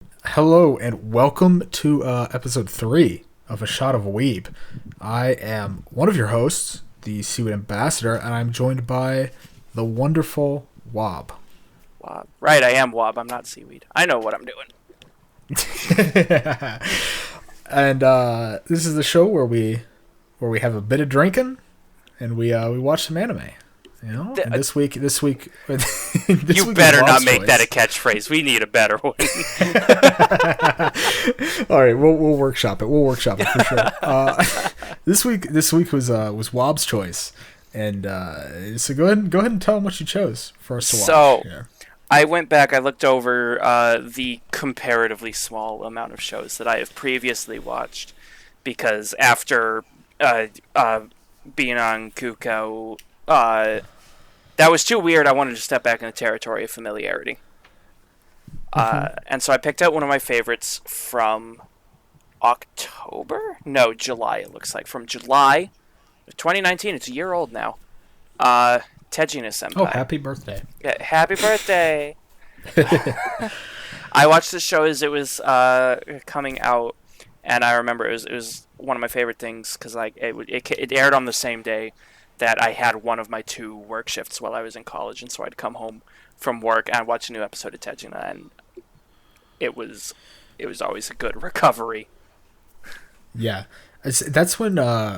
Hello and welcome to episode 3 of A Shot of Weeb. I am one of your hosts, the Seaweed Ambassador, and I'm joined by the wonderful Wob. Wob. Right, I am Wob. I'm not Seaweed. I know what I'm doing. And this is the show where we have a bit of drinking and we watch some anime. You know, and this week, you this better not make that a catchphrase. We need a better one. All right, we'll workshop it. We'll workshop it for sure. This week was Wob's choice, and so go ahead and tell him what you chose for us to watch. So, yeah. I went back. I looked over the comparatively small amount of shows that I have previously watched, because after being on Kuko. That was too weird. I wanted to step back in the territory of familiarity. And so I picked out one of my favorites from October? No, July, it looks like. From July of 2019. It's a year old now. Tejina-senpai. Oh, happy birthday. Yeah, happy birthday. I watched this show as it was coming out, and I remember it was one of my favorite things because it aired on the same day that I had one of my 2 work shifts while I was in college, and so I'd come home from work and watch a new episode of Tejina, and it was always a good recovery. Yeah, that's when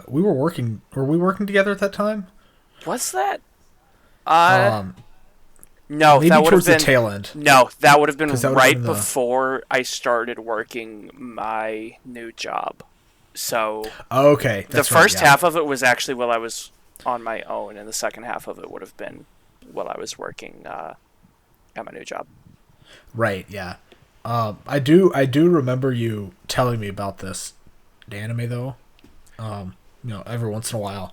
we were working. Were we working together at that time? Was that? No, maybe that would towards have been the tail end. No, that would have been right been before I started working my new job. So okay, the first half of it was actually while I was on my own, and the second half of it would have been while I was working at my new job. Right, yeah. I do remember you telling me about this anime though. Every once in a while,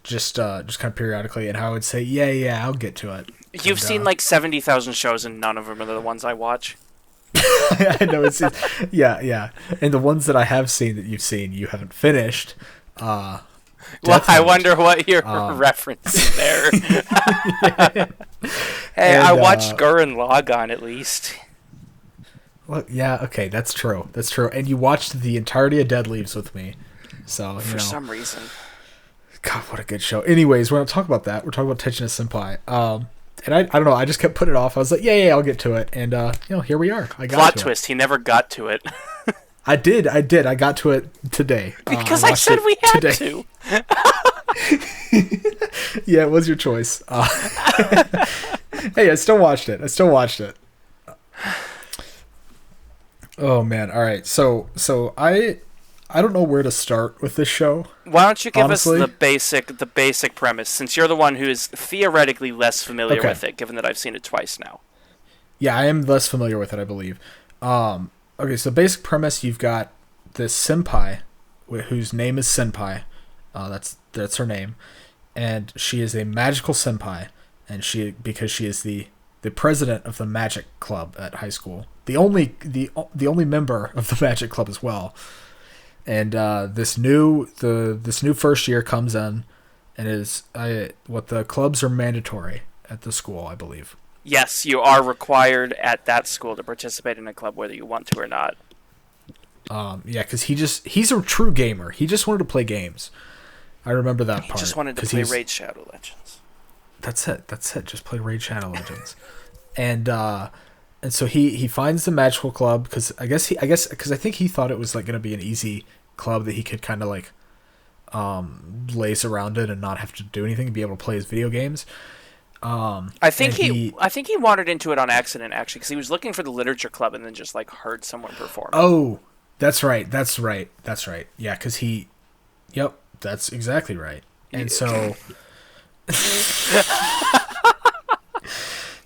just kind of periodically, and how I would say, yeah, I'll get to it. You've seen like 70,000 shows, and none of them are the ones I watch. I know yeah, and the ones that I have seen that you've seen, you haven't finished. Well, I wonder what you're referencing there. Hey, I watched Gurren Lagann at least. Well, yeah, okay, that's true. And you watched the entirety of Dead Leaves with me. So, for some reason. God, what a good show. Anyways, we're going to talk about that. We're talking about Tejina-senpai. And I don't know, I just kept putting it off. I was like, yeah, I'll get to it. And, here we are. I got Plot twist, he never got to it. I did. I got to it today. Because I said we had today. to. Yeah, it was your choice. Hey, I still watched it. Oh man! All right, so I don't know where to start with this show. Why don't you give honestly. us the basic premise, since you're the one who is theoretically less familiar with it, given that I've seen it twice now. Yeah, I am less familiar with it, I believe. Okay, so basic premise: you've got this senpai, whose name is Senpai. That's her name, and she is a magical senpai, and because she is the president of the magic club at high school, the only member of the magic club as well. And this new first year comes in, and is what the clubs are mandatory at the school, I believe. Yes, you are required at that school to participate in a club whether you want to or not. Yeah, because he's a true gamer. He just wanted to play games. I remember that part. He just wanted to play Raid Shadow Legends. That's it. Just play Raid Shadow Legends. And so he finds the magical club because because I think he thought it was like going to be an easy club that he could kind of like laze around it and not have to do anything and be able to play his video games. I think he wandered into it on accident, actually, because he was looking for the literature club and then just like heard someone perform. Oh, that's right. Yeah, because yep, that's exactly right. And so,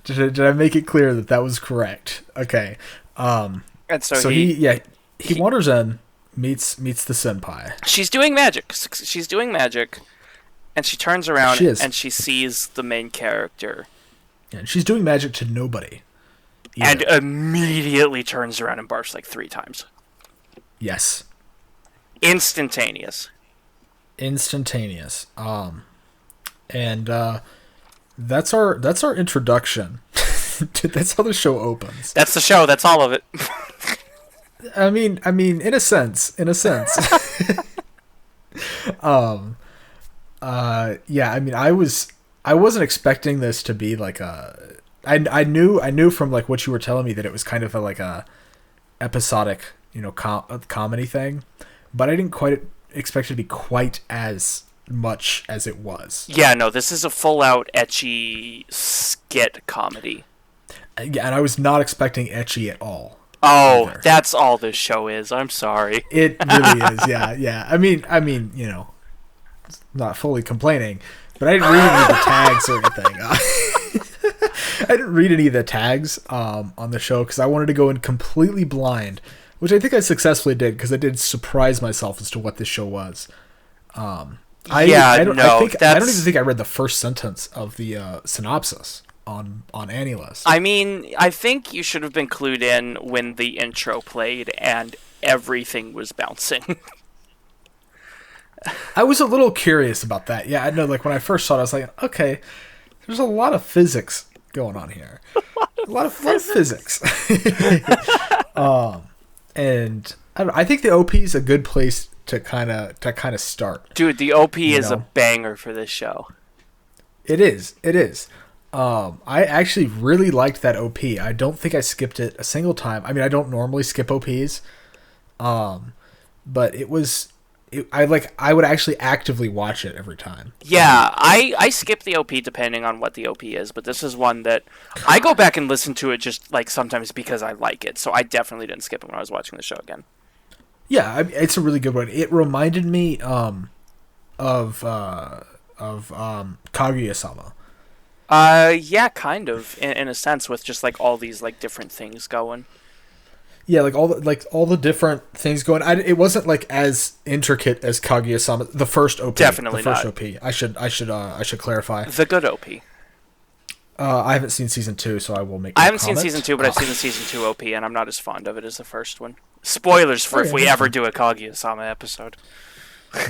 did I make it clear that was correct? Okay. And so he wanders in, meets the senpai. She's doing magic. And she turns around and she sees the main character. Yeah, and she's doing magic to nobody. And immediately turns around and barfs like 3 times. Yes. Instantaneous. And that's our introduction Dude, that's how the show opens. That's the show. That's all of it. I mean, in a sense. Yeah, I mean, I wasn't expecting this to be like I knew from like what you were telling me that it was kind of like a episodic, comedy thing, but I didn't quite expect it to be quite as much as it was. Yeah, no, this is a full-out ecchi skit comedy. Yeah, and I was not expecting ecchi at all. Oh, either. That's all this show is. I'm sorry. It really is. Yeah. I mean, not fully complaining, but I didn't read any of the tags or anything. I didn't read any of the tags on the show because I wanted to go in completely blind, which I think I successfully did because I did surprise myself as to what this show was. I don't even think I read the first sentence of the synopsis on AniList. I mean, I think you should have been clued in when the intro played and everything was bouncing. I was a little curious about that. Yeah, I know. Like when I first saw it, I was like, okay, there's a lot of physics going on here. A lot of physics. And I think the OP is a good place to kind of start. Dude, the OP is a banger for this show. It is. I actually really liked that OP. I don't think I skipped it a single time. I mean, I don't normally skip OPs. But I would actually actively watch it every time. Yeah, I skip the OP depending on what the OP is, but this is one that I go back and listen to it just like sometimes because I like it. So I definitely didn't skip it when I was watching the show again. Yeah, it's a really good one. It reminded me of Kaguya-sama. Yeah, kind of in a sense with just like all these like different things going. Yeah, like all the different things going. It wasn't like as intricate as Kaguya-sama, the first OP. Definitely the first not. OP. I should clarify. The good OP. I haven't seen season 2, so I will make. I haven't seen season 2, but I've seen the season 2 OP, and I'm not as fond of it as the first one. Spoilers for if we ever do a Kaguya-sama episode.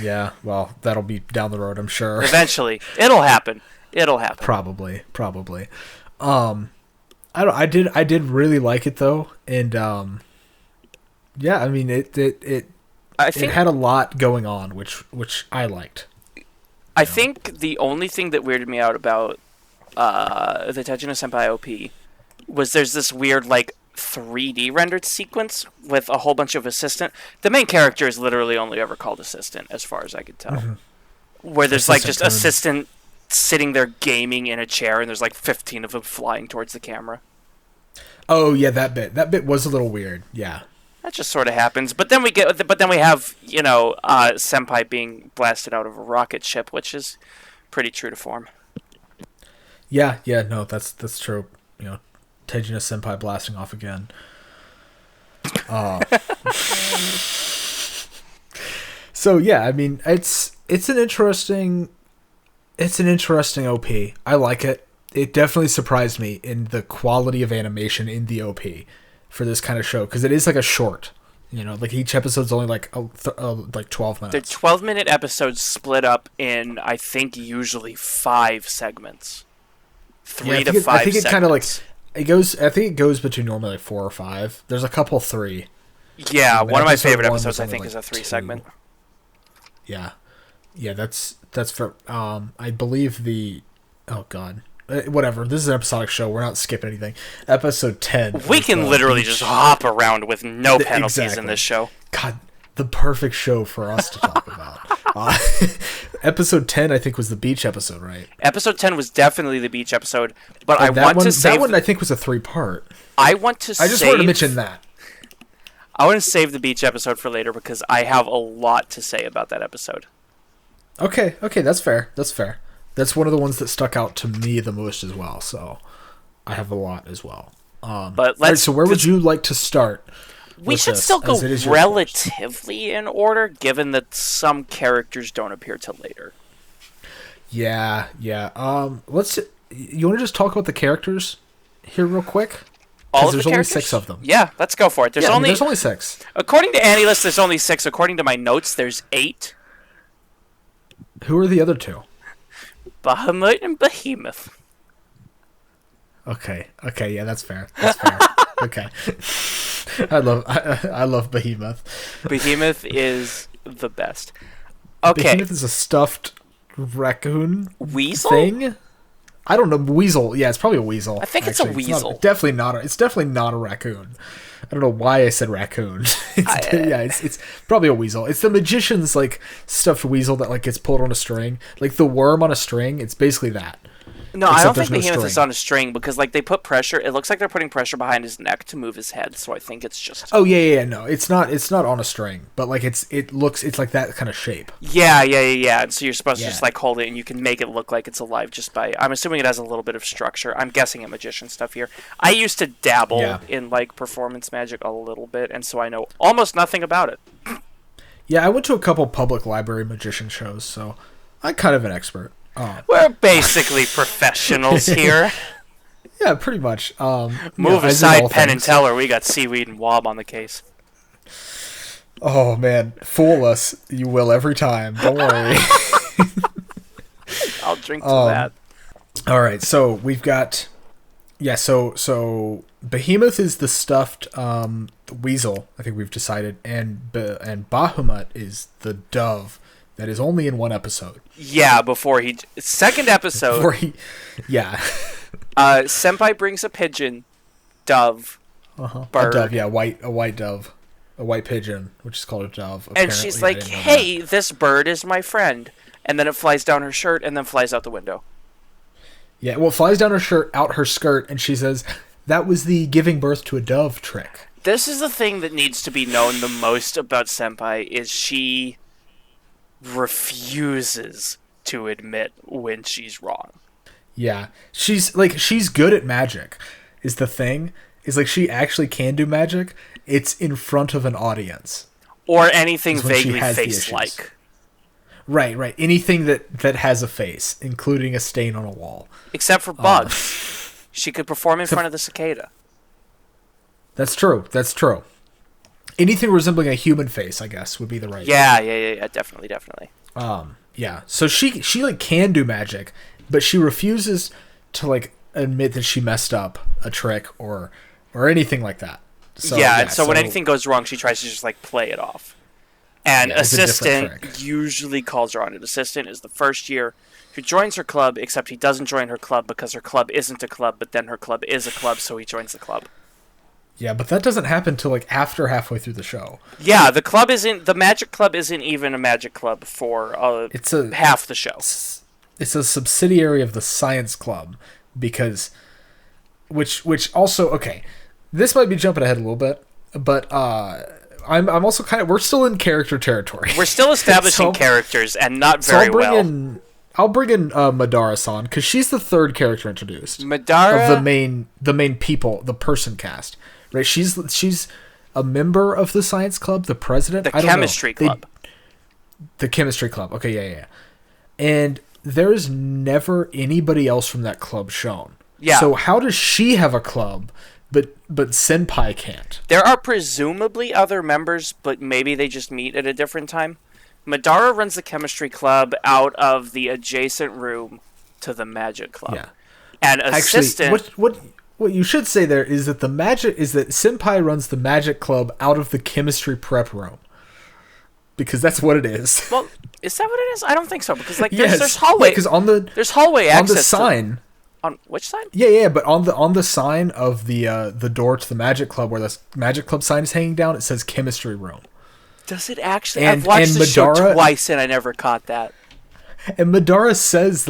Yeah, well, that'll be down the road, I'm sure. Eventually, it'll happen. Probably. I did really like it though, and yeah, I mean it had a lot going on, which I liked. I think the only thing that weirded me out about the Tejina-senpai OP was there's this weird like 3D rendered sequence with a whole bunch of assistant. The main character is literally only ever called assistant, as far as I could tell. Mm-hmm. Where there's like just assistant sitting there gaming in a chair, and there's like 15 of them flying towards the camera. Oh yeah, that bit was a little weird. Yeah, that just sort of happens. But then we have Senpai being blasted out of a rocket ship, which is pretty true to form. Yeah, no, that's true. Tejina-senpai blasting off again. So yeah, I mean it's an interesting OP. I like it. It definitely surprised me in the quality of animation in the OP for this kind of show, because it is like a short. Like each episode's only like 12 minutes. They're 12-minute episodes split up in, I think, usually 5 segments. 3 to 5 segments. I think it kind of like I think it goes between normally like 4 or 5. There's a couple 3. Yeah, one of my favorite episodes I think is a 3 segment. Yeah, that's for I believe whatever. This is an episodic show. We're not skipping anything. Episode 10. We can literally just hop around with no penalties in this show. God, the perfect show for us to talk about. Episode 10, I think, was the beach episode, right? Episode 10 was definitely the beach episode, but that one I think was a 3-part. I just wanted to mention that. I want to save the beach episode for later because I have a lot to say about that episode. Okay, that's fair. That's one of the ones that stuck out to me the most as well, so I have a lot as well. So where would you like to start? We should still go relatively in order, given that some characters don't appear till later. Yeah. You want to just talk about the characters here real quick? All of the there's characters? Only 6 of them. Yeah, let's go for it. There's only 6. According to AniList, there's only 6. According to my notes, there's 8. Who are the other 2? Bahamut and Behemoth. Okay. Okay. Yeah, that's fair. That's fair. Okay. I love Behemoth. Behemoth is the best. Okay. Behemoth is a stuffed raccoon Weasel? thing. I don't know. Weasel. Yeah, it's probably a weasel. I think it's a weasel. It's definitely not a raccoon. I don't know why I said raccoon. It's probably a weasel. It's the magician's like stuffed weasel that like gets pulled on a string, like the worm on a string. It's basically that. No, I don't think Behemoth is on a string because like they put pressure. It looks like they're putting pressure behind his neck to move his head. So I think it's just. Oh yeah. No, it's not on a string, but like it's like that kind of shape. Yeah. And so you're supposed to just like hold it, and you can make it look like it's alive just by. I'm assuming it has a little bit of structure. I'm guessing at magician stuff here. I used to dabble in like performance magic a little bit, and so I know almost nothing about it. Yeah, I went to a couple public library magician shows, so I'm kind of an expert. We're basically professionals here. Yeah, pretty much. Move aside, Penn and Teller. We got Seaweed and Wob on the case. Oh man, fool us! You will every time. Don't worry. I'll drink to that. All right, so we've got. Yeah, so Behemoth is the stuffed weasel. I think we've decided, and Bahamut is the dove. That is only in one episode. Yeah, second episode. Senpai brings a pigeon, dove, bird. A dove, yeah, a white dove, a white pigeon, which is called a dove. And she's like, "Hey, this bird is my friend," and then it flies down her shirt and then flies out the window. Yeah, well, it flies down her skirt, and she says, "That was the giving birth to a dove trick." This is the thing that needs to be known the most about Senpai is she refuses to admit when she's wrong. Yeah, she's good at magic. Is the thing is like she actually can do magic. It's in front of an audience or anything vaguely face-like. Right. Anything that has a face, including a stain on a wall. Except for bugs. She could perform in front of the cicada. That's true. Anything resembling a human face, I guess, would be the right. Yeah, definitely. Yeah. So she like can do magic, but she refuses to like admit that she messed up a trick or anything like that. So, so when anything goes wrong, she tries to just like play it off. And assistant usually calls her on it. Assistant is the first year who joins her club, except he doesn't join her club because her club isn't a club, but then her club is a club, so he joins the club. Yeah, but that doesn't happen till like after halfway through the show. Yeah, the magic club isn't even a magic club for half the show. It's a subsidiary of the science club because, which also okay, this might be jumping ahead a little bit, but I'm also we're still in character territory. We're still establishing characters and not very well. I'll bring in Madara-san because she's the third character introduced. Madara of the main people, the person cast. Right, she's a member of the science club, the president. The chemistry club. The chemistry club. Okay, yeah. And there is never anybody else from that club shown. Yeah. So how does she have a club, but Senpai can't? There are presumably other members, but maybe they just meet at a different time. Madara runs the chemistry club out of the adjacent room to the magic club. Yeah. And assistant. Actually, what you should say there is that Senpai runs the magic club out of the chemistry prep room. Because that's what it is. Well, is that what it is? I don't think so. Because there's hallway. Because there's hallway access. On the sign. On which sign? Yeah. But on the sign of the door to the magic club, where the magic club sign is hanging down, it says chemistry room. Does it actually? I've watched the show twice and I never caught that. And Madara says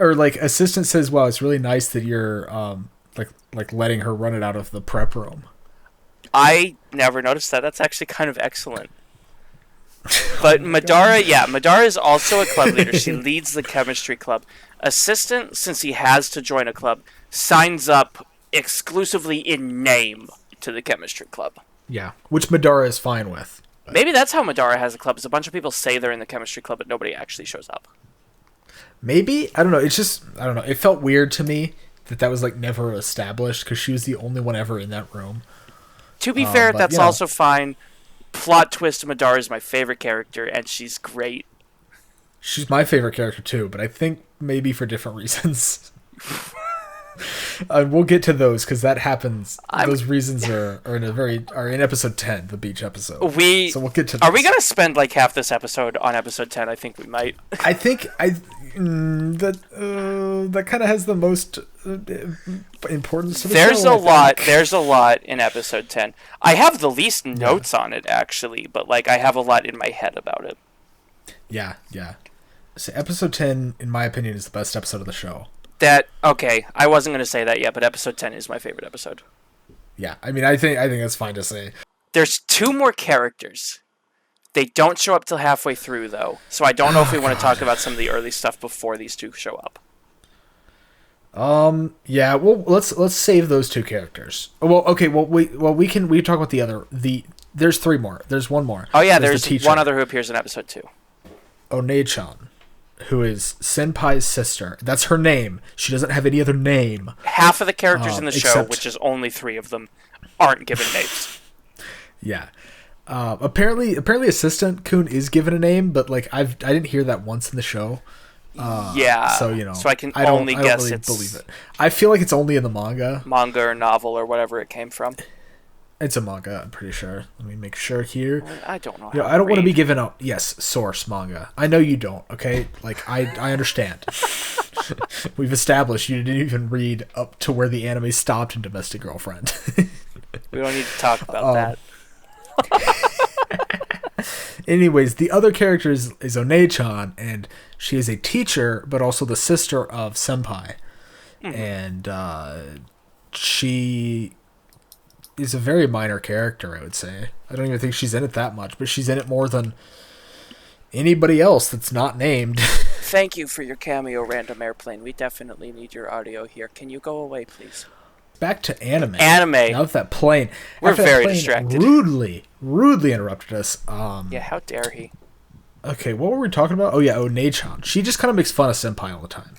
assistant says, "Wow, it's really nice that you're like letting her run it out of the prep room." I never noticed that. That's actually kind of excellent. But Madara is also a club leader. She leads the chemistry club. Assistant, since he has to join a club, signs up exclusively in name to the chemistry club. Yeah, which Madara is fine with. But maybe that's how Madara has a club. Is a bunch of people say they're in the chemistry club, but nobody actually shows up. Maybe? I don't know. It's just, I don't know. It felt weird to me that was like never established because she was the only one ever in that room. To be fair, that's also fine. Plot twist, Madara is my favorite character, and she's great. She's my favorite character too, but I think maybe for different reasons. We'll get to those because that happens. I'm- Those reasons are in episode 10, the beach episode. So we'll get to. Are we gonna spend like half this episode on episode 10? I think we might. I think that kind of has the most importance to the There's show. There's a lot in episode 10. I have the least notes on it actually, but like I have a lot in my head about it. Yeah. So episode 10, in my opinion, is the best episode of the show. Okay, I wasn't going to say that yet, but episode 10 is my favorite episode. Yeah, I mean, I think that's fine to say. There's 2 more characters. They don't show up till halfway through, though, so I don't know if we want to talk about some of the early stuff before these 2 show up. Yeah. Well, let's save those 2 characters. Well, okay. Well, we can talk about there's 3 more. There's 1 more. Oh yeah, there's one other who appears in episode 2. Onei-chan, who is Senpai's sister. That's her name. She doesn't have any other name. Half of the characters in the show, which is only 3 of them, aren't given names. Yeah. Apparently Assistant Kun is given a name, but like I didn't hear that once in the show. Yeah. So I can only guess really it's believe it. I feel like it's only in the manga or novel or whatever it came from. It's a manga, I'm pretty sure. Let me make sure here. I don't know. I don't want to be given a source manga. I know you don't. Okay, like I understand. We've established you didn't even read up to where the anime stopped in Domestic Girlfriend. We don't need to talk about that. Anyways, the other character is Onei-chan, and she is a teacher, but also the sister of Senpai. And she is a very minor character, I would say. I don't even think she's in it that much, but she's in it more than anybody else that's not named. Thank you for your cameo, Random Airplane. We definitely need your audio here. Can you go away, please? Back to anime. Now that plane. We're very distracted. Rudely interrupted us. Yeah, how dare he? Okay, what were we talking about? Oh yeah, Onei-chan. She just kind of makes fun of Senpai all the time.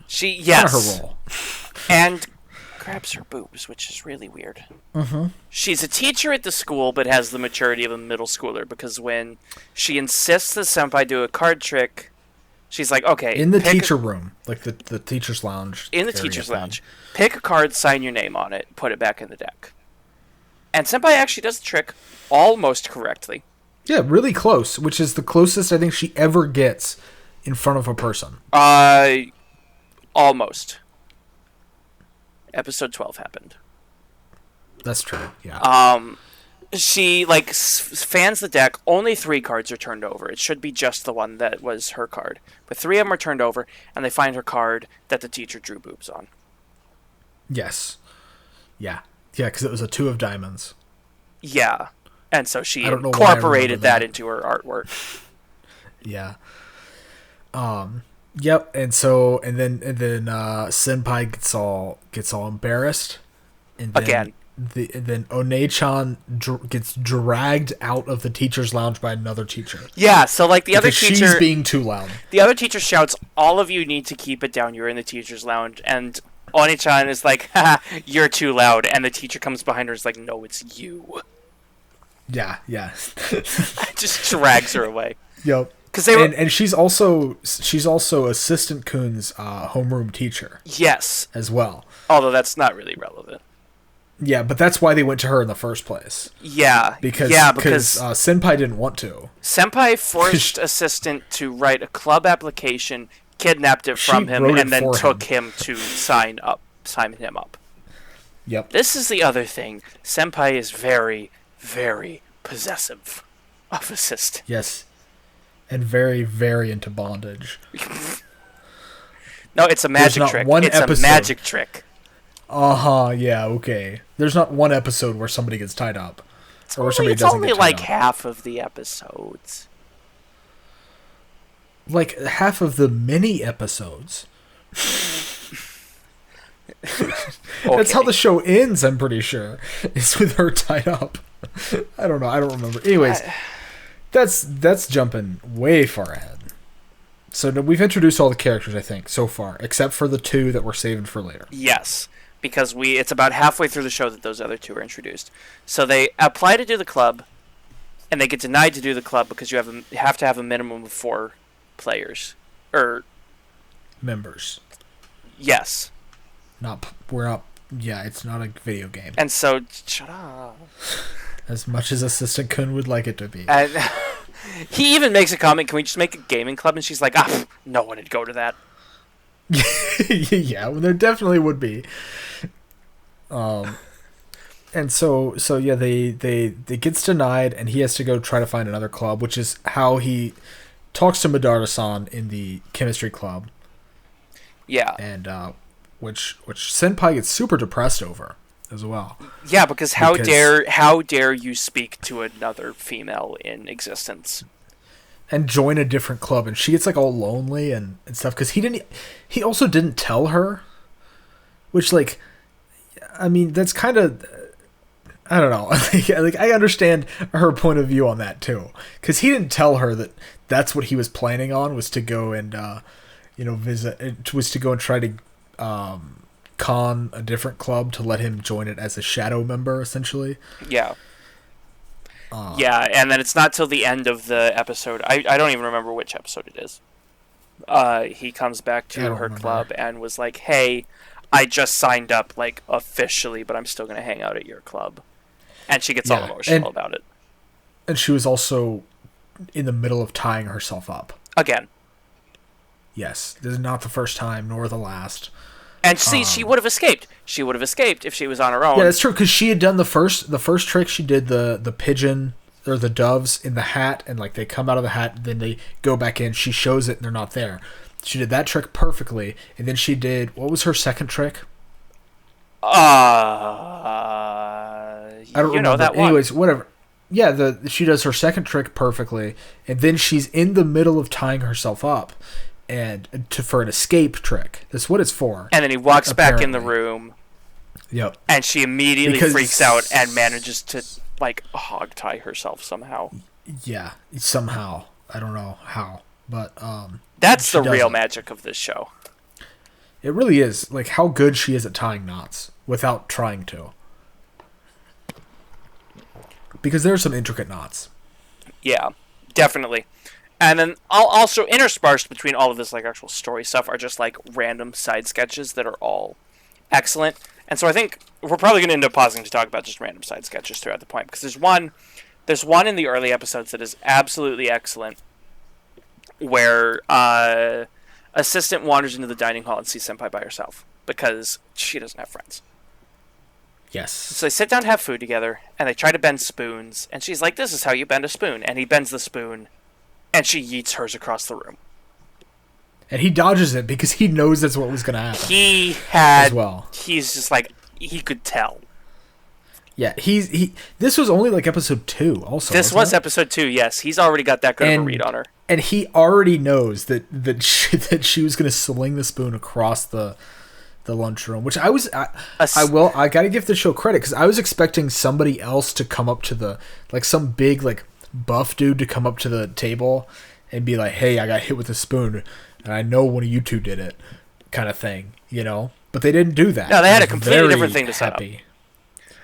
Yes. Kind of her role. And grabs her boobs, which is really weird. She's a teacher at the school, but has the maturity of a middle schooler, because when she insists that Senpai do a card trick, she's like, okay. In the teacher room, like the teacher's lounge. In the teacher's lounge. Pick a card, sign your name on it, put it back in the deck. And Senpai actually does the trick almost correctly. Yeah, really close, which is the closest I think she ever gets in front of a person. Almost. Episode 12 happened. That's true, yeah. She, fans the deck. Only 3 cards are turned over. It should be just the one that was her card. But 3 of them are turned over, and they find her card that the teacher drew boobs on. Yes. Yeah. Yeah, because it was a 2 of diamonds. Yeah. And so she incorporated that into her artwork. Yeah. Yep. And then Senpai gets all embarrassed. And then again. Then Onei-chan gets dragged out of the teacher's lounge by another teacher. Yeah, so the other teacher, she's being too loud. The other teacher shouts, "All of you need to keep it down. You're in the teacher's lounge." And Onei-chan is like, "Haha, you're too loud." And the teacher comes behind her and is like, "No, it's you." Yeah. Just drags her away. Yep. And she's also Assistant Kun's homeroom teacher. Yes. As well. Although that's not really relevant. Yeah, but that's why they went to her in the first place. Yeah. Because Senpai didn't want to. Senpai forced Assistant to write a club application, kidnapped it from him, and then took him to sign him up. Yep. This is the other thing. Senpai is very, very possessive of Assistant. Yes. And very, very into bondage. No, it's a magic trick. A magic trick. Yeah, okay. There's not one episode where somebody gets tied up. It's only like half of the episodes. Like half of the mini episodes. Okay. That's how the show ends, I'm pretty sure. It's with her tied up. I don't know. I don't remember. Anyways, that's jumping way far ahead. So we've introduced all the characters, I think, so far, except for the 2 that we're saving for later. Yes, because it's about halfway through the show that those other 2 are introduced. So they apply to do the club, and they get denied to do the club because you have to have a minimum of 4 players. Members. Yes. we're not. Yeah, it's not a video game. And so, shut up. As much as Assistant Kun would like it to be. And he even makes a comment, can we just make a gaming club? And she's like, no one would go to that. Yeah, well, there definitely would be. And so yeah, they gets denied, and he has to go try to find another club, which is how he talks to Madara-san in the chemistry club. Yeah. And which Senpai gets super depressed over as well. Yeah, because how dare you speak to another female in existence and join a different club, and she gets like all lonely and stuff because he also didn't tell her, which like, I mean, that's kind of, I don't know. Like I understand her point of view on that too, because he didn't tell her that that's what he was planning on, was to go and visit, was to go and try to con a different club to let him join it as a shadow member, essentially. Yeah. Yeah, and then it's not till the end of the episode. I don't even remember which episode it is. He comes back to her club and was like, "Hey, I just signed up, like, officially, but I'm still going to hang out at your club." And she gets all emotional about it. And she was also in the middle of tying herself up. Again. Yes. This is not the first time, nor the last. And see, she would have escaped. She would have escaped if she was on her own. Yeah, that's true, because she had done the first trick. She did the pigeon, or the doves in the hat, and, like, they come out of the hat, then they go back in. She shows it, and they're not there. She did that trick perfectly, and then she did, what was her second trick? I don't remember. That one. Anyways, whatever. Yeah, she does her second trick perfectly, and then she's in the middle of tying herself up, and for an escape trick. That's what it's for. And then he walks back in the room. Yep. And she immediately freaks out and manages to, like, hog tie herself somehow. Yeah, somehow. I don't know how, but that's the real magic of this show. It really is. Like, how good she is at tying knots without trying to. Because there are some intricate knots. Yeah, definitely. And then also interspersed between all of this, like, actual story stuff are just, like, random side sketches that are all excellent. And so I think we're probably going to end up pausing to talk about just random side sketches throughout the point, because there's one in the early episodes that is absolutely excellent, where assistant wanders into the dining hall and sees Senpai by herself because she doesn't have friends. Yes. So they sit down to have food together, and they try to bend spoons, and she's like, "This is how you bend a spoon." And he bends the spoon, and she yeets hers across the room. And he dodges it because he knows that's what was going to happen. He's just like, he could tell. Yeah, this was only like episode 2 also. This was episode 2, yes. He's already got that good of a read on her. And he already knows that she was going to sling the spoon across the lunchroom, which I got to give the show credit, because I was expecting somebody else to come up to some big, like, buff dude to come up to the table and be like, "Hey, I got hit with a spoon, and I know one of you two did it," kind of thing, you know? But they didn't do that. No, they had a completely different thing to set up.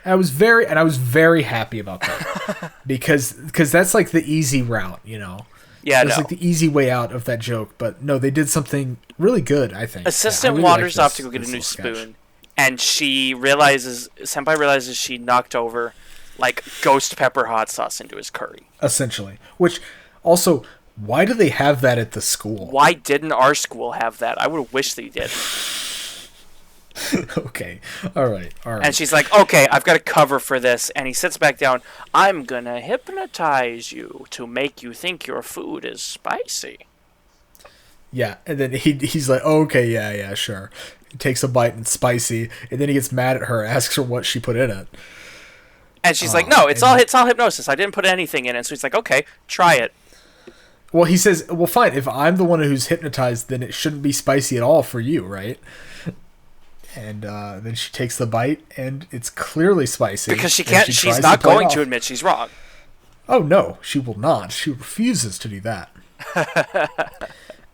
I was very happy about that because that's like the easy route, you know? Yeah, it's like the easy way out of that joke. But no, they did something really good, I think. Assistant wanders off to go get a new spoon, and Senpai realizes she knocked over, like, ghost pepper hot sauce into his curry. Essentially. Which, also, why do they have that at the school? Why didn't our school have that? I would have wished they did. Okay. All right. And she's like, "Okay, I've got a cover for this." And he sits back down. "I'm going to hypnotize you to make you think your food is spicy." Yeah. And then he's like, "Oh, okay, yeah, sure." He takes a bite and it's spicy. And then he gets mad at her, asks her what she put in it. And she's like, "No, it's all hypnosis. I didn't put anything in it." So he's like, "Okay, try it." Well, he says, "Well, fine. If I'm the one who's hypnotized, then it shouldn't be spicy at all for you, right?" And then she takes the bite, and it's clearly spicy. Because she can't. She's not going to admit she's wrong. Oh no, she will not. She refuses to do that.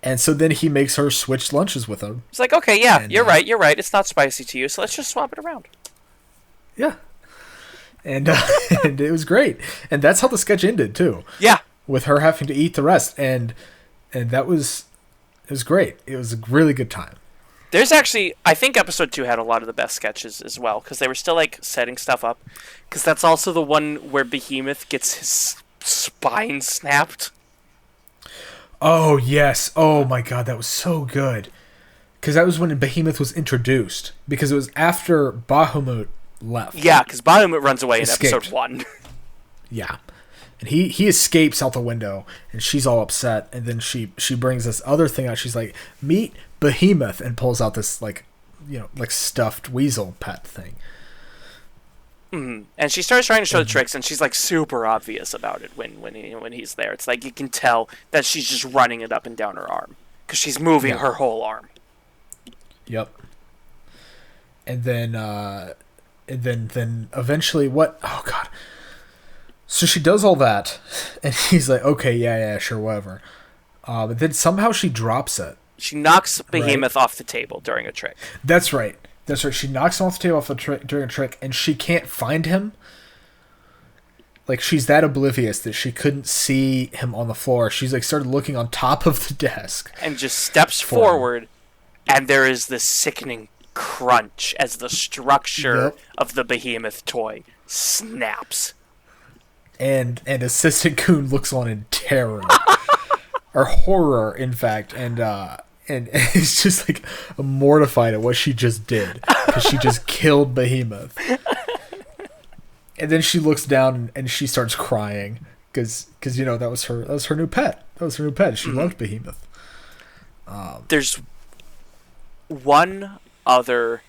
And so then he makes her switch lunches with him. It's like, "Okay, yeah, you're right. It's not spicy to you, so let's just swap it around." Yeah. And and it was great, and that's how the sketch ended too. Yeah. With her having to eat the rest, and it was great. It was a really good time. There's actually, I think episode 2 had a lot of the best sketches as well, because they were still, like, setting stuff up. Because that's also the one where Behemoth gets his spine snapped. Oh, yes. Oh, my God, that was so good. Because that was when Behemoth was introduced. Because it was after Bahamut left. Yeah, because Bahamut runs away in episode 1. Yeah. And he escapes out the window, and she's all upset. And then she brings this other thing out. She's like, meet Behemoth, and pulls out this, like, like stuffed weasel pet thing. Mm-hmm. And she starts trying to show the tricks, and she's like super obvious about it when he's there. It's like you can tell that she's just running it up and down her arm because she's moving her whole arm. Yep. And then eventually what? Oh God. So she does all that, and he's like, okay, yeah, sure, whatever. But then somehow she drops it. She knocks Behemoth off the table during a trick. That's right. She knocks him off the table during a trick, and she can't find him. Like, she's that oblivious that she couldn't see him on the floor. She's, like, started looking on top of the desk. And just steps forward, and there is this sickening crunch as the structure of the Behemoth toy snaps. And Assistant Coon looks on in terror. Or horror, in fact, and it's just like mortified at what she just did because she just killed Behemoth. And then she looks down and she starts crying because that was her new pet. That was her new pet. She loved Behemoth. There's one other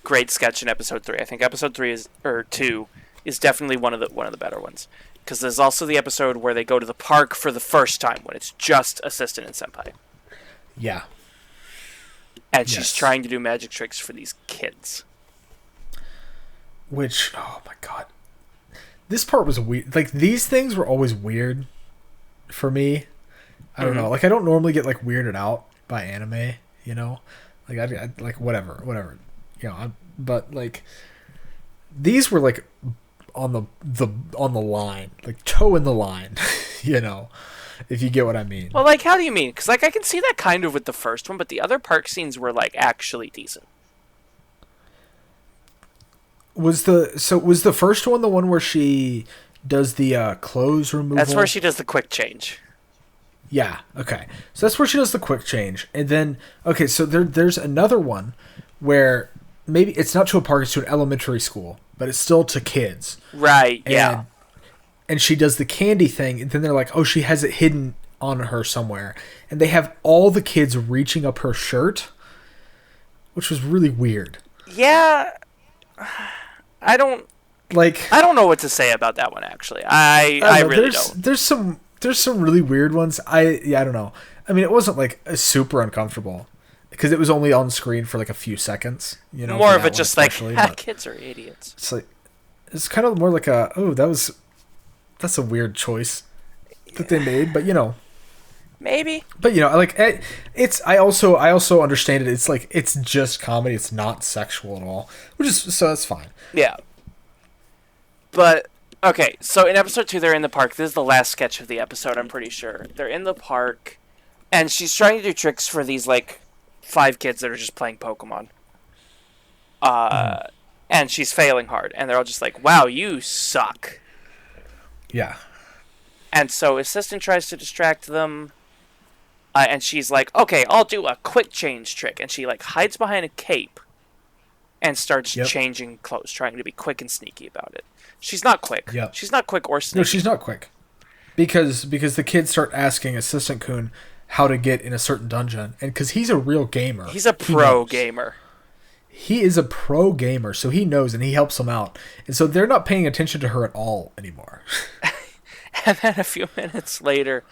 great sketch in episode 3. I think episode 2 is definitely one of the better ones. Because there's also the episode where they go to the park for the first time when it's just Assistant and Senpai. Yeah. And she's trying to do magic tricks for these kids. Which, oh my God. This part was weird. Like, these things were always weird for me. I don't know. Like, I don't normally get, like, weirded out by anime, Like, I like, whatever. But, like, these were, like, on the line, like toe in the line, if you get what I mean. Well, like, how do you mean? Because, like, I can see that kind of with the first one, but the other park scenes were, like, actually decent. Was the first one the one where she does the clothes removal? That's where she does the quick change. Yeah. Okay. So that's where she does the quick change, and then so there's another one where maybe it's not to a park, it's to an elementary school, but it's still to kids. Right, yeah. And she does the candy thing, and then they're like, oh, she has it hidden on her somewhere. And they have all the kids reaching up her shirt, which was really weird. Yeah. I don't know what to say about that one, actually. I really don't. There's some really weird ones. I don't know. I mean, it wasn't, like, super uncomfortable. Because it was only on screen for like a few seconds, More of it just like, kids are idiots. It's like, it's kind of more like that's a weird choice that they made, but maybe. But like I also understand it. It's like it's just comedy. It's not sexual at all, so that's fine. Yeah. But okay, so in episode 2, they're in the park. This is the last sketch of the episode. I'm pretty sure they're in the park, and she's trying to do tricks for these like 5 kids that are just playing Pokemon. And she's failing hard. And they're all just like, wow, you suck. Yeah. And so Assistant tries to distract them. And she's like, okay, I'll do a quick change trick. And she like hides behind a cape and starts changing clothes, trying to be quick and sneaky about it. She's not quick. Yep. She's not quick or sneaky. No, she's not quick. Because the kids start asking Assistant Kun how to get in a certain dungeon, and because he's a real gamer. He's a pro gamer. He is a pro gamer, so he knows, and he helps them out. And so they're not paying attention to her at all anymore. And then a few minutes later,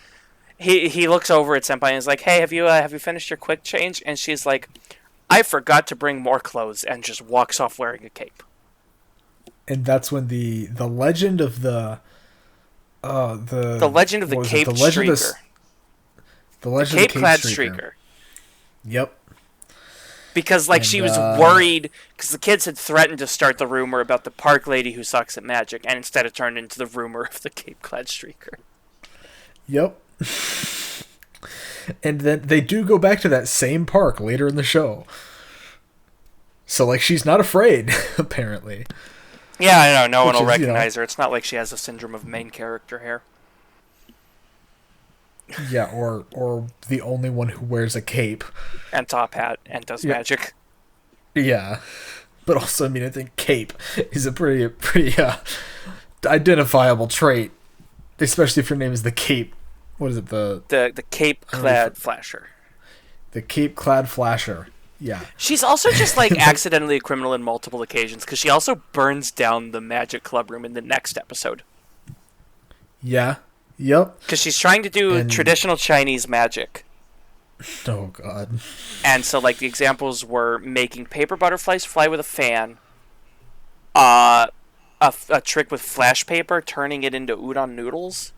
he looks over at Senpai and is like, hey, have you finished your quick change? And she's like, I forgot to bring more clothes, and just walks off wearing a cape. And that's when the legend of the legend of the Cape Streaker. The legend of the Cape-clad Streaker. Yep. Because, like, she was worried, because the kids had threatened to start the rumor about the park lady who sucks at magic, and instead it turned into the rumor of the Cape-clad Streaker. Yep. And then they do go back to that same park later in the show. So, like, she's not afraid, apparently. Yeah, I know. No one Which will is, recognize her. It's not like she has a syndrome of main character hair. Yeah, or the only one who wears a cape. And top hat and does Yeah. magic. Yeah. But also, I mean, I think cape is a pretty identifiable trait. Especially if your name is the Cape. What is it? The cape-clad flasher. The Cape-clad flasher. Yeah. She's also just, like, accidentally a criminal in multiple occasions, because she also burns down the magic club room in the next episode. Yeah. Yep. Because she's trying to do traditional Chinese magic. Oh, God. And so, like, the examples were making paper butterflies fly with a fan, a trick with flash paper, turning it into udon noodles,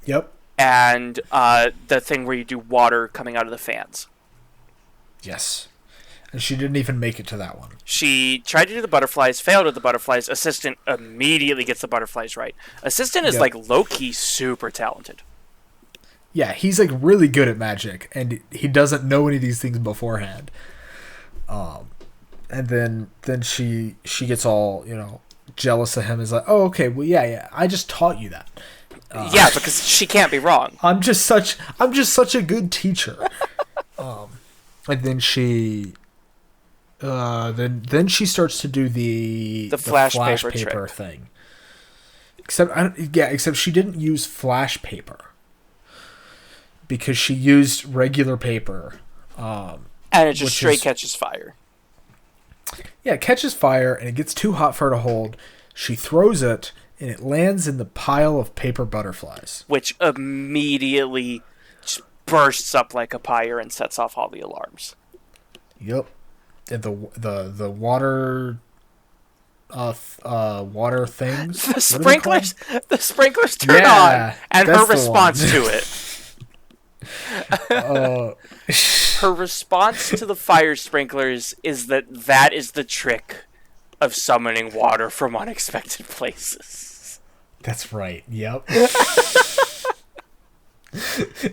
Yep. and the thing where you do water coming out of the fans. Yes. And she didn't even make it to that one. She tried to do the butterflies, failed at the butterflies. Assistant immediately gets the butterflies right. Assistant is, like, low-key super talented. Yeah, he's, like, really good at magic, and he doesn't know any of these things beforehand. And then she gets all, jealous of him. Is like, oh, okay, well, yeah, I just taught you that. Yeah, because she can't be wrong. I'm just such a good teacher. And then she, then she starts to do the flash paper trick thing. Except she didn't use flash paper because she used regular paper. And it just straight catches fire. Yeah, it catches fire and it gets too hot for her to hold. She throws it and it lands in the pile of paper butterflies, which immediately just bursts up like a pyre and sets off all the alarms. Yep. And the water water things. The sprinklers turn on, and her response to it. Her response to the fire sprinklers is that is the trick of summoning water from unexpected places. That's right. Yep.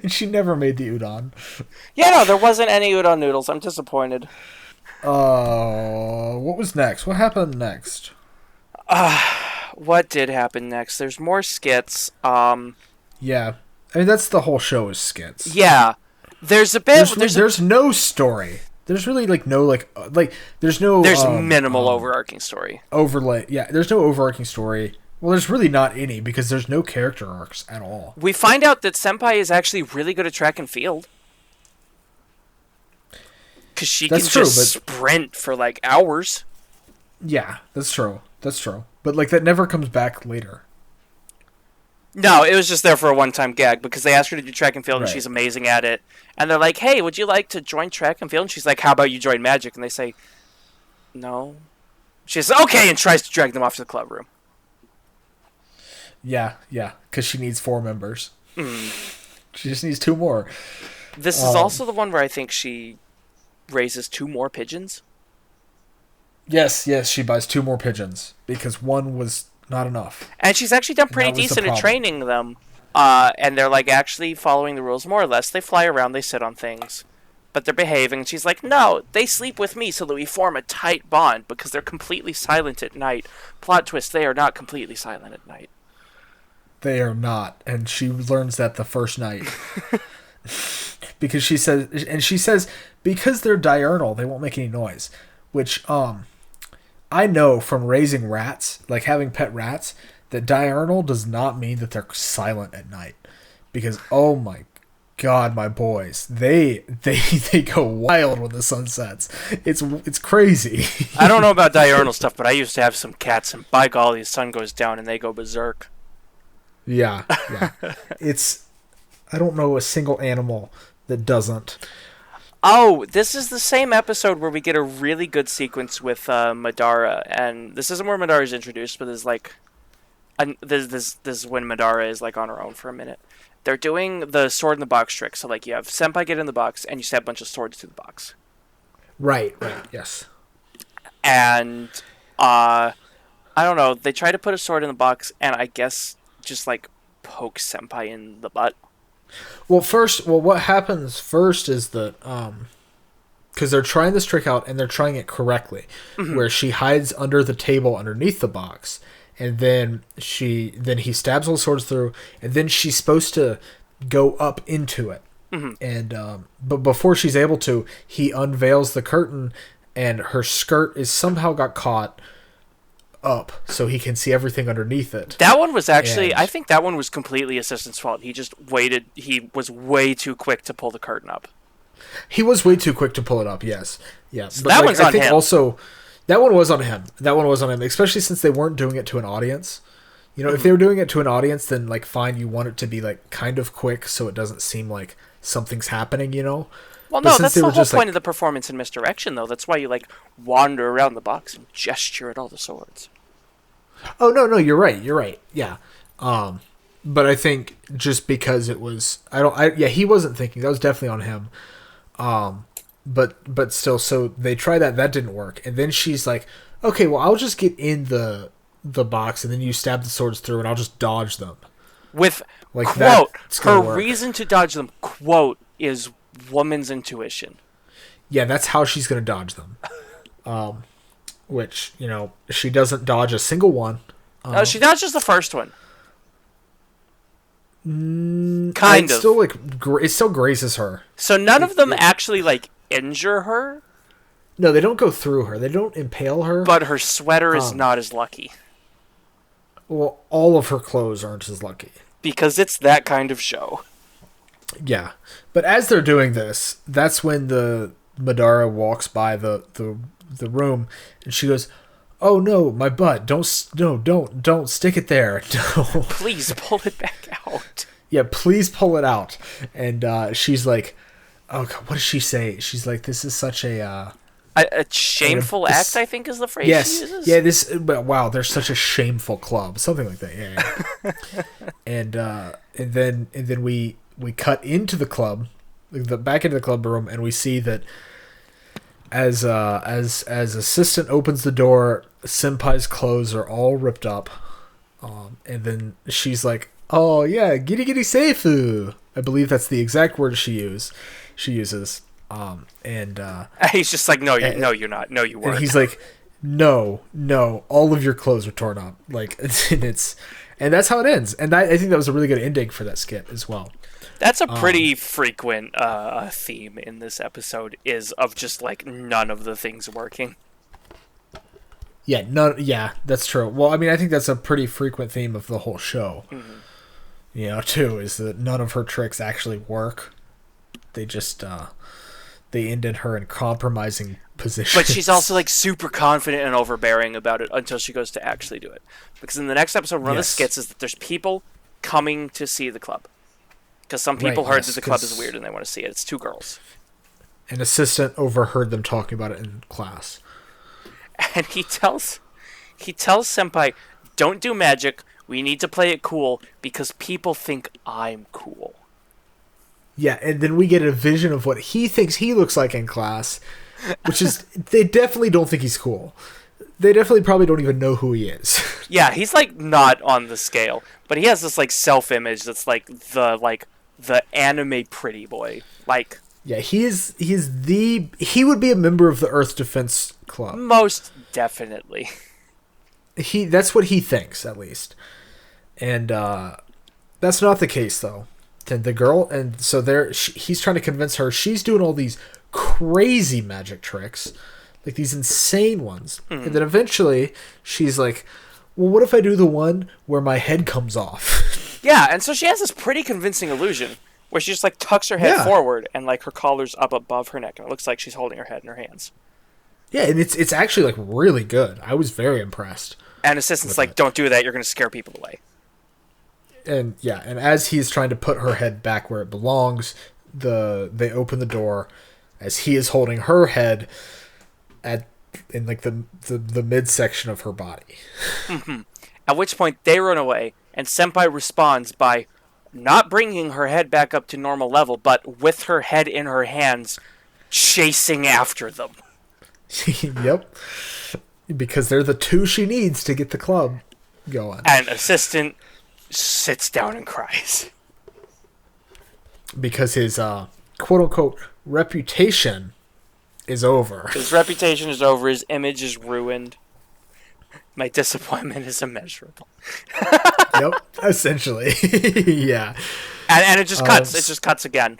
And she never made the udon. Yeah, no, there wasn't any udon noodles. I'm disappointed. What was next? What happened next? What did happen next? There's more skits. Yeah. I mean, that's the whole show is skits. Yeah. There's a bit... There's no story. There's really, there's no... There's minimal overarching story. Overlay. Yeah, there's no overarching story. Well, there's really not any, because there's no character arcs at all. We find out that Senpai is actually really good at track and field. Because she can just sprint for, hours. Yeah, that's true. But, that never comes back later. No, it was just there for a one-time gag, because they asked her to do track and field, and she's amazing at it. And they're like, hey, would you like to join track and field? And she's like, how about you join magic? And they say, no. She says, okay, and tries to drag them off to the club room. Yeah, because she needs 4 members. She just needs 2 more. This is also the one where I think she raises 2 more pigeons. Yes, she buys 2 more pigeons, because 1 was not enough. And she's actually done pretty decent at training them. And they're, actually following the rules more or less. They fly around, they sit on things. But they're behaving. And she's like, no, they sleep with me so that we form a tight bond, because they're completely silent at night. Plot twist, they are not completely silent at night. They are not, and she learns that the first night. Because she says, because they're diurnal, they won't make any noise. Which, I know from raising rats, having pet rats, that diurnal does not mean that they're silent at night. Because, oh my god, my boys, they go wild when the sun sets. It's crazy. I don't know about diurnal stuff, but I used to have some cats, and by golly, the sun goes down and they go berserk. Yeah. I don't know a single animal that doesn't. Oh, this is the same episode where we get a really good sequence with Madara, and this isn't where Madara is introduced, but there's this is when Madara is on her own for a minute. They're doing the sword in the box trick, so you have Senpai get in the box, and you stab a bunch of swords through the box. Right, yes. And I don't know, they try to put a sword in the box, and I guess just poke Senpai in the butt. Well, what happens first is that, because they're trying this trick out and they're trying it correctly, where she hides under the table underneath the box, and then he stabs all the swords through, and then she's supposed to go up into it. And but before she's able to, he unveils the curtain, and her skirt is somehow got caught up, so he can see everything underneath it. That one was actually, I think that one was completely assistant's fault. He just waited. He was way too quick to pull the curtain up. He was way too quick to pull it up. Yes, yes. So that one's on him. Also, that one was on him. That one was on him, especially since they weren't doing it to an audience. You know, if they were doing it to an audience, then like fine, you want it to be like kind of quick, so it doesn't seem like something's happening. You know. Well, no, that's the whole point of the performance and misdirection, though. That's why you like wander around the box and gesture at all the swords. Oh no, you're right. Yeah. But I think just because it was, he wasn't thinking. That was definitely on him. But still, so they tried that. That didn't work, and then she's like, "Okay, well, I'll just get in the box, and then you stab the swords through, and I'll just dodge them." With like quote, her reason to dodge them, quote, is woman's intuition. Yeah, that's how she's gonna dodge them. Which, you know, she doesn't dodge a single one. No, she dodges the first one. Kind of. Still, like, it still grazes her. So none of them actually, like, injure her? No, they don't go through her. They don't impale her. But her sweater is not as lucky. Well, all of her clothes aren't as lucky. Because it's that kind of show. Yeah. But as they're doing this, that's when the Madara walks by the room, and she goes, "Oh no, my butt! Don't stick it there! No, please pull it back out." Yeah, please pull it out. And she's like, "Oh God, what does she say?" She's like, "This is such a shameful act." I think is the phrase yes, she uses. Yeah. Wow, there's such a shameful club, something like that. Yeah. and then we cut into the club, back into the club room, and we see that. As assistant opens the door, Senpai's clothes are all ripped up, and then she's like, "Oh yeah, giri giri seifu." I believe that's the exact word she uses. And he's just like, "No, you're not. No, you weren't." And he's like, "No, all of your clothes are torn up." Like, and that's how it ends. And I think that was a really good ending for that skit as well. That's a pretty frequent theme in this episode, is of just like none of the things working. Yeah, yeah, that's true. Well, I mean, I think that's a pretty frequent theme of the whole show. Mm-hmm. You know, too, is that none of her tricks actually work. They just they end in her in compromising positions. But she's also like super confident and overbearing about it until she goes to actually do it. Because in the next episode, one of the skits is that there's people coming to see the club. Because some people heard that the club is weird and they want to see it. It's two girls. An assistant overheard them talking about it in class. And he tells Senpai, "Don't do magic. We need to play it cool because people think I'm cool." Yeah, and then we get a vision of what he thinks he looks like in class, which is, they definitely don't think he's cool. They definitely probably don't even know who he is. Yeah, he's like not on the scale, but he has this like self-image that's like the anime pretty boy. Like, yeah, he would be a member of the Earth Defense Club. Most definitely. That's what he thinks, at least. And that's not the case, though. The girl, and so he's trying to convince her. She's doing all these crazy magic tricks, like these insane ones. Mm. And then eventually she's like, "Well, what if I do the one where my head comes off?" Yeah, and so she has this pretty convincing illusion where she just like tucks her head forward and like her collar's up above her neck, and it looks like she's holding her head in her hands. Yeah, and it's actually like really good. I was very impressed. And assistant's like, "Don't do that. You're going to scare people away." And yeah, and as he's trying to put her head back where it belongs, they open the door as he is holding her head in like the midsection of her body. Mm-hmm. At which point they run away, and Senpai responds by not bringing her head back up to normal level, but with her head in her hands, chasing after them. Yep. Because they're the two she needs to get the club going. And assistant sits down and cries. Because his quote-unquote reputation is over. His reputation is over. His image is ruined. My disappointment is immeasurable. Yep, essentially. Yeah. And it just cuts. It just cuts again.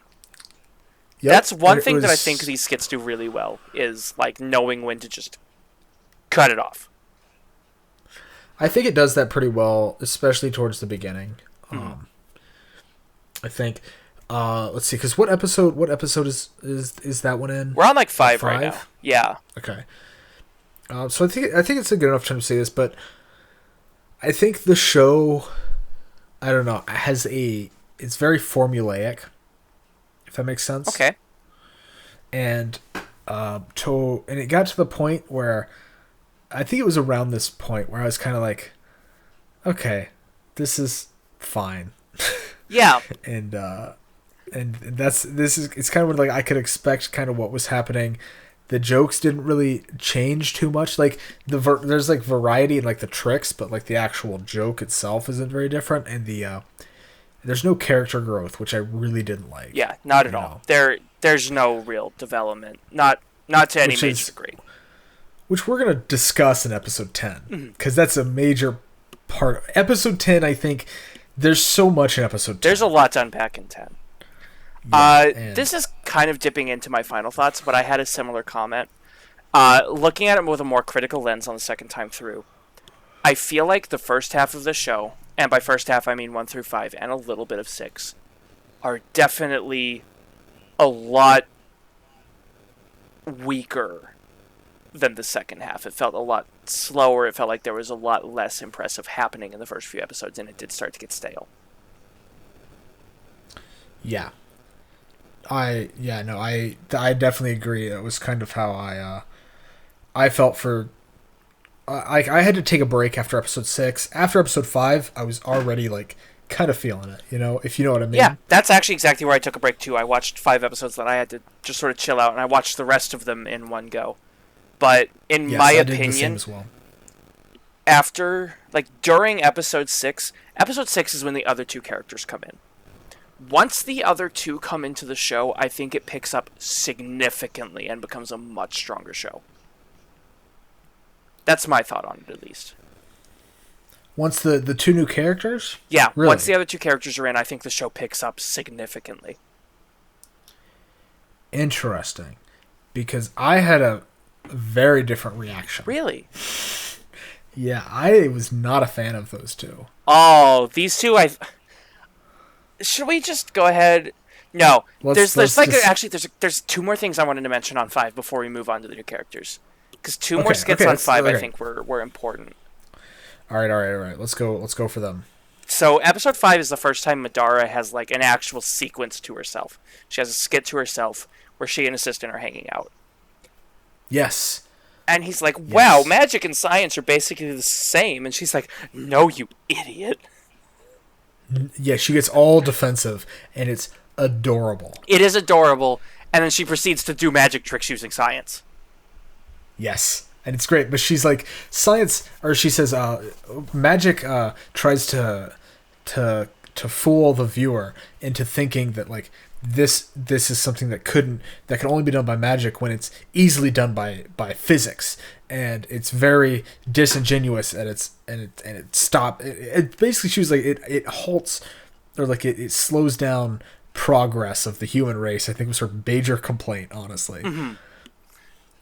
Yep. That's one thing that I think these skits do really well, is like knowing when to just cut it off. I think it does that pretty well, especially towards the beginning. I think. Let's see, because what episode is that one in? We're on like 5 right now. Yeah. Okay. So I think it's a good enough time to say this, but I think the show, I don't know, it's very formulaic, if that makes sense. Okay. And it got to the point where I think it was around this point where I was kind of like, okay, this is fine. Yeah. And it's kind of like I could expect kind of what was happening. The jokes didn't really change too much. Like there's like variety in like the tricks, but like the actual joke itself isn't very different. And there's no character growth, which I really didn't like. Yeah, not at all. There's no real development. Not to any major degree. Which we're gonna discuss in episode 10, because that's a major part. Episode 10, I think. There's so much in episode 10. There's a lot to unpack in 10. Yeah, this is kind of dipping into my final thoughts, but I had a similar comment. Looking at it with a more critical lens on the second time through, I feel like the first half of the show, and by first half I mean 1 through 5 and a little bit of 6, are definitely a lot weaker than the second half. It felt a lot slower. It felt like there was a lot less impressive happening in the first few episodes, and it did start to get stale. Yeah. I definitely agree. It was kind of how I felt for... I had to take a break after episode 6. After episode 5, I was already, like, kind of feeling it, if you know what I mean. Yeah, that's actually exactly where I took a break, too. I watched 5 episodes that I had to just sort of chill out, and I watched the rest of them in one go. But in my opinion, as well. During episode 6 is when the other 2 characters come in. Once the other 2 come into the show, I think it picks up significantly and becomes a much stronger show. That's my thought on it, at least. Once the 2 new characters? Yeah, really? Once the other 2 characters are in, I think the show picks up significantly. Interesting. Because I had a very different reaction. Really? Yeah, I was not a fan of those 2. Oh, these 2, should we just go ahead? No, there's 2 more things I wanted to mention on 5 before we move on to the new characters. Because 2 more skits on 5, I think, were important. All right. Let's go for them. So episode 5 is the first time Madara has like an actual sequence to herself. She has a skit to herself where she and assistant are hanging out. Yes. And he's like, wow, magic and science are basically the same. And she's like, no, you idiot. Yeah, she gets all defensive, and it's adorable. It is adorable. And then she proceeds to do magic tricks using science. Yes. And it's great. But she's like, science, or she says, magic tries to fool the viewer into thinking that, like, this is something that can only be done by magic when it's easily done by physics, and it's very disingenuous and it basically she was like it halts, or like it slows down progress of the human race. I think was her major complaint, honestly. Mm-hmm.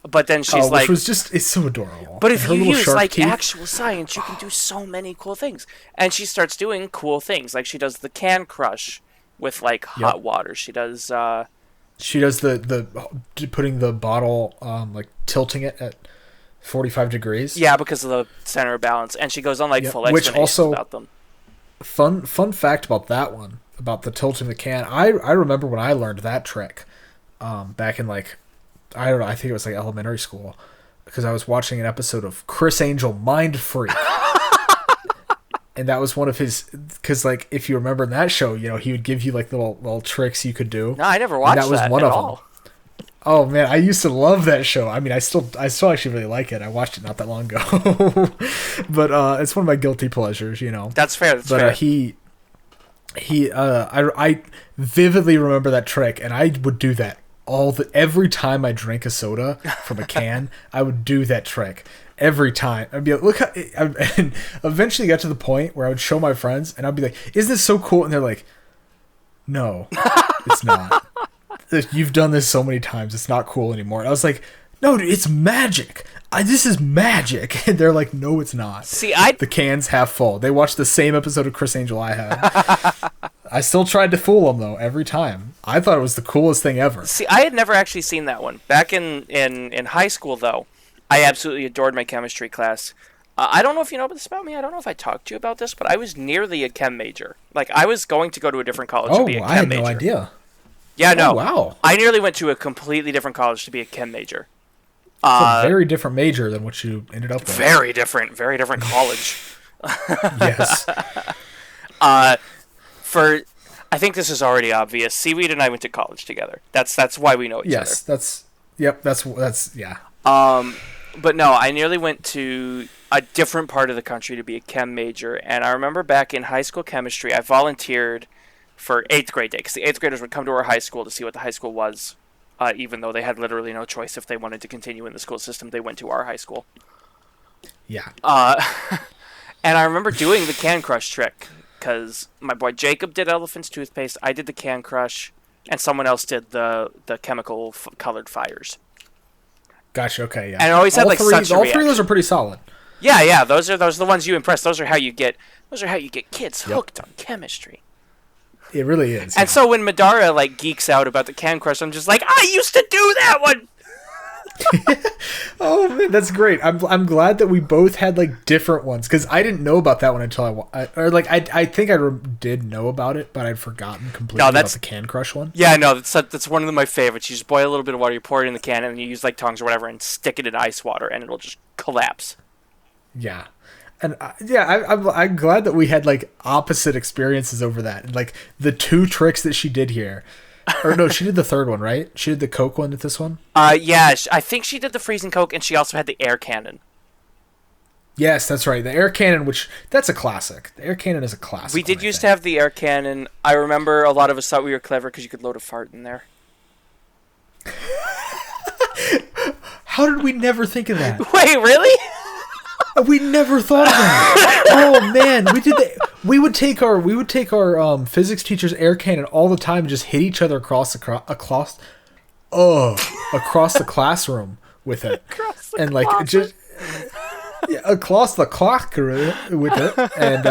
But then she's like, which was just, it's so adorable. But if you use like teeth, actual science, you can do so many cool things. And she starts doing cool things, like she does the can crush with like hot water. She does the putting the bottle, like tilting it at 45 degrees. Yeah, because of the center of balance. And she goes on like full explanations about them. Fun fact about that one, about the tilting the can. I remember when I learned that trick, back in like, I don't know, I think it was like elementary school, because I was watching an episode of Chris Angel Mind Freak. And that was one of his, because like if you remember in that show, he would give you like little tricks you could do. No, I never watched that. That was one of them. Oh man, I used to love that show. I mean, I still actually really like it. I watched it not that long ago, but it's one of my guilty pleasures. That's fair. That's fair. I vividly remember that trick, and I would do that every time I drank a soda from a can, I would do that trick. Every time. I'd be like, look how... and eventually got to the point where I would show my friends, and I'd be like, isn't this so cool? And they're like, no, it's not. You've done this so many times. It's not cool anymore. And I was like, no, dude, it's magic. This is magic. And they're like, no, it's not. See, the can's half full. They watched the same episode of Chris Angel I had. I still tried to fool them, though, every time. I thought it was the coolest thing ever. See, I had never actually seen that one. Back in high school, though, I absolutely adored my chemistry class. I don't know if you know this about me. I don't know if I talked to you about this, but I was nearly a chem major. Like, I was going to go to a different college to be a chem major. I had no idea. Yeah, no. Oh, wow. I nearly went to a completely different college to be a chem major. It's a very different major than what you ended up with. Very different college. Yes. I think this is already obvious. Seaweed and I went to college together. That's why we know each other. Yes, that's yeah. But no, I nearly went to a different part of the country to be a chem major, and I remember back in high school chemistry, I volunteered for 8th grade day, because the 8th graders would come to our high school to see what the high school was, even though they had literally no choice. If they wanted to continue in the school system, they went to our high school. Yeah. And I remember doing the can crush trick, because my boy Jacob did Elephant's toothpaste, I did the can crush, and someone else did the chemical colored fires. Gotcha. Okay. Yeah. And it always had such a reaction. All three of those are pretty solid. Yeah. Those are the ones you impress. Those are how you get kids hooked on chemistry. It really is. And so when Madara geeks out about the can crush, I'm just like, I used to do that one. Oh man, that's great. I'm glad that we both had different ones, because I didn't know about that one until I think I did know about it, but I'd forgotten completely about the can crush one. Yeah, no, that's one of my favorites. You just boil a little bit of water, you pour it in the can, and then you use tongs or whatever and stick it in ice water, and it'll just collapse. Yeah. And I'm glad that we had opposite experiences over that. And the two tricks that she did here. Or no, she did the third one, right? She did the Coke one at this one? Yeah, I think she did the freezing Coke, and she also had the air cannon. Yes, that's right. The air cannon, that's a classic. The air cannon is a classic. We did used to have the air cannon. I remember a lot of us thought we were clever because you could load a fart in there. How did we never think of that? Wait, really? We never thought of that. Oh man, we did that. We would take our physics teacher's air cannon all the time and just hit each other across the classroom with it, and just across the clock with it, and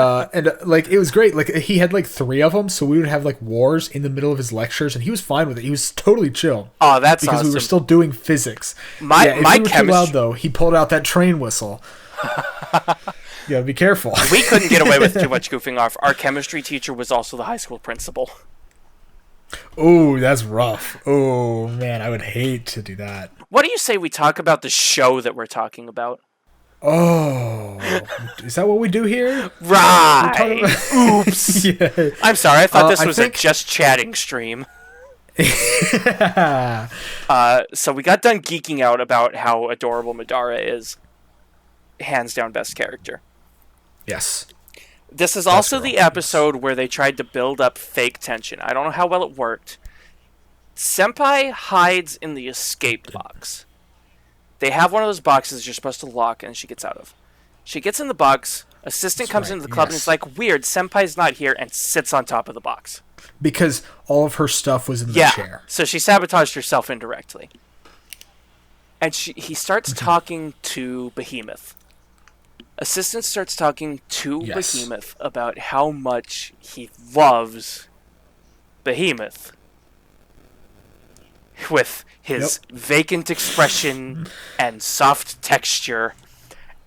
it was great. He had 3 of them, so we would have wars in the middle of his lectures, and he was fine with it. He was totally chill. Oh, that's because awesome. We were still doing physics. If we were too loud though, he pulled out that train whistle. You gotta be careful. We couldn't get away with too much goofing off. Our chemistry teacher was also the high school principal. Oh, that's rough. Oh man, I would hate to do that. What do you say we talk about the show that we're talking about? Oh, is that what we do here? Right. Oops. Yeah. I'm sorry. I thought this was a just chatting stream. So we got done geeking out about how adorable Madara is. Hands down best character. Yes. This is also the episode where they tried to build up fake tension. I don't know how well it worked. Senpai hides in the escape box. They have one of those boxes you're supposed to lock, and she gets out of. She gets in the box. Assistant comes into the club and is like, weird, Senpai's not here, and sits on top of the box. Because all of her stuff was in the chair. So she sabotaged herself indirectly. And he starts talking to Behemoth. Assistant starts talking to Behemoth about how much he loves Behemoth. With his vacant expression and soft texture,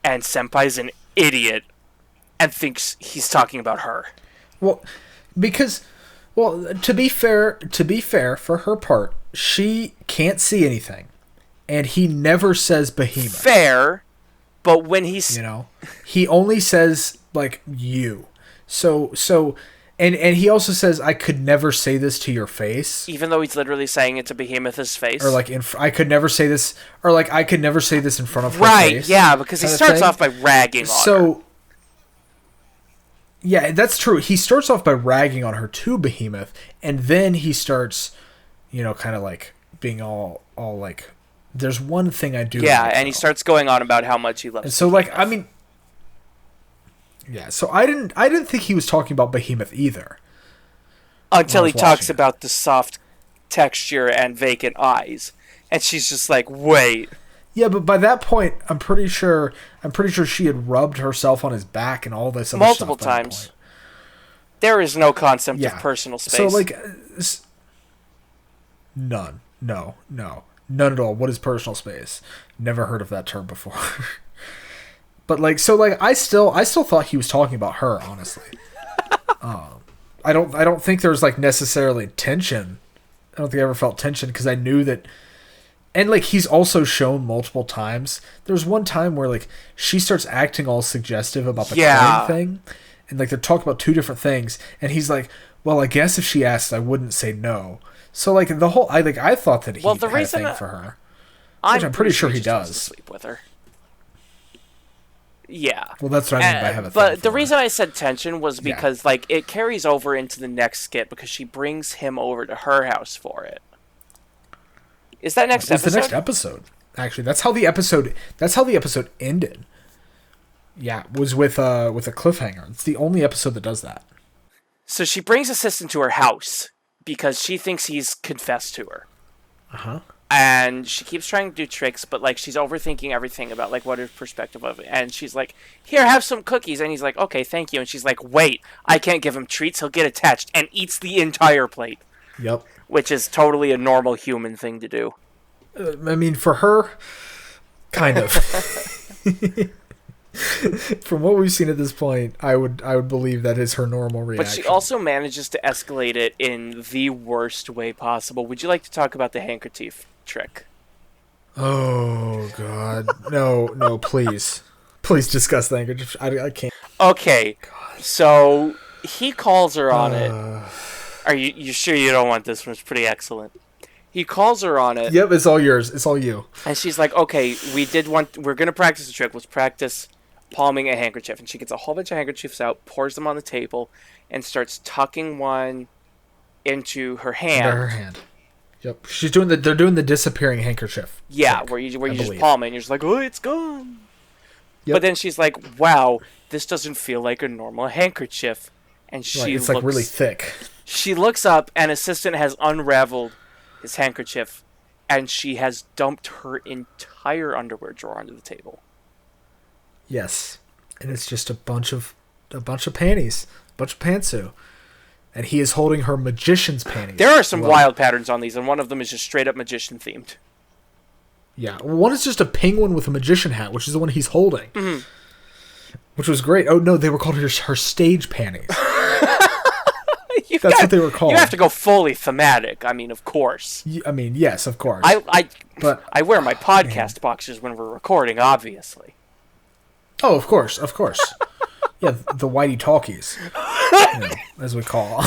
and Senpai's an idiot and thinks he's talking about her. Well, to be fair for her part, she can't see anything, and he never says Behemoth. Fair, but when he's he only says you. So. And he also says, I could never say this to your face. Even though he's literally saying it to Behemoth's face. Or I could never say this, or I could never say this in front of her face. Right, yeah, because he starts off by ragging on her. Yeah, that's true. He starts off by ragging on her to Behemoth, and then he starts, kind of being all like, there's one thing I do. Yeah, like, and he starts going on about how much he loves. And so, like, I mean, yeah. So I didn't think he was talking about Behemoth either. Until he talks about the soft texture and vacant eyes, and she's just like, "Wait." Yeah, but by that point, I'm pretty sure she had rubbed herself on his back and all this other multiple stuff by times. There is no concept of personal space. So, like, none. No. None at all. What is personal space? Never heard of that term before. But, like, so, like, I still thought he was talking about her, honestly. I don't think there was, like, necessarily tension. I don't think I ever felt tension because I knew that. And, like, he's also shown multiple times. There's one time where, like, she starts acting all suggestive about the coin thing. And, like, they're talking about two different things. And he's like, well, I guess if she asked, I wouldn't say no. So, like, the whole... I thought that he had a thing for her. Which I'm pretty sure he does. Sleep with her. Yeah. Well, that's what I mean by have a thing But the for reason I said tension was because, like, it carries over into the next skit because she brings him over to her house for it. Is that next episode? It's the next episode. Actually, that's how the episode ended. Yeah, was with a cliffhanger. It's the only episode that does that. So she brings assistant to her house because she thinks he's confessed to her. Uh-huh. And she keeps trying to do tricks, but, like, she's overthinking everything about, like, what his perspective of it. And she's like, here, have some cookies. And he's like, okay, thank you. And she's like, wait, I can't give him treats. He'll get attached. And eats the entire plate. Yep. Which is totally a normal human thing to do. I mean, for her, kind of. From what we've seen at this point, I would believe that is her normal reaction. But she also manages to escalate it in the worst way possible. Would you like to talk about the handkerchief trick? Oh, God. No, please. Please discuss the handkerchief. I can't. Okay, so he calls her on it. Are you sure you don't want this one? It's pretty excellent. He calls her on it. Yep, it's all yours. It's all you. And she's like, okay, we're going to practice the trick. Let's practice palming a handkerchief. And she gets a whole bunch of handkerchiefs out, pours them on the table, and starts tucking one into her hand. Into her hand. Yep. They're doing the disappearing handkerchief. Yeah, where you just palm it and you're just like, oh, it's gone. Yep. But then she's like, wow, this doesn't feel like a normal handkerchief. And it's like really thick. She looks up and assistant has unraveled his handkerchief and she has dumped her entire underwear drawer onto the table. Yes. And it's just a bunch of panties. A bunch of pantsu. And he is holding her magician's panties. There are some wild patterns on these, and one of them is just straight up magician themed. Yeah. One is just a penguin with a magician hat, which is the one he's holding. Mm-hmm. Which was great. Oh, no, they were called her stage panties. That's what they were called. You have to go fully thematic. I mean, of course. I mean, yes, of course. I wear my podcast boxers when we're recording, obviously. Oh, of course. Yeah, the whitey talkies, as we call.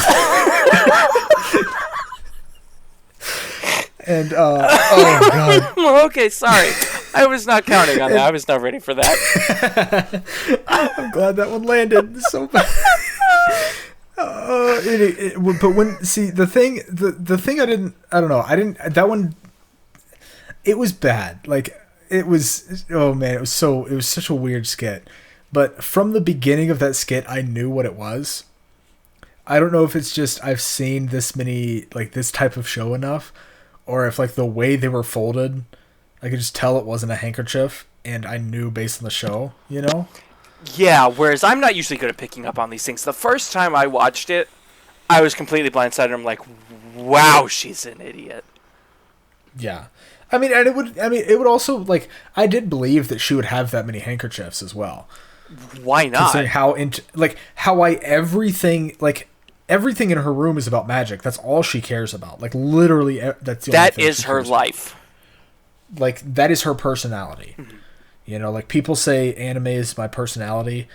And oh god. Okay, sorry. I was not counting on that. I was not ready for that. I'm glad that one landed so bad. But when the thing I don't know, that one, it was bad. Like it was, oh man, it was such a weird skit. But from the beginning of that skit, I knew what it was. I don't know if it's just I've seen this type of show enough, or if like the way they were folded, I could just tell it wasn't a handkerchief, and I knew based on the show, you know? Yeah, whereas I'm not usually good at picking up on these things. The first time I watched it, I was completely blindsided. I'm like, wow, she's an idiot. Yeah. I mean, and it would also, like, I did believe that she would have that many handkerchiefs as well. Why not? Considering everything in her room is about magic. That's all she cares about. Like, literally, that's the only thing is her life. Like, that is her personality. Mm-hmm. You know, like, people say anime is my personality.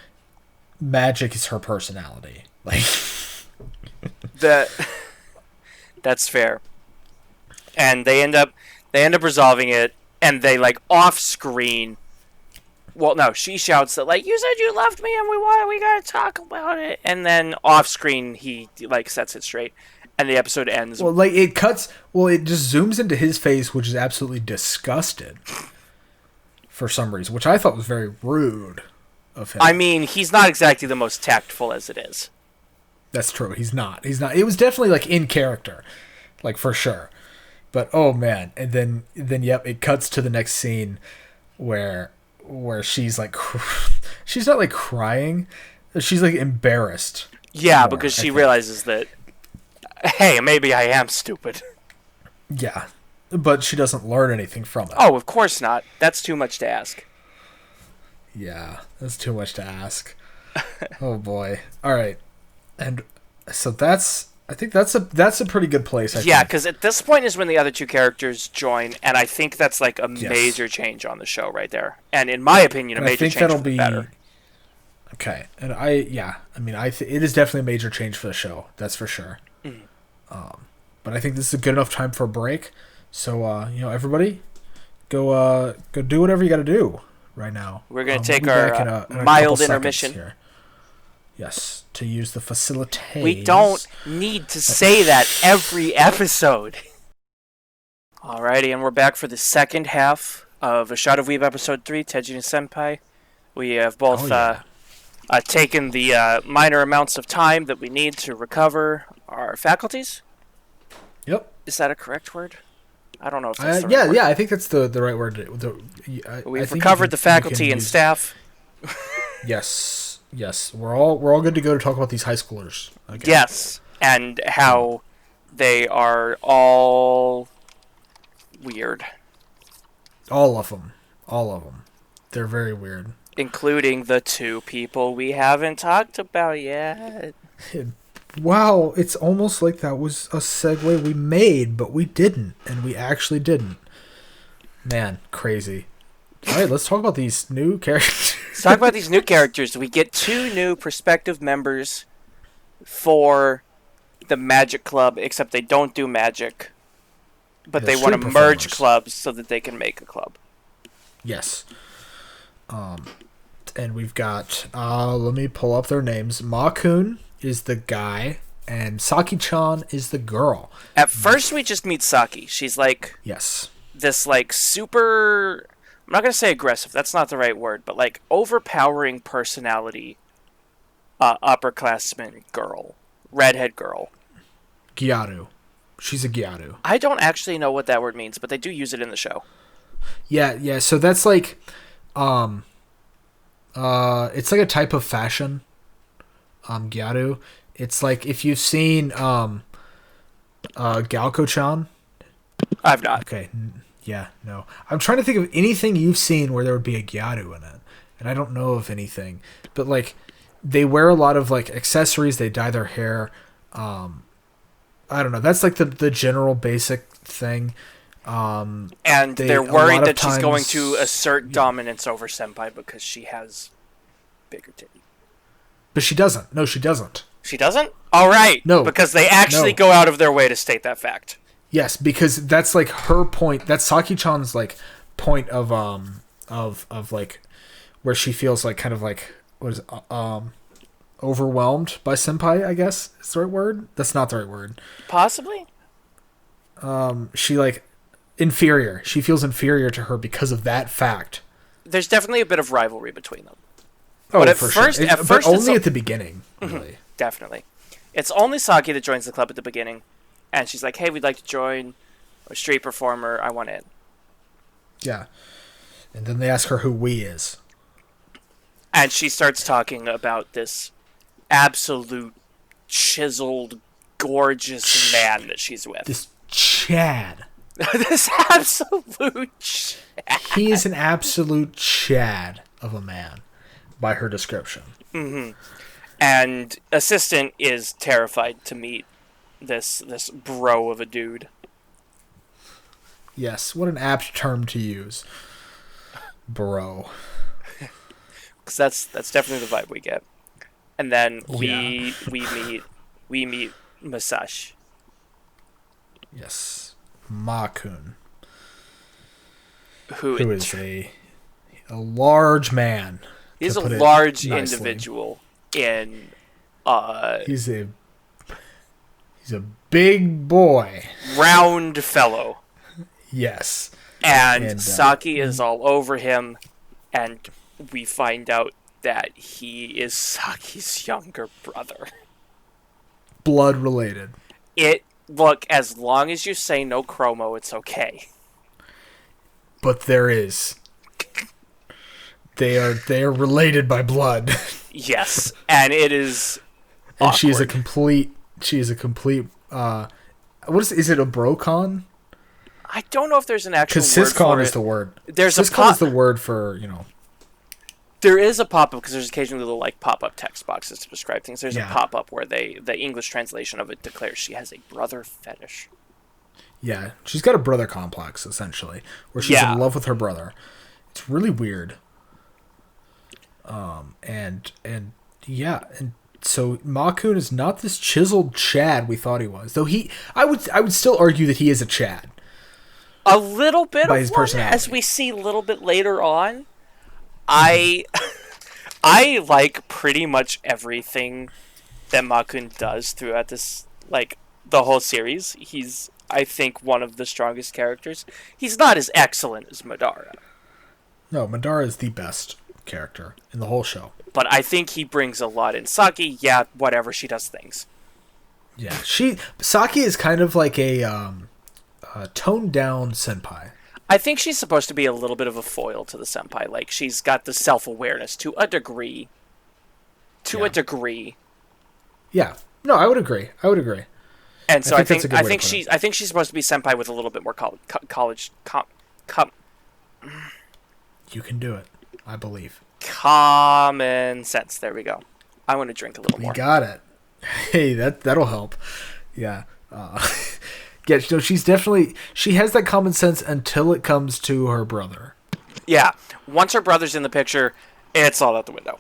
Magic is her personality. Like, that's fair. And they end up resolving it, and they, like, off screen. Well, no, she shouts that, like, you said you loved me and we gotta talk about it. And then off screen, he, like, sets it straight. And the episode ends. Well, like it cuts. Well, it just zooms into his face, which is absolutely disgusted for some reason, which I thought was very rude of him. I mean, he's not exactly the most tactful as it is. That's true. He's not. It was definitely like in character, like for sure. But oh man, and then yep, it cuts to the next scene where she's like, she's not like crying, she's like embarrassed. Yeah, because she realizes that, hey, maybe I am stupid. Yeah, but she doesn't learn anything from it. Oh, of course not. That's too much to ask. Yeah, that's too much to ask. Oh boy. All right, and so I think that's a pretty good place. Yeah, because at this point is when the other two characters join, and I think that's like a major change on the show right there. And in my opinion, a major change for the better. Okay, and it is definitely a major change for the show. That's for sure. Mm. But I think this is a good enough time for a break. So everybody, go do whatever you got to do right now. We're gonna take our mild intermission here. Yes, to use the facilities. We don't need to say that every episode. Alrighty, and we're back for the second half of A Shot of Weeb episode 3, Tejina-senpai. We have both taken the minor amounts of time that we need to recover our faculties. Yep. Is that a correct word? I don't know if that's the right word. Yeah, I think that's the right word. We've recovered the faculty and staff. Yes, we're all good to go to talk about these high schoolers. Okay. Yes, and how they are all weird. All of them. They're very weird. Including the two people we haven't talked about yet. Wow, it's almost like that was a segue we made, but we didn't, and we actually didn't. Man, crazy. All right, let's talk about these new characters. Let's talk about these new characters. We get 2 new prospective members for the Magic Club, except they don't do magic. But they want to merge clubs so that they can make a club. Yes. And we've got, let me pull up their names. Ma-kun is the guy, and Saki-chan is the girl. At first, we just meet Saki. She's like... Yes. This, like, super... I'm not going to say aggressive. That's not the right word. But, like, overpowering personality upperclassman girl. Redhead girl. Gyaru. She's a Gyaru. I don't actually know what that word means, but they do use it in the show. Yeah. So that's like... it's like a type of fashion. Gyaru. It's like if you've seen Galko-chan. I've not. Okay. Yeah, no. I'm trying to think of anything you've seen where there would be a gyaru in it. And I don't know of anything. But, like, they wear a lot of, like, accessories. They dye their hair. I don't know. That's, like, the general basic thing. And they're worried that she's going to assert dominance over Senpai because she has bigger titty. But she doesn't. No, she doesn't. She doesn't? All right. No. Because they actually go out of their way to state that fact. Yes, because that's like her point. That's Saki-chan's like point of like where she feels like kind of like overwhelmed by Senpai, I guess is the right word. That's not the right word. Possibly. She like inferior. She feels inferior to her because of that fact. There's definitely a bit of rivalry between them. Oh, but for sure. But only at the beginning, really. Definitely. It's only Saki that joins the club at the beginning. And she's like, hey, we'd like to join a street performer. I want in. Yeah. And then they ask her who we is. And she starts talking about this absolute chiseled, gorgeous man that she's with. This Chad. This absolute Chad. He is an absolute Chad of a man, by her description. Mm-hmm. And Assistant is terrified to meet this bro of a dude. Yes, what an apt term to use. Bro. Because that's definitely the vibe we get. And then we meet Masashi. Yes. Ma-kun. Who is a large man. He's a large individual in He's He's a big boy. Round fellow. Yes. And Saki is all over him, and we find out that he is Saki's younger brother. Blood related. Look, as long as you say no chromo, it's okay. But there is. They are related by blood. Yes, and it is and awkward. she is a complete what is it, a brocon? I don't know if there's an actual word for it. Because syscon is the word. Syscon is the word for, There is a pop-up, because there's occasionally little pop-up text boxes to describe things. There's a pop-up where the English translation of it declares she has a brother fetish. Yeah, she's got a brother complex, essentially, where she's in love with her brother. It's really weird. And so Makun is not this chiseled Chad we thought he was. Though I would still argue that he is a Chad. A little bit by of his one, personality. as we see a little bit later on. I like pretty much everything that Makun does throughout this, the whole series. He's, I think, one of the strongest characters. He's not as excellent as Madara. No, Madara is the best character in the whole show. But I think he brings a lot in. Saki, whatever, she does things. Yeah, Saki is kind of like a toned down senpai. I think she's supposed to be a little bit of a foil to the senpai. She's got the self-awareness to a degree. Yeah. No, I would agree. And so I think she's supposed to be senpai with a little bit more college. You can do it, I believe. Common sense. There we go. I want to drink a little more. You got it. Hey, that'll help. Yeah. Yeah, no, she has that common sense until it comes to her brother. Yeah. Once her brother's in the picture, it's all out the window.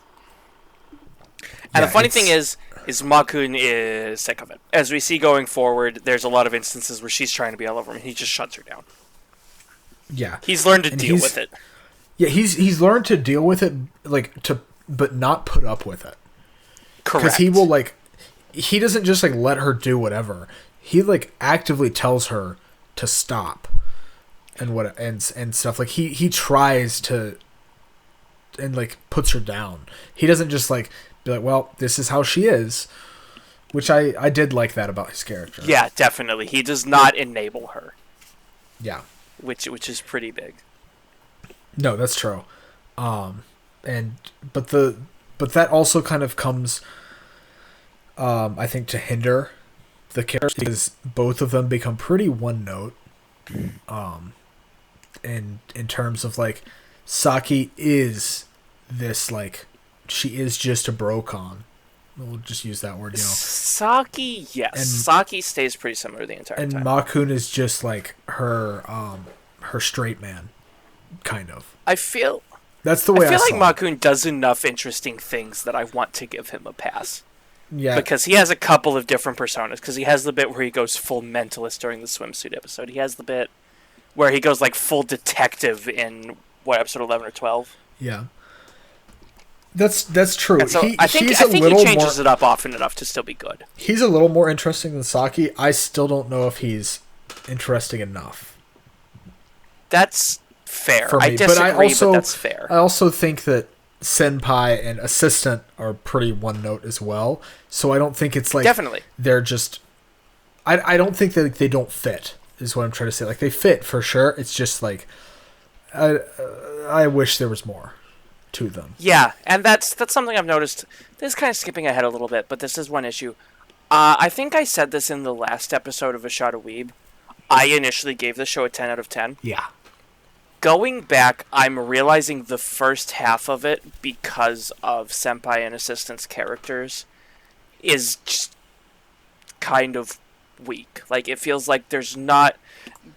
And the funny thing is Makun is sick of it. As we see going forward, there's a lot of instances where she's trying to be all over him, and he just shuts her down. Yeah. He's learned to deal with it. Yeah, he's learned to deal with it, but not put up with it. Correct. Because he will, he doesn't just, let her do whatever. He, actively tells her to stop and stuff. He tries to, and, puts her down. He doesn't just, be like, well, this is how she is, which I did like that about his character. Yeah, definitely. He does not enable her. Yeah. Which is pretty big. No, that's true. But that also kind of comes, I think, to hinder the characters, because both of them become pretty one note. In terms of Saki is this she is just a brocon. We'll just use that word, Saki, yes. And Saki stays pretty similar the entire time. And Makun is just her straight man. Kind of. That's the way I feel like Makun does enough interesting things that I want to give him a pass. Yeah. Because he has a couple of different personas. Because he has the bit where he goes full mentalist during the swimsuit episode. He has the bit where he goes full detective in episode 11 or 12. Yeah. That's true. And so I think he changes it up often enough to still be good. He's a little more interesting than Saki. I still don't know if he's interesting enough. That's fair. For me. I disagree, but that's fair. I also think that senpai and assistant are pretty one note as well. So I don't think it's definitely they're just. I don't think that they don't fit. Is what I'm trying to say. They fit for sure. It's just I wish there was more to them. Yeah, and that's something I've noticed. This is kind of skipping ahead a little bit, but this is one issue. I think I said this in the last episode of A Shot of Weeb. I initially gave the show a 10 out of 10. Yeah. Going back, I'm realizing the first half of it, because of senpai and assistant's characters, is just kind of weak. It feels like there's not...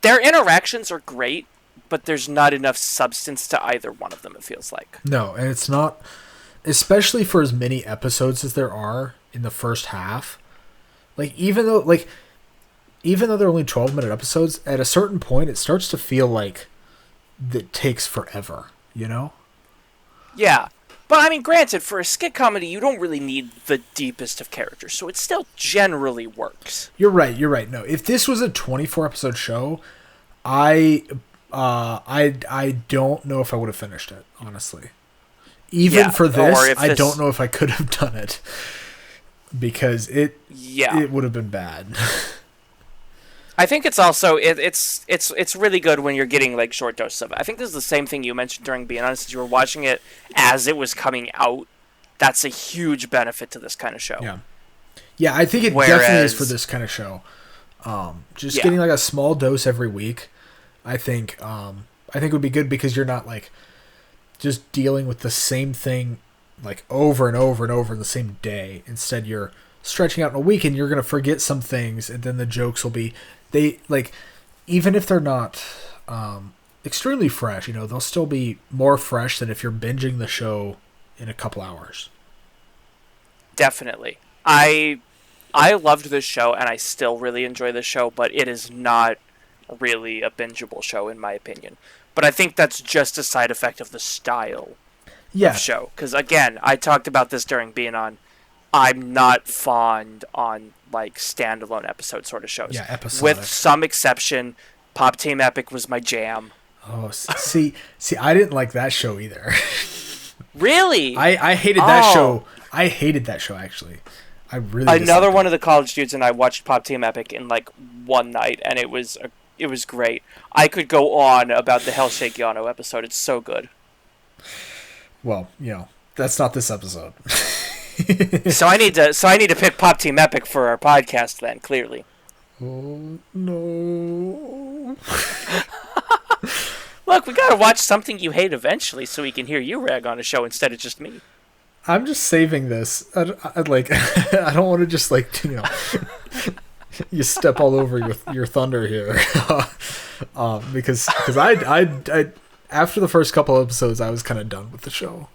Their interactions are great, but there's not enough substance to either one of them, it feels like. No, and it's not... Especially for as many episodes as there are in the first half. Even though they're only 12-minute episodes, at a certain point, it starts to feel like... that takes forever, Yeah. But I mean, granted, for a skit comedy, you don't really need the deepest of characters, so it still generally works. You're right. No, if this was a 24 episode show, I don't know if I would have finished it, honestly. Even for this, I don't know if I could have done it. Because it would have been bad. I think it's also it's really good when you're getting like short doses of it. I think this is the same thing you mentioned during Being Honest. You were watching it as it was coming out. That's a huge benefit to this kind of show. Yeah, I think it definitely is for this kind of show. Getting like a small dose every week, I think would be good because you're not like just dealing with the same thing like over and over and over in the same day. Instead, you're stretching out in a week and you're going to forget some things, and then the jokes will be, even if they're not extremely fresh, they'll still be more fresh than if you're binging the show in a couple hours. Definitely. I loved this show, and I still really enjoy this show, but it is not really a bingeable show, in my opinion. But I think that's just a side effect of the style of show. Because, again, I talked about this during Being On. I'm not fond on, like, standalone episode sort of shows. Yeah, episodic. With some exception, Pop Team Epic was my jam. Oh, see, I didn't like that show either. Really? I hated that show. I hated that show, actually. I really Another one of the college dudes and I watched Pop Team Epic in, like, one night, and it was great. I could go on about the Hell Shake Yano episode. It's so good. Well, that's not this episode. So I need to pick Pop Team Epic for our podcast then, clearly. Oh no. Look, we gotta watch something you hate eventually so we can hear you rag on a show instead of just me. I'm just saving this. I don't want to just you step all over your thunder here. because I after the first couple episodes I was kind of done with the show.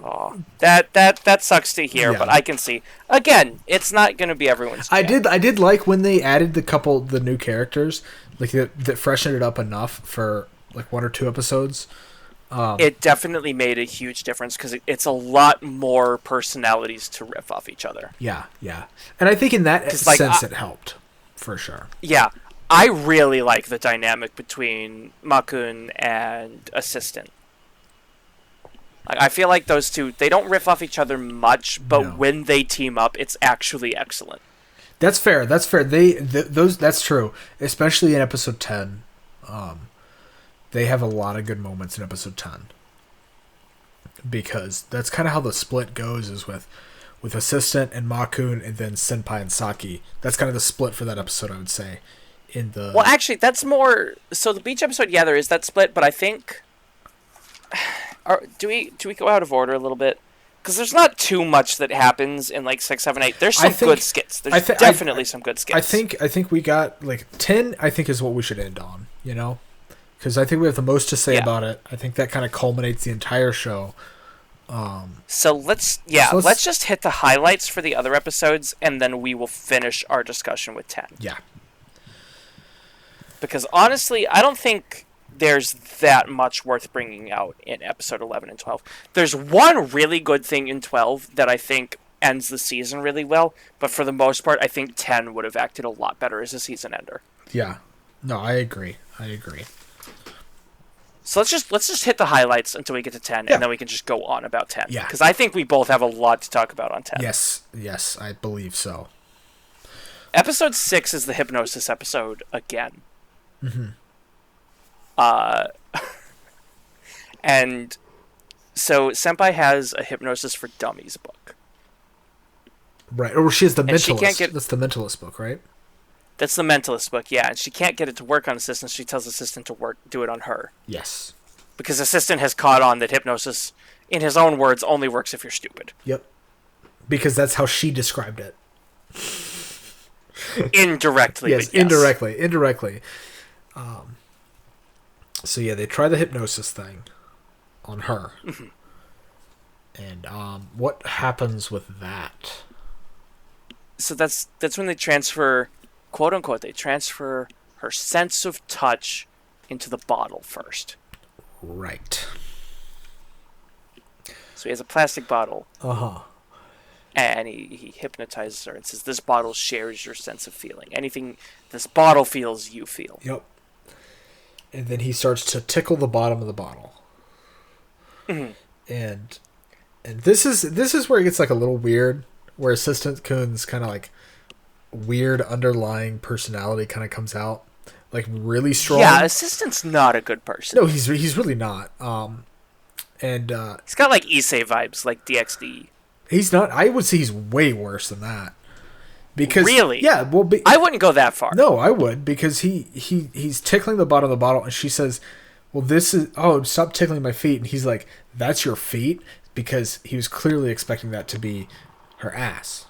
Oh, that sucks to hear, but I can see. Again, it's not going to be everyone's jam. I did like when they added the new characters, like that freshened it up enough for like one or two episodes. It definitely made a huge difference because it's a lot more personalities to riff off each other. Yeah. And I think in that sense it helped, for sure. Yeah, I really like the dynamic between Makun and Assistant. Like, I feel like those two, they don't riff off each other much, but when they team up, it's actually excellent. That's fair. That's true. Especially in episode 10. They have a lot of good moments in episode 10. Because that's kind of how the split goes, is with Assistant and Makun and then Senpai and Saki. That's kind of the split for that episode, I would say. Well, actually, that's more... So the beach episode, there is that split, but I think... Do we go out of order a little bit? Because there's not too much that happens in like 6, 7, 8. There's some good skits. There's definitely some good skits. I think we got like 10. I think is what we should end on. Because I think we have the most to say about it. I think that kind of culminates the entire show. So let's just hit the highlights for the other episodes, and then we will finish our discussion with 10. Yeah. Because honestly, I don't think there's that much worth bringing out in episode 11 and 12. There's one really good thing in 12 that I think ends the season really well, but for the most part, I think 10 would have acted a lot better as a season ender. Yeah. No, I agree. So let's just hit the highlights until we get to 10, and then we can just go on about 10. Yeah. Because I think we both have a lot to talk about on 10. Yes, I believe so. Episode 6 is the Hypnosis episode again. Mm-hmm. And so Senpai has a Hypnosis for Dummies book. Right, or she has the Mentalist. That's the Mentalist book, right? That's the Mentalist book, yeah. And she can't get it to work on Assistant. She tells Assistant to do it on her. Yes. Because Assistant has caught on that hypnosis, in his own words, only works if you're stupid. Yep. Because that's how she described it. Indirectly. Yes, indirectly. So yeah, they try the hypnosis thing on her. Mm-hmm. And what happens with that? So that's when they transfer, quote unquote, her sense of touch into the bottle first. Right. So he has a plastic bottle. Uh-huh. And he hypnotizes her and says, this bottle shares your sense of feeling. Anything this bottle feels, you feel. Yep. And then he starts to tickle the bottom of the bottle. Mm-hmm. And this is where it gets like a little weird, where Assistant Kun's kind of like weird underlying personality kind of comes out, like really strong. Yeah, Assistant's not a good person. No, he's really not. And he's got like Issei vibes, like DXD. He's not. I would say he's way worse than that. Because really, yeah. Well, I wouldn't go that far. No, I would, because he's tickling the bottom of the bottle, and she says, "Well, this is stop tickling my feet." And he's like, "That's your feet," because he was clearly expecting that to be her ass.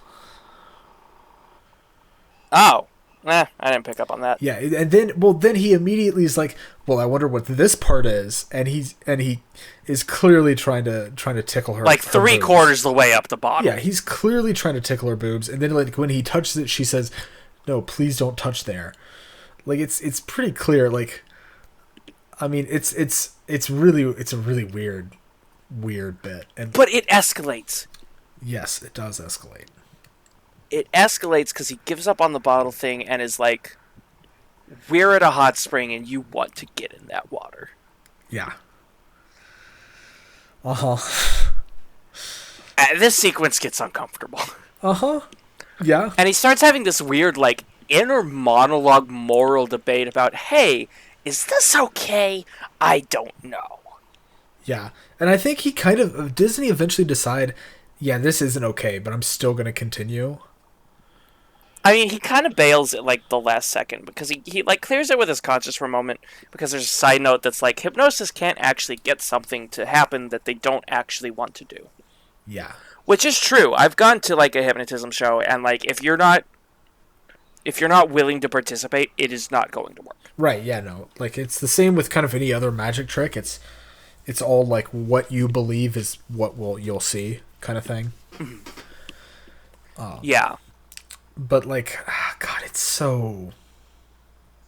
Oh, I didn't pick up on that. Yeah, and then he immediately is like, "Well, I wonder what this part is," and he is clearly trying to tickle her, like her 3/4 the way up the bottom. Yeah, he's clearly trying to tickle her boobs, and then like when he touches it, she says, "No, please don't touch there." Like it's pretty clear. Like, I mean, it's a really weird bit, but it escalates. Yes, it does escalate. It escalates because he gives up on the bottle thing and is like, we're at a hot spring and you want to get in that water. Yeah. Uh-huh. This sequence gets uncomfortable. Uh-huh. Yeah. And he starts having this weird, like, inner monologue moral debate about, hey, is this okay? I don't know. Yeah. And I think he kind of... Doesn't he eventually decide, yeah, this isn't okay, but I'm still going to continue? I mean, he kind of bails at, like, the last second, because he like, clears it with his conscience for a moment, because there's a side note that's like, hypnosis can't actually get something to happen that they don't actually want to do. Yeah. Which is true. I've gone to, like, a hypnotism show, and, like, if you're not willing to participate, it is not going to work. Right, yeah, no. Like, it's the same with kind of any other magic trick. It's all, like, what you believe is what you'll see kind of thing. Yeah. But like, God, it's so.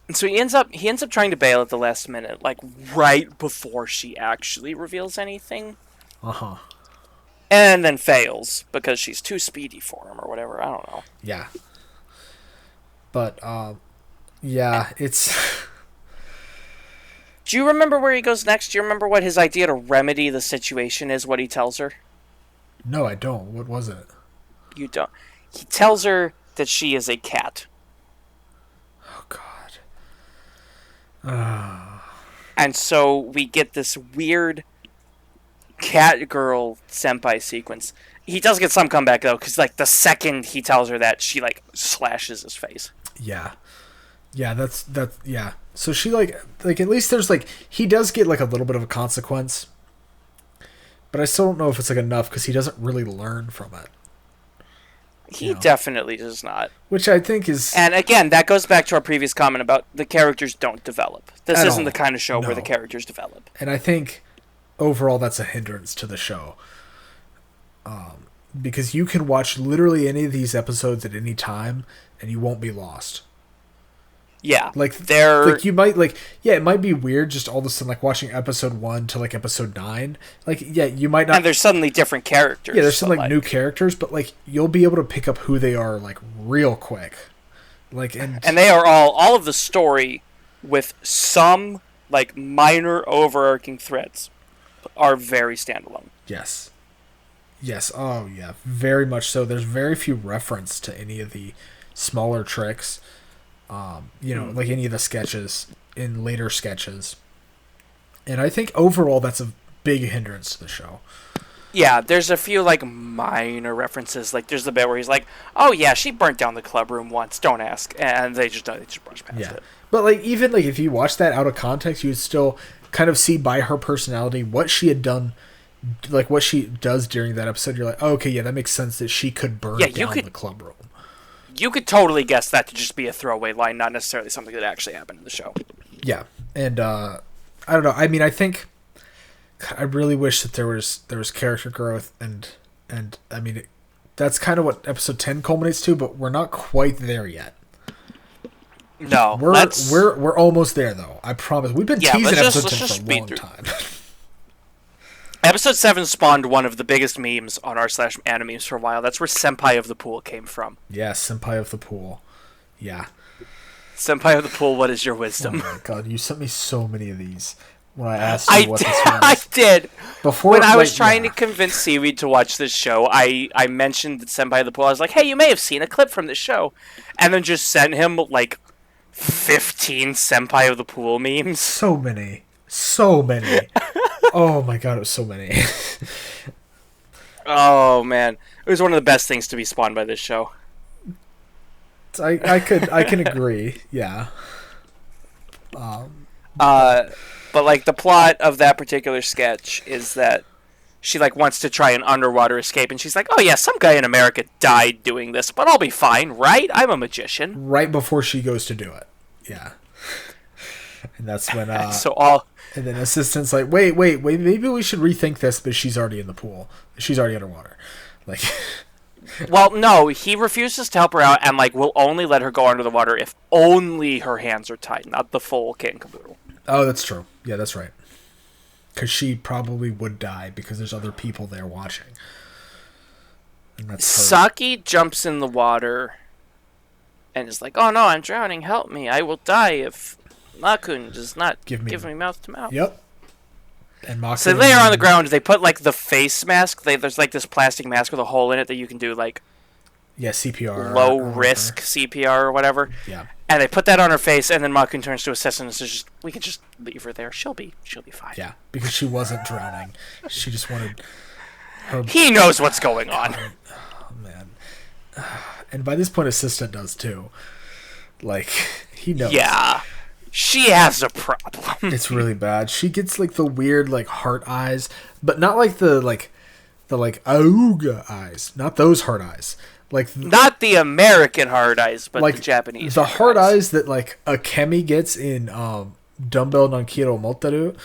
And so he ends up trying to bail at the last minute, like right before she actually reveals anything. Uh-huh. And then fails because she's too speedy for him or whatever. I don't know. Yeah. But yeah, it's. Do you remember where he goes next? Do you remember what his idea to remedy the situation is? What he tells her? No, I don't. What was it? You don't. He tells her that she is a cat. Oh, God. And so we get this weird cat girl senpai sequence. He does get some comeback, though, because, like, the second he tells her that, she, like, slashes his face. Yeah. Yeah, that's yeah. So she, like, at least there's, like, he does get, like, a little bit of a consequence. But I still don't know if it's, like, enough, because he doesn't really learn from it. He definitely does not. Which I think is... And again, that goes back to our previous comment about the characters don't develop. This isn't the kind of show where the characters develop. And I think, overall, that's a hindrance to the show. Because you can watch literally any of these episodes at any time, and you won't be lost. Yeah. Like, you might, like... Yeah, it might be weird just all of a sudden, like, watching episode 1 to, like, episode 9. Like, yeah, you might not... And there's suddenly different characters. Yeah, there's some, like, new characters, but, like, you'll be able to pick up who they are, like, real quick. Like, and they are all of the story with some, like, minor overarching threads are very standalone. Yes. Yes, oh, yeah, very much so. There's very few reference to any of the smaller tricks. Like any of the sketches in later sketches. And I think overall that's a big hindrance to the show. Yeah, there's a few, like, minor references. Like, there's the bit where he's like, oh, yeah, she burnt down the club room once, don't ask. And they just brush past it. But, like, even, like, if you watch that out of context, you would still kind of see by her personality what she had done, like, what she does during that episode. You're like, oh, okay, yeah, that makes sense that she could burn down the club room. You could totally guess that to just be a throwaway line, not necessarily something that actually happened in the show. Yeah, and I don't know. I mean, I think I really wish that there was character growth, and I mean, that's kind of what episode 10 culminates to, but we're not quite there yet. No, we're almost there though. I promise. We've been teasing episode 10 for a long time. Episode 7 spawned one of the biggest memes on r/animemes for a while. That's where Senpai of the Pool came from. Yeah, Senpai of the Pool. Yeah. Senpai of the Pool, what is your wisdom? Oh my god, you sent me so many of these when I asked you what this was. I did. Before, when I was trying to convince Seaweed to watch this show, I mentioned Senpai of the Pool. I was like, hey, you may have seen a clip from this show. And then just sent him, like, 15 Senpai of the Pool memes. So many. So many. Oh my god, it was so many. Oh, man. It was one of the best things to be spawned by this show. I can agree, yeah. But like the plot of that particular sketch is that she like wants to try an underwater escape, and she's like, "Oh yeah, some guy in America died doing this, but I'll be fine, right? I'm a magician." Right before she goes to do it, yeah. And that's when and then assistant's like, wait, maybe we should rethink this, but she's already in the pool. She's already underwater, like. Well, no, he refuses to help her out and, like, will only let her go under the water if only her hands are tied, not the full kit and caboodle. Oh, that's true. Yeah, that's right. Because she probably would die because there's other people there watching. And that's Saki jumps in the water and is like, oh no, I'm drowning, help me. I will die if Makun does not give me mouth to mouth. Yep. And so they are on the ground. They put like the face mask. There's like this plastic mask with a hole in it that you can do like CPR, low risk CPR or whatever. Yeah. And they put that on her face, and then Makun turns to assistant and says, "We can just leave her there. She'll be fine." Yeah, because she wasn't drowning. She just wanted her. He knows what's going on. Oh man. And by this point, assistant does too. Like he knows. Yeah. She has a problem. It's really bad. She gets like the weird like heart eyes, but not like the auga eyes. Not those heart eyes. Like not the American heart eyes, but like the Japanese. The heart eyes that like Akemi gets in Dumbbell Nankiro Motaru,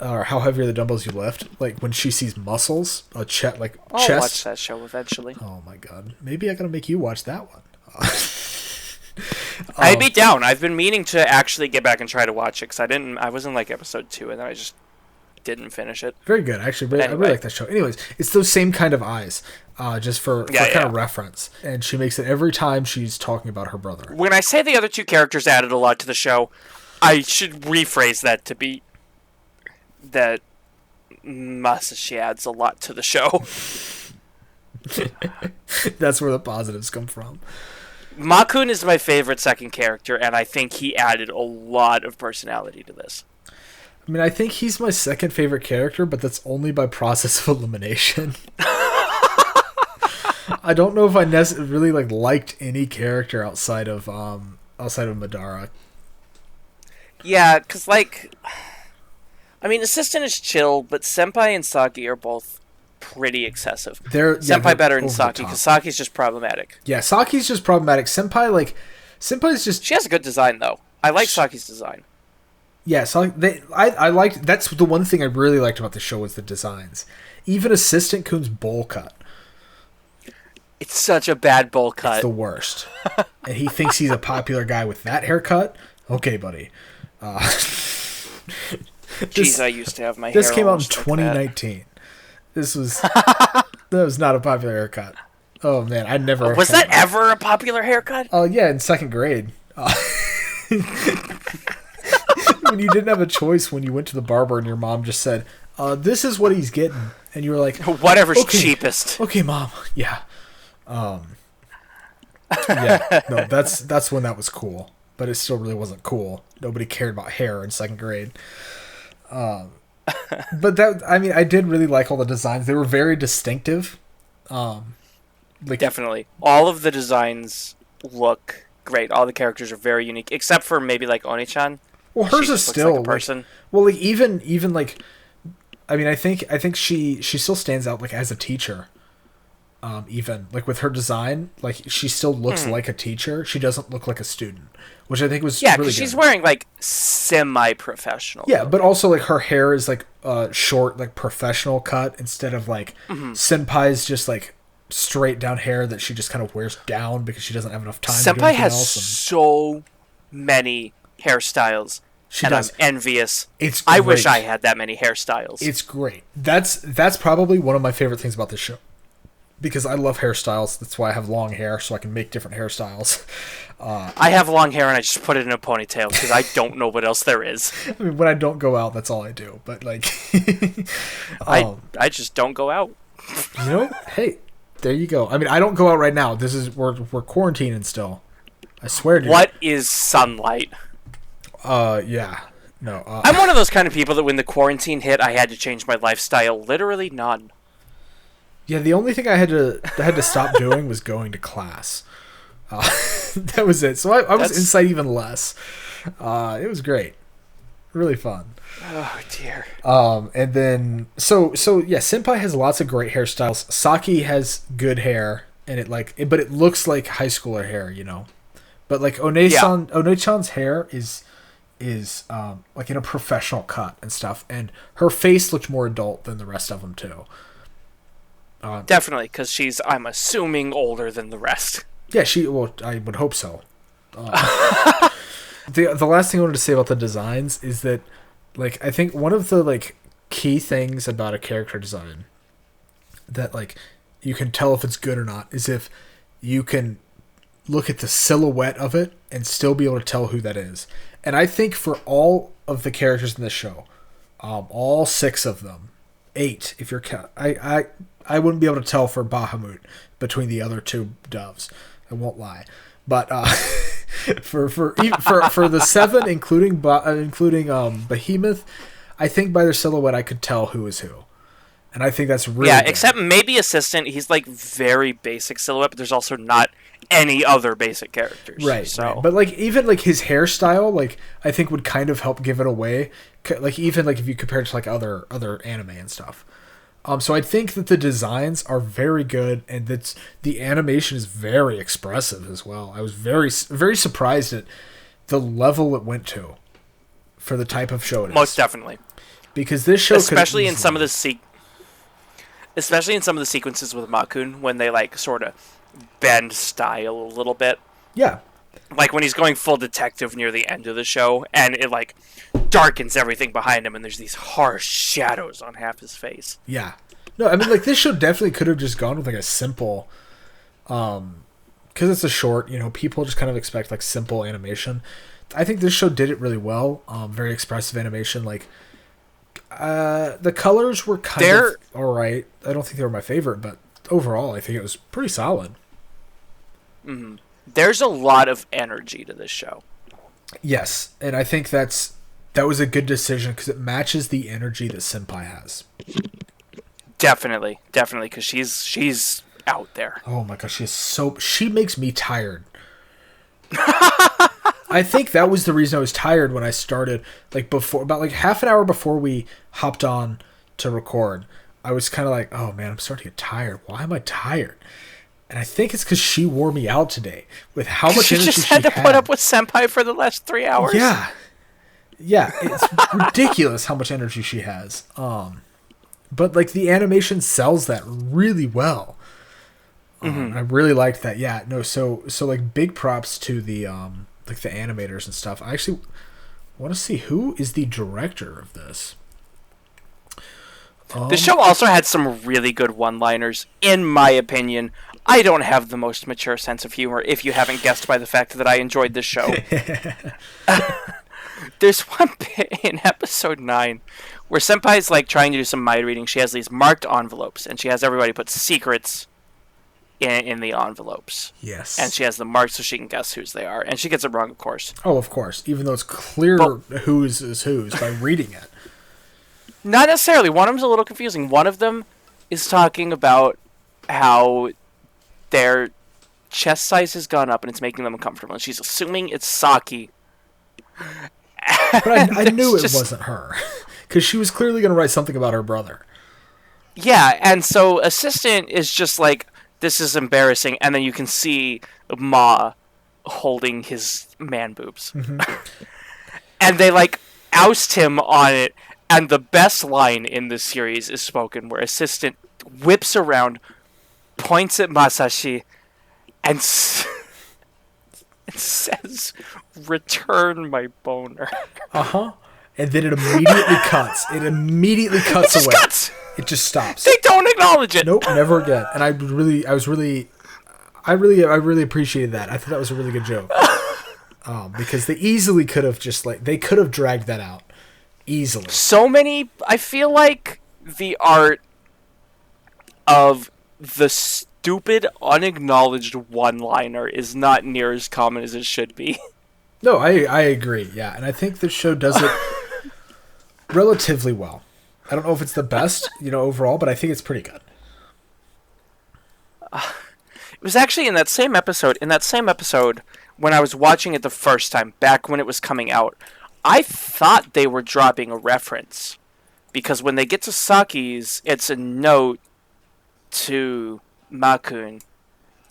or How Heavy Are the Dumbbells You Lift. Like when she sees muscles, chest. I'll watch that show eventually. Oh my god! Maybe I gotta make you watch that one. I'd be down. I've been meaning to actually get back and try to watch it because I was in like episode 2 and then I just didn't finish it. Very good, actually. I really like that show. Anyways, it's those same kind of eyes, just for kind of reference. And she makes it every time she's talking about her brother. When I say the other two characters added a lot to the show, I should rephrase that to be that Masashi adds a lot to the show. That's where the positives come from. Makun is my favorite second character, and I think he added a lot of personality to this. I mean, I think he's my second favorite character, but that's only by process of elimination. I don't know if I really liked any character outside of Madara. Yeah, because Assistant is chill, but Senpai and Saki are both pretty excessive. Senpai better than Saki because Saki's just problematic. Yeah, Saki's just problematic. Senpai's just. She has a good design though. I like Saki's design. Yeah, so I liked. That's the one thing I really liked about the show was the designs. Even Assistant Kun's bowl cut. It's such a bad bowl cut. It's the worst. And he thinks he's a popular guy with that haircut. Okay, buddy. Jeez, I used to have my hair. This came out in 2019. That was not a popular haircut. Oh man, I never. Was that ever a popular haircut? Oh yeah, in second grade. When you didn't have a choice, when you went to the barber and your mom just said, "This is what he's getting," and you were like, "Whatever's cheapest." Okay, mom. Yeah. Yeah. No, that's when that was cool, but it still really wasn't cool. Nobody cared about hair in second grade. But I did really like all the designs. They were very distinctive. Definitely, all of the designs look great. All the characters are very unique, except for maybe like Oni-chan. Well, hers is still like a person. Even like, I think she still stands out like as a teacher. Even like with her design, like she still looks like a teacher. She doesn't look like a student, which I think was really good. She's wearing like semi-professional. Yeah, but also like her hair is like short, like professional cut instead of like Senpai's just like straight down hair that she just kind of wears down because she doesn't have enough time. Senpai has so many hairstyles She and does. I'm envious. It's great. I wish I had that many hairstyles. It's great. That's probably one of my favorite things about this show. Because I love hairstyles. That's why I have long hair, so I can make different hairstyles. I have long hair and I just put it in a ponytail because I don't know what else there is. I mean, when I don't go out, that's all I do. But like, I just don't go out. You know, hey, there you go. I mean, I don't go out right now. We're quarantining still. I swear to you. What is sunlight? Yeah. No. I'm one of those kind of people that when the quarantine hit, I had to change my lifestyle. Literally none. Yeah, the only thing I had to stop doing was going to class. That was it. So I was inside even less. It was great. Really fun. Oh dear. And then so yeah, Senpai has lots of great hairstyles. Saki has good hair, and but it looks like high schooler hair, you know. But like One-chan's hair is like in a professional cut and stuff, and her face looked more adult than the rest of them too. Definitely, because she's, I'm assuming, older than the rest. Yeah, I would hope so. The last thing I wanted to say about the designs is that, like, I think one of the like key things about a character design that like you can tell if it's good or not is if you can look at the silhouette of it and still be able to tell who that is. And I think for all of the characters in this show, all 6 of them, 8 if you're I wouldn't be able to tell for Bahamut between the other 2 doves. I won't lie, but for the 7, including Behemoth, I think by their silhouette I could tell who is who, and I think that's really good. Except maybe Assistant. He's like very basic silhouette, but there's also not any other basic characters. Right. So, right. But like even like his hairstyle, like I think would kind of help give it away. Like even like if you compare it to like other anime and stuff. So I think that the designs are very good, and the animation is very expressive as well. I was very, very surprised at the level it went to for the type of show it is. Most definitely, because this show, especially in some of the sequences with Makun, when they like sort of bend style a little bit. Yeah. Like when he's going full detective near the end of the show, and it like darkens everything behind him, and there's these harsh shadows on half his face. Yeah. No, I mean, like, this show definitely could have just gone with, like, a simple... because it's a short, you know, people just kind of expect, like, simple animation. I think this show did it really well. Very expressive animation. Like, the colors were kind of alright. I don't think they were my favorite, but overall, I think it was pretty solid. Mm-hmm. There's a lot of energy to this show. Yes, and I think that was a good decision because it matches the energy that Senpai has. Definitely, because she's out there. Oh my gosh, she makes me tired. I think that was the reason I was tired when I started, like about like half an hour before we hopped on to record. I was kind of like, oh man, I'm starting to get tired. Why am I tired? And I think it's because she wore me out today with how much energy she had. You just had to put up with Senpai for the last 3 hours? Yeah, it's ridiculous how much energy she has. But like the animation sells that really well. I really liked that. Yeah, no, so like big props to the like the animators and stuff. I actually want to see who is the director of this. The show also had some really good one-liners, in my opinion. I don't have the most mature sense of humor, if you haven't guessed by the fact that I enjoyed this show. There's one bit in episode 9 where Senpai's like trying to do some mind reading. She has these marked envelopes, and she has everybody put secrets in the envelopes. Yes. And she has them marked so she can guess whose they are. And she gets it wrong, of course. Oh, of course. Even though it's clear whose is whose by reading it. Not necessarily. One of them's a little confusing. One of them is talking about how their chest size has gone up and it's making them uncomfortable. And she's assuming it's Saki. But I knew it wasn't her. Because she was clearly going to write something about her brother. Yeah, and so Assistant is just like, this is embarrassing. And then you can see Ma holding his man boobs. Mm-hmm. And they like oust him on it. And the best line in this series is spoken where Assistant whips around, points at Masashi, and and says, "Return my boner." And then it immediately cuts. It immediately cuts away. Cuts. It just stops. They don't acknowledge it. Nope, never again. And I really appreciated that. I thought that was a really good joke. Because they easily could have they could have dragged that out easily. So many. I feel like the art of the stupid, unacknowledged one-liner is not near as common as it should be. No, I agree. Yeah, and I think the show does it relatively well. I don't know if it's the best, overall, but I think it's pretty good. It was actually in that same episode, when I was watching it the first time, back when it was coming out, I thought they were dropping a reference. Because when they get to Saki's, it's a note to Makun.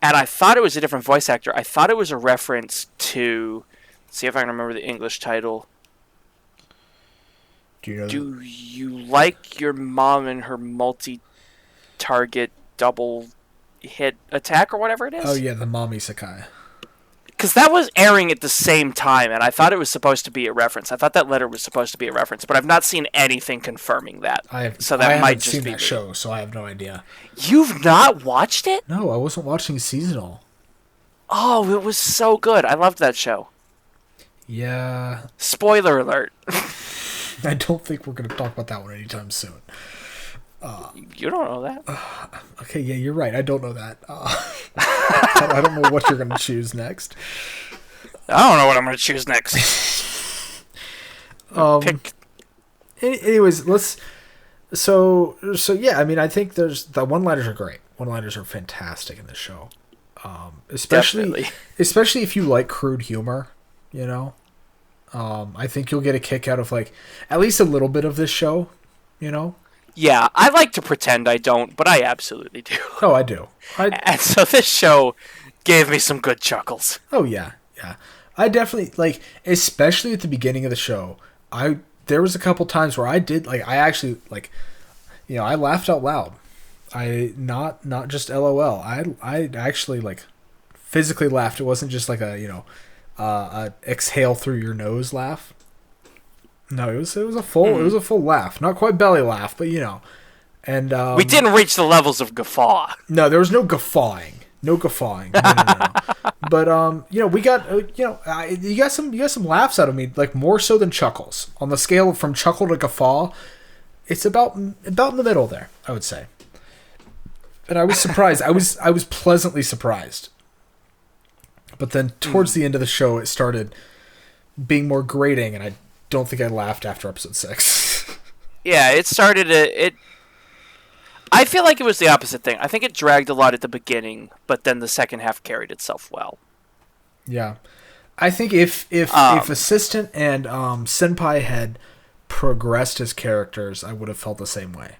And I thought it was a different voice actor. I thought it was a reference to... See if I can remember the English title. Do you like your mom and her multi-target double hit attack or whatever it is? Oh yeah, the mommy Sakai. Because that was airing at the same time, and I thought it was supposed to be a reference. I thought that letter was supposed to be a reference, but I've not seen anything confirming that. I haven't seen that show, so I have no idea. You've not watched it? No, I wasn't watching seasonal. Oh, it was so good. I loved that show. Yeah. Spoiler alert. I don't think we're going to talk about that one anytime soon. You don't know that. Okay, yeah, you're right. I don't know that. I don't know what you're going to choose next. I don't know what I'm going to choose next. Pick. Anyways, let's... So yeah, I mean, I think the one-liners are great. One-liners are fantastic in this show. Especially if you like crude humor, I think you'll get a kick out of, at least a little bit of this show, Yeah, I like to pretend I don't, but I absolutely do. Oh, I do. And so this show gave me some good chuckles. Oh, yeah. I definitely, especially at the beginning of the show, there was a couple times where I did, I actually, I laughed out loud. Not just LOL. I actually, physically laughed. It wasn't just a exhale through your nose laugh. No, it was a full laugh. Not quite belly laugh, but And we didn't reach the levels of guffaw. No, there was no guffawing. No. But we got you got some laughs out of me, more so than chuckles. On the scale from chuckle to guffaw, it's about in the middle there, I would say. And I was surprised. I was pleasantly surprised. But then towards the end of the show, it started being more grating, and I don't think I laughed after episode 6. Yeah, it started I feel like it was the opposite thing. I think it dragged a lot at the beginning, but then the second half carried itself well. Yeah. I think if Assistant and Senpai had progressed as characters, I would have felt the same way.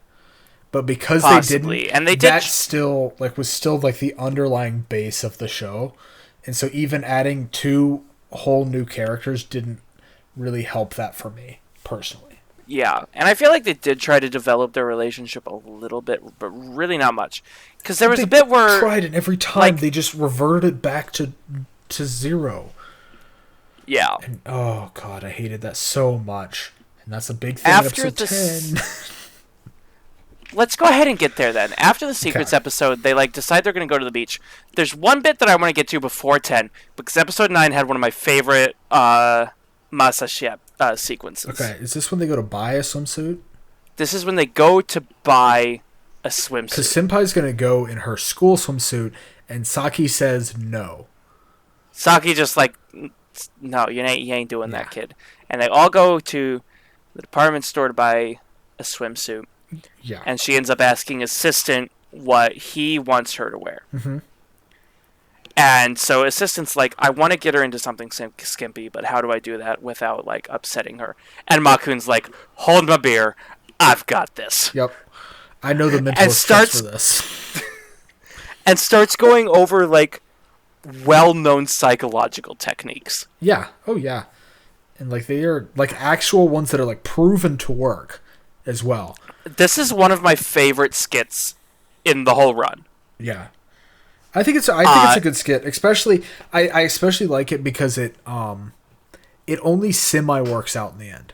But because Possibly. They didn't, and they did, that still was still the underlying base of the show. And so even adding 2 whole new characters didn't really help that for me, personally. Yeah, and I feel like they did try to develop their relationship a little bit, but really not much. Because there was a bit where... They tried, and every time they just reverted back to 0. Yeah. And, oh, God, I hated that so much. And that's a big thing in episode 10. Let's go ahead and get there then. After the Secrets episode, they decide they're going to go to the beach. There's one bit that I want to get to before 10, because episode 9 had one of my favorite Masashep sequences. Okay, is this when they go to buy a swimsuit? This is when they go to buy a swimsuit. Because Senpai's going to go in her school swimsuit, and Saki says no. Saki just no, you ain't doing that, kid. And they all go to the department store to buy a swimsuit. Yeah. And she ends up asking Assistant what he wants her to wear. Mm-hmm. And so Assistant's I want to get her into something skimpy, but how do I do that without, upsetting her? And Makun's hold my beer. I've got this. Yep. I know the mental steps for this. And starts going over, well-known psychological techniques. Yeah. Oh, yeah. And, they are, actual ones that are, proven to work as well. This is one of my favorite skits in the whole run. Yeah. I think it's a good skit. Especially, I especially like it because it only semi works out in the end.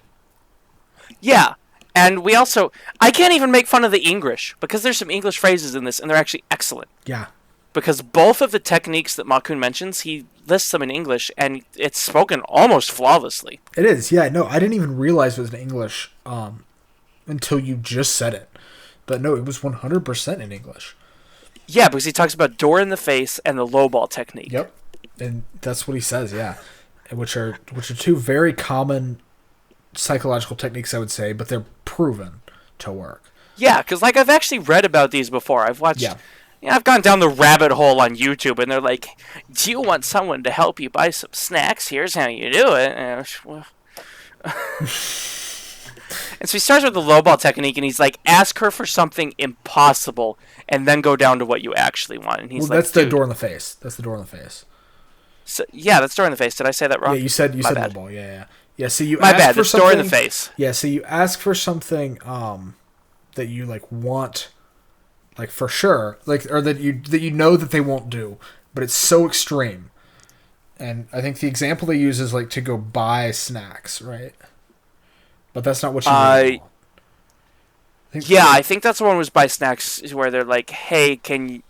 Yeah. And we also... I can't even make fun of the English, because there's some English phrases in this, and they're actually excellent. Yeah. Because both of the techniques that Makun mentions, he lists them in English, and it's spoken almost flawlessly. It is, yeah. No, I didn't even realize it was in English until you just said it. But no, it was 100% in English. Yeah, because he talks about door in the face and the low ball technique. Yep. And that's what he says, yeah. Which are two very common psychological techniques, I would say, but they're proven to work. Yeah, because like I've actually read about these before. I've watched. Yeah. I've gone down the rabbit hole on YouTube, and they're like, "Do you want someone to help you buy some snacks? Here's how you do it." And so he starts with the lowball technique, and he's like, "Ask her for something impossible, and then go down to what you actually want." And he's like, "That's the door in the face. That's the door in the face." So, yeah, that's door in the face. Did I say that wrong? Yeah, you said lowball. Yeah. Yeah, so you My ask bad. for It's door in the face. Yeah, so you ask for something that you like want, like for sure, like, or that you know that they won't do, but it's so extreme. And I think the example they use is like to go buy snacks, right? But that's not what you really want. I think that's the one was buy snacks, where they're like, "Hey, can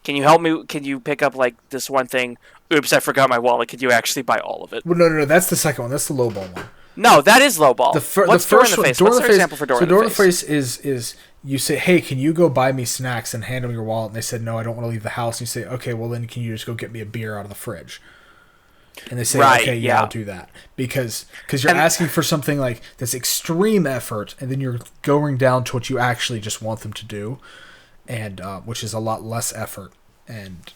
you help me? Can you pick up like this one thing? Oops, I forgot my wallet. Could you actually buy all of it?" Well, no. That's the second one. That's the lowball one. No, that is lowball. What's door in the face? What's their example for door in the face? So door in the face is you say, "Hey, can you go buy me snacks?" and hand them your wallet. And they said, "No, I don't want to leave the house." And you say, "Okay, well then can you just go get me a beer out of the fridge?" And they say, "Okay, yeah, I'll do that." Because you're asking for something like this extreme effort, and then you're going down to what you actually just want them to do, and which is a lot less effort. And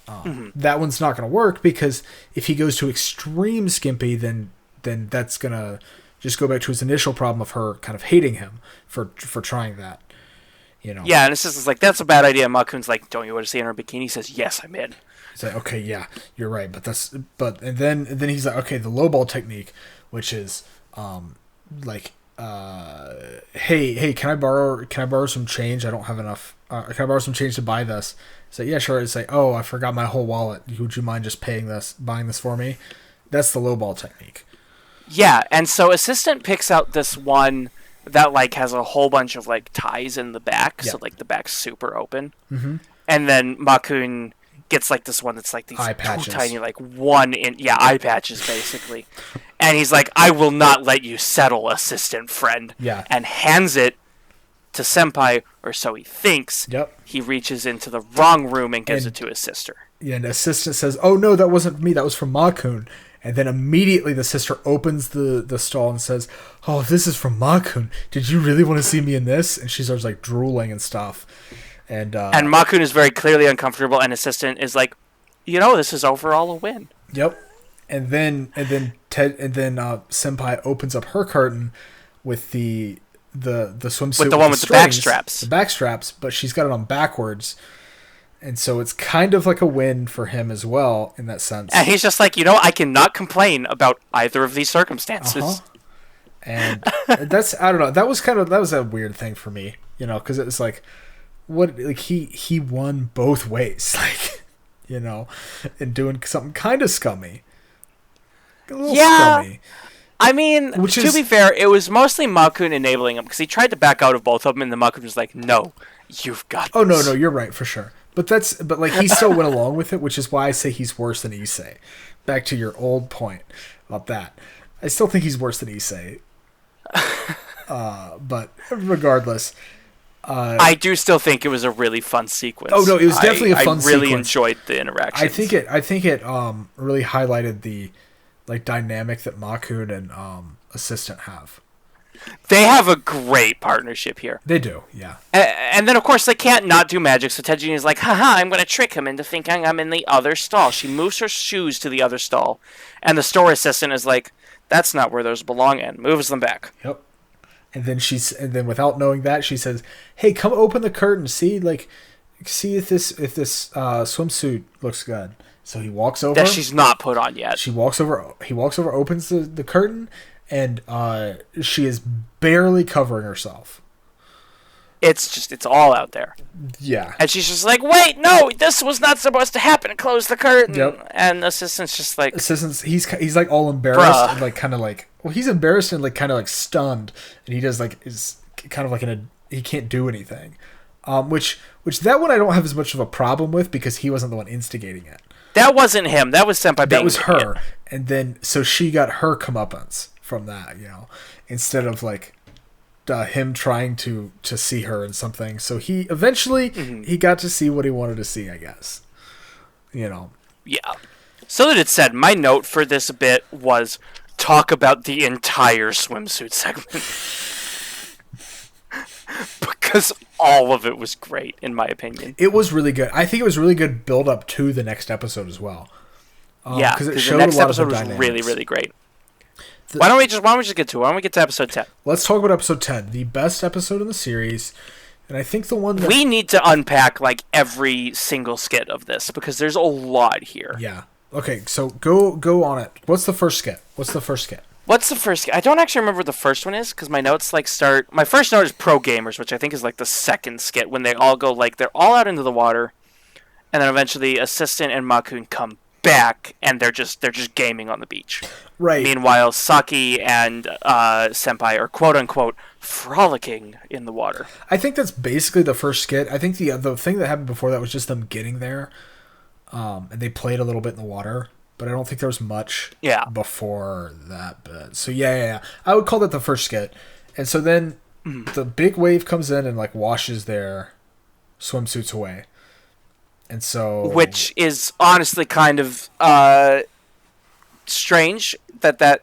that one's not going to work, because if he goes to extreme skimpy, then that's going to just go back to his initial problem of her kind of hating him for trying that. You know? Yeah, and it's just like, that's a bad idea. Makun's like, "Don't you want to see in her bikini?" He says, "Yes, I'm in." He's like, "Okay, yeah, you're right, and then he's like, "Okay, the lowball technique, which is hey, can I borrow some change? I don't have enough. Can I borrow some change to buy this?" He's like, "Yeah, sure." It's like, "Oh, I forgot my whole wallet. Would you mind just buying this for me?" That's the lowball technique. Yeah, and so assistant picks out this one that like has a whole bunch of like ties in the back, so like the back's super open. Mm-hmm. And then Makun gets like this one that's like these eye two patches. tiny like eye patches basically. And he's like, "I will not let you settle, assistant friend." Yeah. And hands it to Senpai, or so he thinks. Yep. He reaches into the wrong room and gives it to his sister. Yeah, and the assistant says, "Oh no, that wasn't me, that was from Makun." And then immediately the sister opens the stall and says, "Oh, this is from Makun. Did you really want to see me in this?" And she starts like drooling and stuff. And Makun is very clearly uncomfortable, and assistant is like, "This is overall a win." Yep. And then Senpai opens up her curtain with the swimsuit with the one with the back straps. The back straps, but she's got it on backwards. And so it's kind of like a win for him as well in that sense. And he's just like, I cannot complain about either of these circumstances. Uh-huh. And I don't know. That was a weird thing for me, because it was like, what, like he won both ways, like, and doing something kind of scummy. A little scummy. I mean, to be fair, it was mostly Makun enabling him, because he tried to back out of both of them, and the Makun was like, "No, you've got this." Oh, no, you're right, for sure. But like he still went along with it, which is why I say he's worse than Issei. Back to your old point about that. I still think he's worse than Issei. But regardless, I do still think it was a really fun sequence. Oh no, it was definitely a fun sequence. I really enjoyed the interactions. I think it really highlighted the like dynamic that Makun and assistant have. They have a great partnership here. They do, yeah. And then, of course, they can't not do magic, so Tejina is like, "Haha, I'm going to trick him into thinking I'm in the other stall." She moves her shoes to the other stall, and the store assistant is like, "That's not where those belong," and moves them back. Yep. And then without knowing that, she says, "Hey, come open the curtain. See if this swimsuit looks good." So he walks over. That she's not put on yet. He walks over, opens the curtain, and she is barely covering herself. It's all out there. Yeah. And she's just like, wait, no, this was not supposed to happen. Close the curtain. Yep. And the assistant's just like... He's like all embarrassed and like kind of like... Well, he's embarrassed and like kind of like stunned. And he does like... is kind of like he can't do anything. Which that one I don't have as much of a problem with because he wasn't the one instigating it. That wasn't him. That was Senpai. That was her. And then... So she got her comeuppance from that, you know. Instead of like... him trying to see her in something. So he eventually he got to see what he wanted to see, I guess. You know. Yeah. So that it said, my note for this bit was talk about the entire swimsuit segment. Because all of it was great, in my opinion. It was really good. I think it was really good build up to the next episode as well. Yeah, because the next episode was really, really great. Why don't we just get to it? Why don't we get to episode 10? Let's talk about episode 10, the best episode in the series, and I think the one that... We need to unpack, like, every single skit of this, because there's a lot here. Yeah. Okay, so go on it. What's the first skit? I don't actually remember what the first one is, because my notes, like, start... My first note is Pro Gamers, which I think is, like, the second skit, when they all go, like, they're all out into the water, and then eventually Assistant and Makun come back, and they're just gaming on the beach. Right. Meanwhile, Saki and Senpai are quote-unquote frolicking in the water. I think that's basically the first skit. I think the thing that happened before that was just them getting there, and they played a little bit in the water, but I don't think there was much before that bit. So yeah. I would call that the first skit. And so then the big wave comes in and like washes their swimsuits away. And so... Which is honestly kind of strange that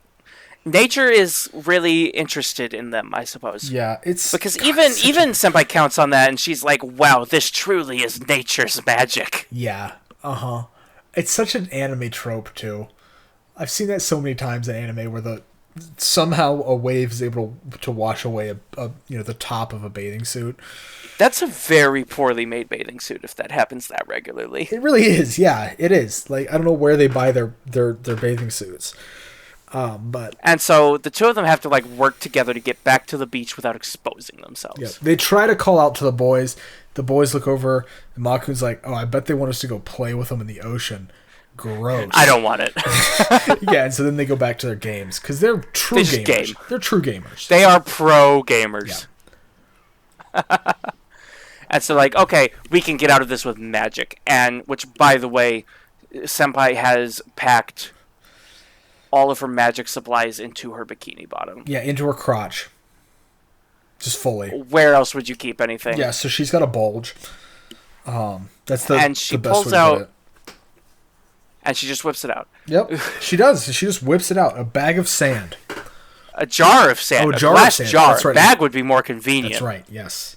nature is really interested in them, I suppose. Yeah, it's... Because even Senpai counts on that, and she's like, wow, this truly is nature's magic. Yeah, uh-huh. It's such an anime trope, too. I've seen that so many times in anime where somehow a wave is able to wash away the top of a bathing suit. That's a very poorly made bathing suit if that happens that regularly. It really is, yeah, it is. Like, I don't know where they buy their bathing suits. And so the two of them have to like work together to get back to the beach without exposing themselves. Yeah. They try to call out to the boys. The boys look over, and Makun's like, oh, I bet they want us to go play with them in the ocean. Gross. I don't want it. Yeah, and so then they go back to their games, because they're true gamers. They're true gamers. They are pro gamers. Yeah. And so, like, okay, we can get out of this with magic. And, which, by the way, Senpai has packed all of her magic supplies into her bikini bottom. Yeah, into her crotch. Just fully. Where else would you keep anything? Yeah, so she's got a bulge. That's and she the best pulls way to out, put it. And she just whips it out. Yep, she does. She just whips it out. A bag of sand. A jar of sand. Oh, a jar glass of sand. jar. That's right. Bag would be more convenient. That's right, yes.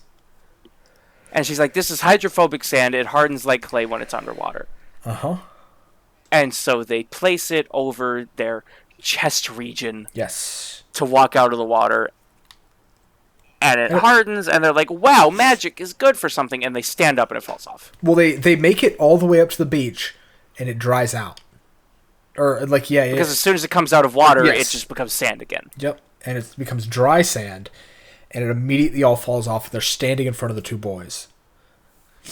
And she's like, this is hydrophobic sand. It hardens like clay when it's underwater. Uh-huh. And so they place it over their chest region. Yes. To walk out of the water. And it hardens, and they're like, wow, magic is good for something. And they stand up, and it falls off. Well, they make it all the way up to the beach, and it dries out. Or, like, yeah. Because as soon as it comes out of water, it just becomes sand again. Yep. And it becomes dry sand. And it immediately all falls off. They're standing in front of the two boys.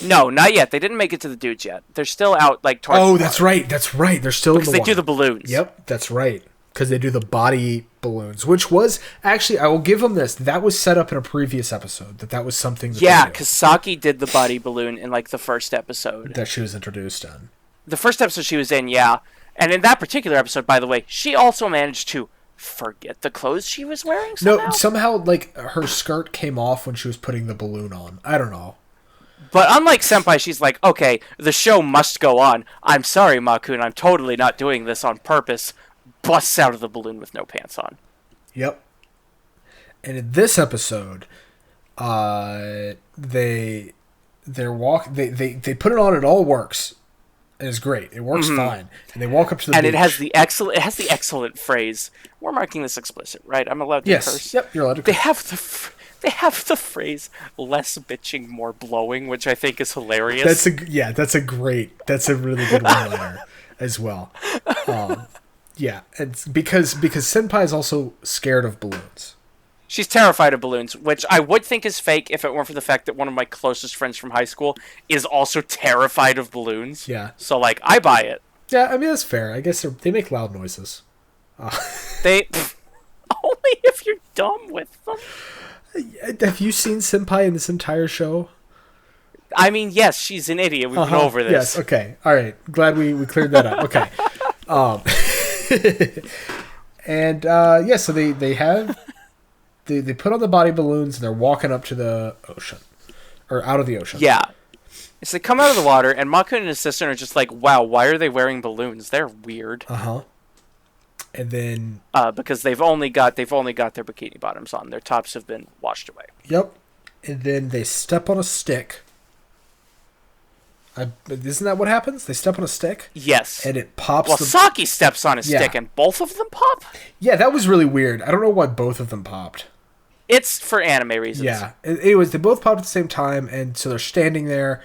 No, not yet. They didn't make it to the dudes yet. They're still out, like, towards the water. That's right. That's right. They're still in the water. Because they do the balloons. Yep, that's right. Because they do the body balloons, which was... Actually, I will give them this. That was set up in a previous episode. That was something that yeah, because Saki did the body balloon in, like, the first episode. That she was introduced in. The first episode she was in, yeah. And in that particular episode, by the way, she also managed to forget the clothes she was wearing somehow? No, somehow, like, her skirt came off when she was putting the balloon on. I don't know. But unlike Senpai, she's like, okay, the show must go on. I'm sorry, Makun, I'm totally not doing this on purpose. Busts out of the balloon with no pants on. Yep. And in this episode, they put it on, it all works. And it's great. It works fine. And they walk up to the beach. And it has the excellent phrase. We're marking this explicit, right? I'm allowed to curse. Yep, you're allowed to curse. They have the phrase "less bitching, more blowing," which I think is hilarious. That's a really good one-liner as well. Yeah, it's because Senpai is also scared of balloons. She's terrified of balloons, which I would think is fake if it weren't for the fact that one of my closest friends from high school is also terrified of balloons. Yeah. So, like, I buy it. Yeah, I mean, that's fair. I guess they make loud noises. They... only if you're dumb with them. Have you seen Senpai in this entire show? I mean, yes, she's an idiot. We've been over this. Yes, okay. All right. Glad we cleared that up. Okay. And, yeah, so they have... They put on the body balloons and they're walking up to the ocean. Or out of the ocean. Yeah. So they come out of the water and Mako and his sister are just like, wow, why are they wearing balloons? They're weird. Uh-huh. And then... because they've only got their bikini bottoms on. Their tops have been washed away. Yep. And then they step on a stick. Isn't that what happens? They step on a stick? Yes. And it pops... Well, Saki steps on a stick and both of them pop? Yeah, that was really weird. I don't know why both of them popped. It's for anime reasons. Yeah. Anyways, they both popped at the same time, and so they're standing there,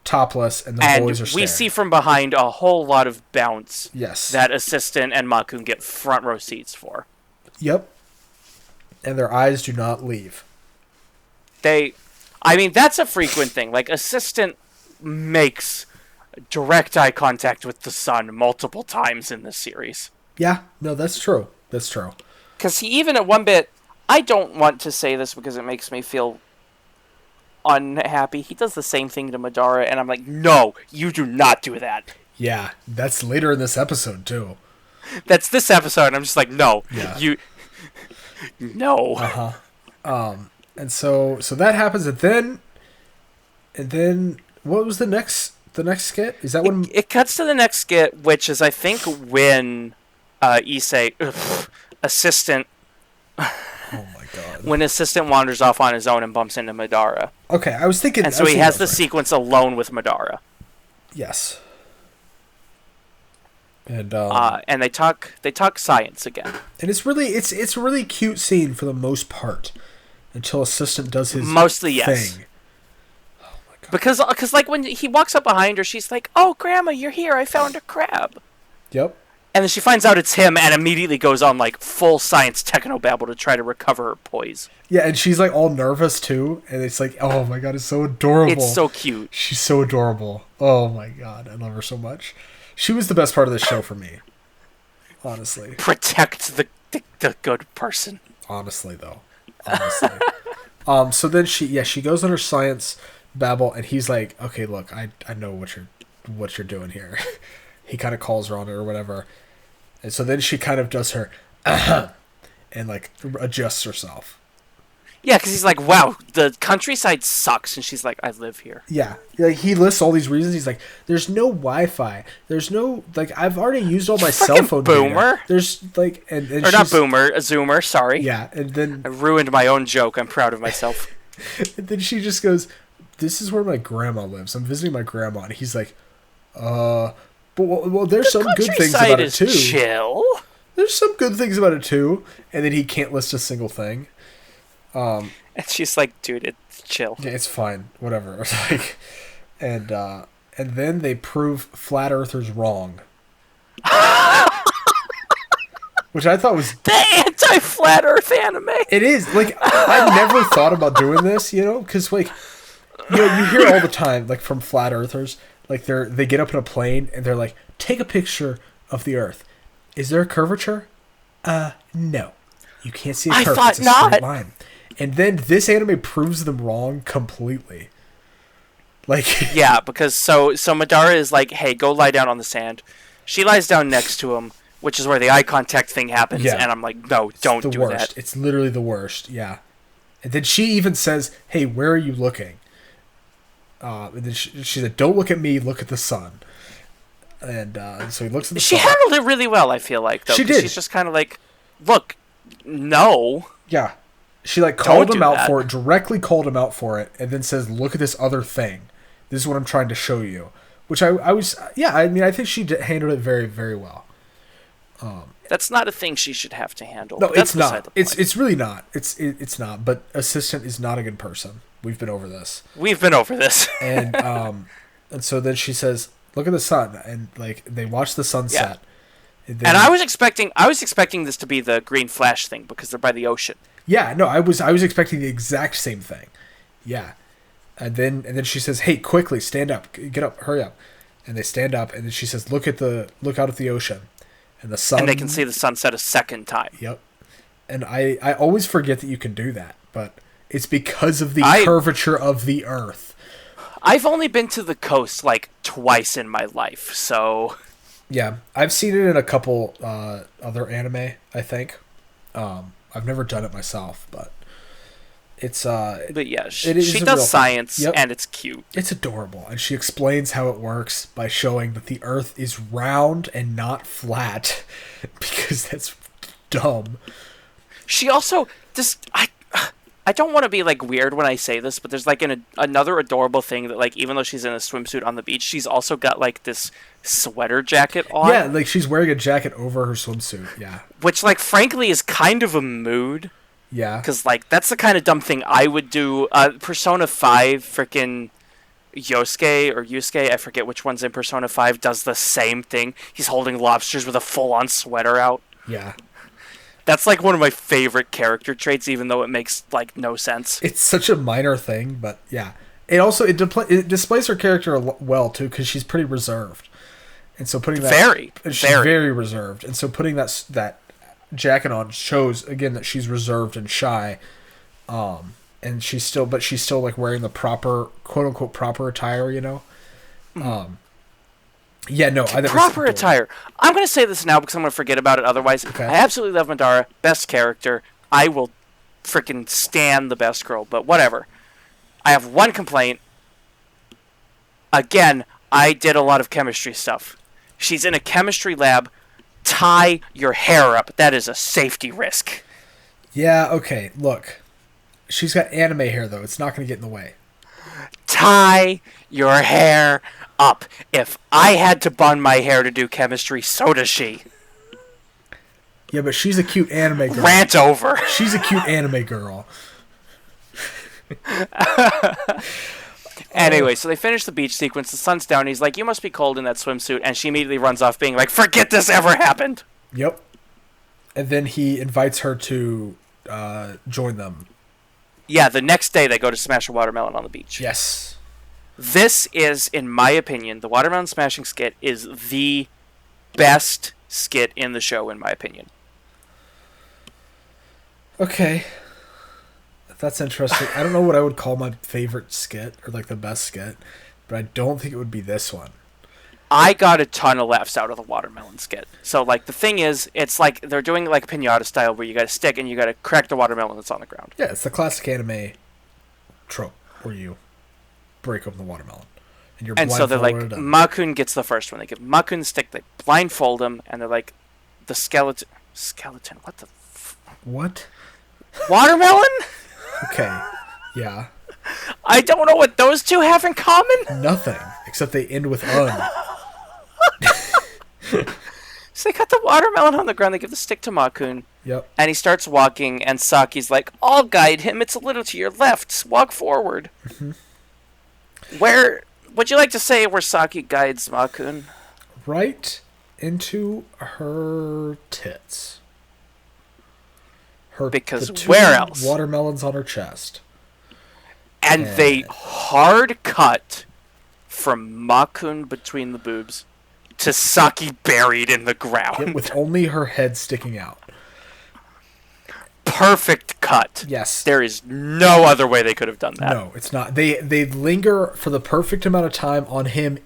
topless, and the boys are staring. We see from behind a whole lot of bounce. Yes. That Assistant and Makun get front row seats for. Yep. And their eyes do not leave. I mean, that's a frequent thing. Like, Assistant makes direct eye contact with the sun multiple times in this series. Yeah, no, that's true. That's true. Because he even at one bit, I don't want to say this because it makes me feel unhappy. He does the same thing to Madara, and I'm like, no, you do not do that. Yeah, that's later in this episode, too. That's this episode, and I'm just like, no, no. Uh-huh. And so that happens, and then what was the next skit? Is that when it cuts to the next skit, which is I think when Issei Assistant oh my god. When Assistant wanders off on his own and bumps into Madara. Okay, I was thinking and so he has the sequence alone with Madara. Yes. And they talk science again. And it's a really cute scene for the most part until Assistant does his mostly thing. Yes. Because like when he walks up behind her, she's like, "Oh, Grandma, you're here. I found a crab." Yep. And then she finds out it's him and immediately goes on like full science technobabble to try to recover her poise. Yeah, and she's like all nervous too, and it's like, oh my god, it's so adorable. It's so cute. She's so adorable. Oh my god, I love her so much. She was the best part of this show for me. Honestly. Protect the good person. Honestly though. Honestly. So then she goes on her science babble, and he's like, okay, look, I know what you're doing here. He kind of calls her on it or whatever. And so then she kind of does her and like adjusts herself. Yeah, because he's like, wow, the countryside sucks. And she's like, I live here. Yeah. Like, he lists all these reasons. He's like, there's no Wi-Fi. There's no, like, I've already used all my cell phone boomer. data. There's, like, and or not boomer, a zoomer, sorry. Yeah, and then... I ruined my own joke. I'm proud of myself. And then she just goes, this is where my grandma lives. I'm visiting my grandma. And he's like, but, well there's some good things about it, too. Chill. There's some good things about it, too. And then he can't list a single thing. And she's like, dude, it's chill. Yeah, it's fine. Whatever. Like, and then they prove flat earthers wrong. Which I thought was the anti-flat earth anime. It is. Like, I never thought about doing this, you know, because like, you know, you hear all the time, like, from flat earthers, like they get up in a plane and they're like, take a picture of the Earth. Is there a curvature? No. You can't see a curve. It's a straight line. And then this anime proves them wrong completely. Like, yeah, because so Madara is like, hey, go lie down on the sand. She lies down next to him, which is where the eye contact thing happens. Yeah. And I'm like, no, don't do that. It's literally the worst. Yeah. And then she even says, hey, where are you looking? And then she said, don't look at me, look at the sun. And so he looks at the sun. She handled it really well, I feel like, though. She did. She's just kind of like, look, no. Yeah. She like called him out for it, directly called him out for it, and then says, look at this other thing. This is what I'm trying to show you. Which I was, yeah, I mean, I think she handled it very, very well. That's not a thing she should have to handle. No, it's not. It's really not. It's not. But Assistant is not a good person. We've been over this. And so then she says, look at the sun. And like they watch the sunset. And I was expecting this to be the green flash thing because they're by the ocean. Yeah, no, I was expecting the exact same thing. Yeah. And then she says, "Hey, quickly, stand up. Get up, hurry up." And they stand up, and then she says, "Look out at the ocean." And the sun. And they can see the sunset a second time. Yep. And I always forget that you can do that, but it's because of the curvature of the earth. I've only been to the coast like twice in my life, so yeah, I've seen it in a couple other anime, I think. I've never done it myself, but it's but yeah, she does science, yep. And it's cute. It's adorable, and she explains how it works by showing that the earth is round and not flat, because that's dumb. She also just I don't want to be like weird when I say this, but there's like another adorable thing that like even though she's in a swimsuit on the beach, she's also got like this sweater jacket on. Yeah, like she's wearing a jacket over her swimsuit. Yeah, which like frankly is kind of a mood. Yeah, because like that's the kind of dumb thing I would do. Persona 5 freaking Yusuke, I forget which one's in Persona 5, does the same thing. He's holding lobsters with a full-on sweater out. Yeah. That's like one of my favorite character traits, even though it makes like no sense. It's such a minor thing, but yeah. It also it displays her character well too, because she's pretty reserved, and so putting that she's very reserved, and so putting that jacket on shows again that she's reserved and shy, and she's still like wearing the proper quote unquote proper attire, you know. Yeah, no, proper attire. I'm going to say this now because I'm going to forget about it otherwise. Okay. I absolutely love Madara. Best character. I will freaking stan the best girl, but whatever. I have one complaint. Again, I did a lot of chemistry stuff. She's in a chemistry lab. Tie your hair up. That is a safety risk. Yeah, okay, look. She's got anime hair, though. It's not going to get in the way. Tie your hair up. If I had to bun my hair to do chemistry, so does she. Yeah, but she's a cute anime girl. Rant over. She's a cute anime girl. Anyway, so they finish the beach sequence. The sun's down. And he's like, "You must be cold in that swimsuit." And she immediately runs off being like, "Forget this ever happened." Yep. And then he invites her to join them. Yeah, the next day they go to smash a watermelon on the beach. Yes. This is, in my opinion, the watermelon smashing skit is the best skit in the show, in my opinion. Okay. That's interesting. I don't know what I would call my favorite skit, or like the best skit, but I don't think it would be this one. I got a ton of laughs out of the watermelon skit. So, like, the thing is, it's like they're doing like pinata style where you got a stick and you got to crack the watermelon that's on the ground. Yeah, it's the classic anime trope where you break open the watermelon. And so they're like, Makun gets the first one. They give Makun the stick, they blindfold him, and they're like, the skeleton, what the... What? Watermelon? Okay, yeah. I don't know what those two have in common. Nothing, except they end with un. So they cut the watermelon on the ground, they give the stick to Makun. Yep. And he starts walking, and Saki's like, "I'll guide him, it's a little to your left, walk forward." Mm-hmm. Where would you like to say where Saki guides Makun? Right into her tits. Because where else? Watermelons on her chest. And they hard cut from Makun between the boobs to Saki buried in the ground. Yep, with only her head sticking out. Perfect cut. Yes. There is no other way they could have done that. No, it's not. They linger for the perfect amount of time on him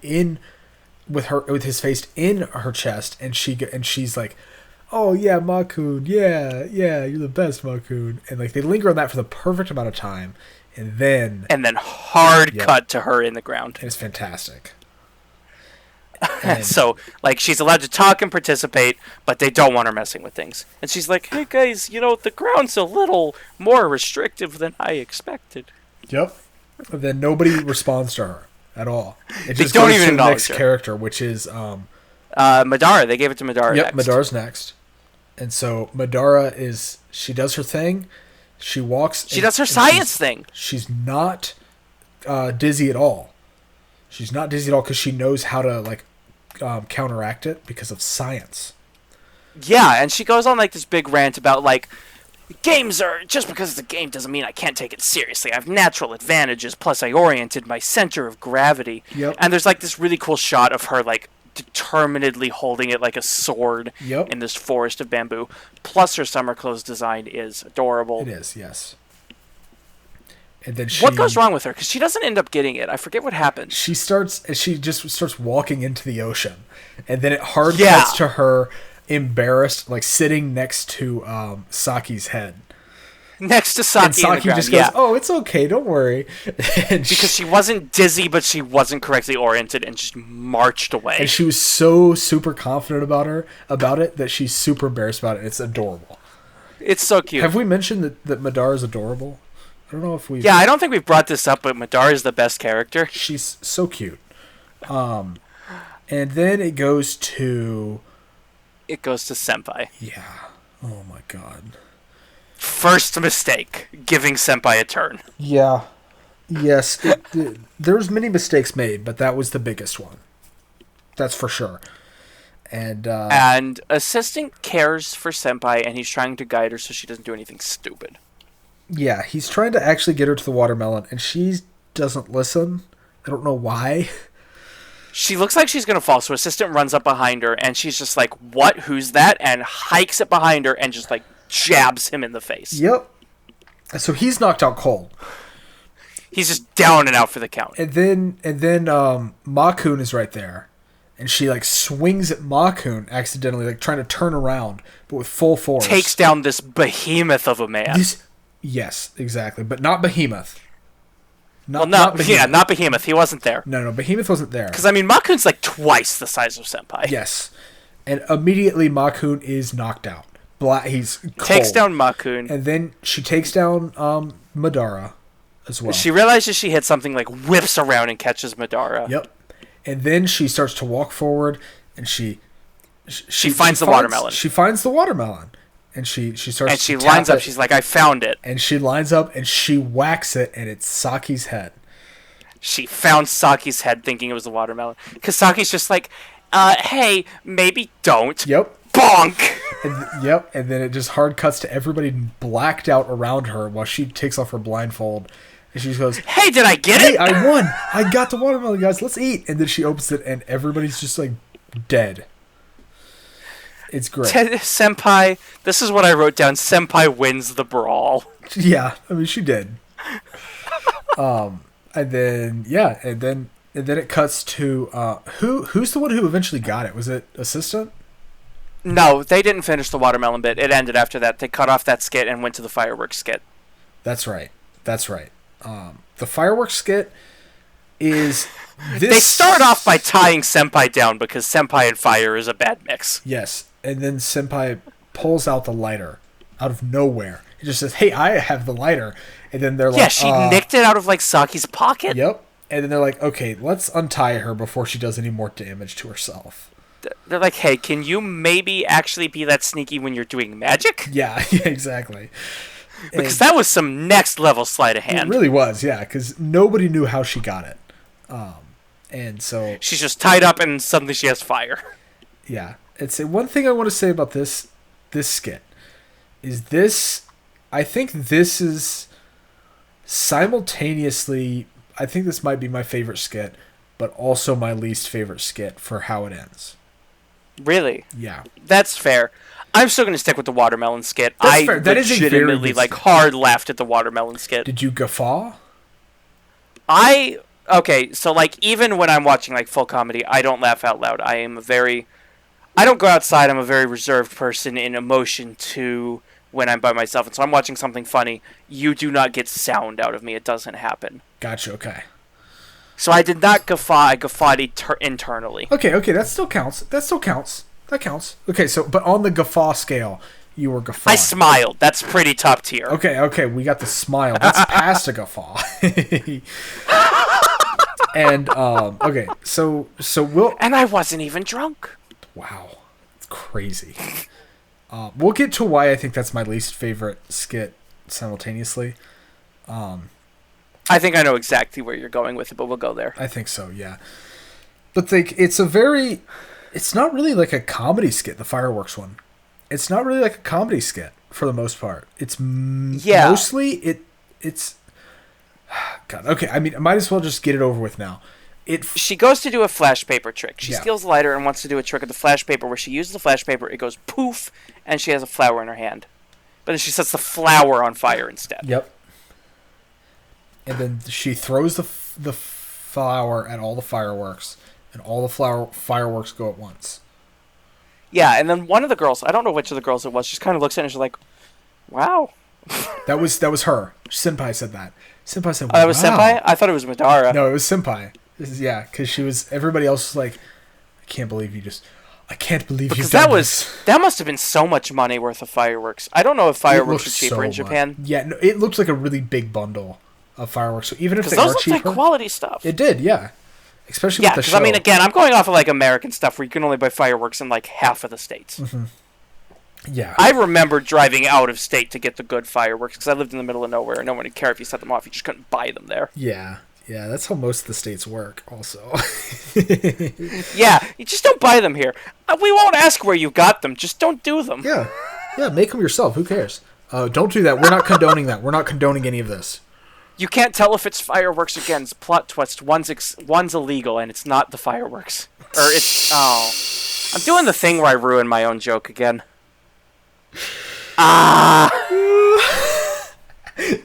with his face in her chest, and she's like, "Oh yeah, Makun, yeah, you're the best, Makun," and like they linger on that for the perfect amount of time, and then hard cut to her in the ground. It's fantastic. So, like, she's allowed to talk and participate, but they don't want her messing with things. And she's like, "Hey guys, the ground's a little more restrictive than I expected." Yep. And then nobody responds to her at all. It just don't goes even to the next her. character, which is Madara. They gave it to Madara. Yep, next. Madara's next. And so Madara she does her thing. She walks. She does her science thing. She's not dizzy at all. She's not dizzy at all because she knows how to counteract it because of science. Yeah, and she goes on like this big rant about like games are just because it's a game doesn't mean I can't take it seriously. I have natural advantages. Plus, I oriented my center of gravity. Yep. And there's like this really cool shot of her like determinedly holding it like a sword Yep. in this forest of bamboo. Plus, her summer clothes design is adorable. It is, yes. And then What goes wrong with her? Because she doesn't end up getting it. I forget what happens. She just starts walking into the ocean, and then it hard cuts to her embarrassed, like sitting next to Saki's head. Next to Saki, and Saki just goes, "Oh, it's okay, don't worry," because she wasn't dizzy, but she wasn't correctly oriented, and just marched away. And she was so super confident about it that she's super embarrassed about it. It's adorable. It's so cute. Have we mentioned that Madara is adorable? I don't know if we. Yeah, I don't think we've brought this up, but Madara is the best character. She's so cute. And then it goes to Senpai. Yeah. Oh my god. First mistake, giving Senpai a turn. Yeah. Yes. There's many mistakes made, but that was the biggest one. That's for sure. And assistant cares for Senpai, and he's trying to guide her so she doesn't do anything stupid. Yeah, he's trying to actually get her to the watermelon, and she doesn't listen. I don't know why. She looks like she's going to fall, so assistant runs up behind her, and she's just like, "What? Who's that?" and hikes it behind her and just, like, jabs him in the face. Yep. So he's knocked out cold. He's just down and out for the count. And then Makun is right there. And she, like, swings at Makun accidentally, like, trying to turn around, but with full force. Takes down this behemoth of a man. Yes, exactly. But not Behemoth. Not Behemoth. He wasn't there. No, Behemoth wasn't there. Because, I mean, Makun's, like, twice the size of Senpai. Yes. And immediately Makun is knocked out. He's cold. Takes down Makun. And then she takes down Madara as well. She realizes she hit something, like, whips around and catches Madara. Yep. And then she starts to walk forward, and she finds the watermelon. She finds the watermelon. And she starts and she to lines tap up. She's like, "I found it." And she lines up, and she whacks it, and it's Saki's head. She found Saki's head thinking it was the watermelon. Because Saki's just like, hey, maybe don't. Yep. Bonk! And then it just hard cuts to everybody blacked out around her while she takes off her blindfold. And she goes, "Hey, did I get it? Hey, I won! I got the watermelon, guys. Let's eat." And then she opens it, and everybody's just, like, dead. It's great. Senpai, this is what I wrote down. Senpai wins the brawl. Yeah, I mean, she did. And then it cuts to who's the one who eventually got it? Was it assistant? No, they didn't finish the watermelon bit. It ended after that. They cut off that skit and went to the fireworks skit. That's right. The fireworks skit is this. They start off by tying Senpai down because Senpai and fire is a bad mix. Yes, and then Senpai pulls out the lighter out of nowhere. He just says, "Hey, I have the lighter," and then they're like, "Yeah, she nicked it out of like Saki's pocket." Yep, and then they're like, "Okay, let's untie her before she does any more damage to herself." They're like, "Hey, can you maybe actually be that sneaky when you're doing magic?" Yeah, exactly. Because that was some next level sleight of hand. It really was, yeah, because nobody knew how she got it. And so she's just tied up and suddenly she has fire. Yeah. It's one thing I want to say about this skit is this. I think this is simultaneously. I think this might be my favorite skit, but also my least favorite skit for how it ends. Really? Yeah. That's fair. I'm still going to stick with the watermelon skit. That's fair. That is legitimately like hard laughed at the watermelon skit. Did you guffaw? Okay, so like even when I'm watching like full comedy, I don't laugh out loud. I don't go outside. I'm a very reserved person in emotion to when I'm by myself. And so I'm watching something funny. You do not get sound out of me. It doesn't happen. Gotcha. Okay. So I did not guffaw. I guffawed internally. Okay. That still counts. That counts. Okay. So, but on the guffaw scale, you were guffawing. I smiled. That's pretty top tier. Okay. We got the smile. That's past a guffaw. And okay, so we'll. And I wasn't even drunk. Wow, it's crazy. We'll get to why I think that's my least favorite skit simultaneously. I think I know exactly where you're going with it, but we'll go there. I think so, yeah. But it's not really like a comedy skit, the fireworks one. it's not really like a comedy skit for the most part. It's Yeah. mostly it's God. Okay, I mean, I might as well just get it over with now. She goes to do a flash paper trick. She Yeah. steals a lighter and wants to do a trick of the flash paper where she uses the flash paper, it goes poof, and she has a flower in her hand. But then she sets the flower on fire instead. Yep. And then she throws the flower at all the fireworks, and all the fireworks go at once. Yeah, and then one of the girls, I don't know which of the girls it was, just kind of looks at it and she's like, wow. That was her. Senpai said that. Senpai said, Oh, that was wow. Senpai? I thought it was Madara. No, it was Senpai. Yeah, because she was. Everybody else was like, I can't believe you've Because done this. that must have been so much money worth of fireworks. I don't know if fireworks are cheaper in Japan. Yeah, no, it looked like a really big bundle of fireworks. So even if Because they those are look cheaper, like quality stuff. it did. Yeah, especially Yeah, with the because show. I mean, again, I'm going off of like American stuff where you can only buy fireworks in like half of the states. Mm-hmm. Yeah, I remember driving out of state to get the good fireworks because I lived in the middle of nowhere and no one would care if you set them off. You just couldn't buy them there. yeah, that's how most of the states work. Also, Yeah, you just don't buy them here. We won't ask where you got them. Just don't do them. yeah, make them yourself. Who cares? Don't do that. We're not condoning that. We're not condoning any of this. You can't tell if it's fireworks again. It's plot twist. One's illegal and it's not the fireworks. Or it's I'm doing the thing where I ruin my own joke again.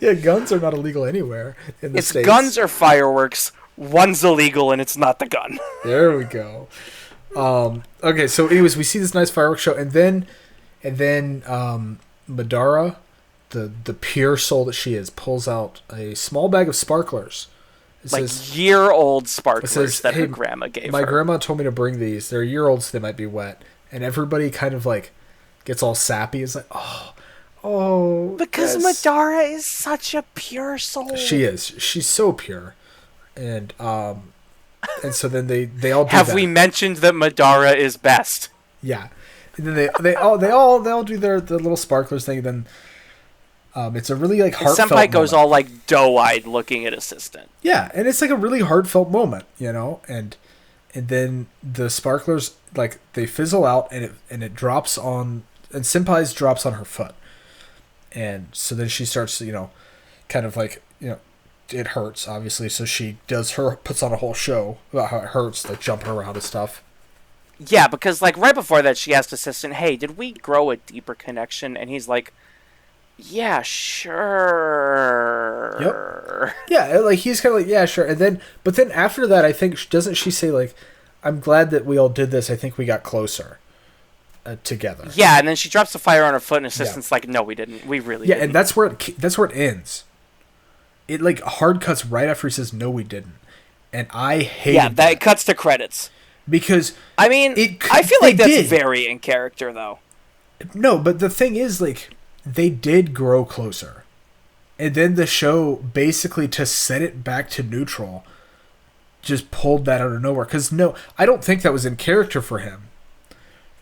Yeah, guns are not illegal anywhere in the It's States. guns or fireworks. One's illegal and it's not the gun. There we go. Okay, so anyways, we see this nice fireworks show, and then Madara, the pure soul that she is, pulls out a small bag of sparklers. It Like says, year-old sparklers says, that her "Hey, grandma gave my her. grandma told me to bring these. They're a year old, so they might be wet." And everybody kind of like gets all sappy. It's like, oh, Because yes. Madara is such a pure soul. She is. She's so pure, and so then they all do Have that. we mentioned that Madara is best? Yeah, and then they all do their little sparklers thing. Then it's a really like And heartfelt. Senpai goes moment. all like doe-eyed looking at assistant. Yeah, and it's like a really heartfelt moment, and then the sparklers like they fizzle out and it drops on and Senpai's drops on her foot, and so then she starts kind of like it hurts obviously, so she puts on a whole show about how it hurts, like jumping around and stuff. Yeah, because like right before that she asked assistant, hey, did we grow a deeper connection? And he's like, yeah, sure. Yep. Yeah, like he's kind of like, yeah, sure. But then after that, I think doesn't she say like, I'm glad that we all did this. I think we got closer together. Yeah, and then she drops the fire on her foot, and assistant's like, no, we didn't. We really didn't. Yeah, and that's where it ends. It like hard cuts right after he says no, we didn't, and I hate that cuts to credits. because I mean, I feel like that's very in character, though. No, but the thing is, like, they did grow closer, and then the show basically to set it back to neutral just pulled that out of nowhere. Because no, I don't think that was in character for him.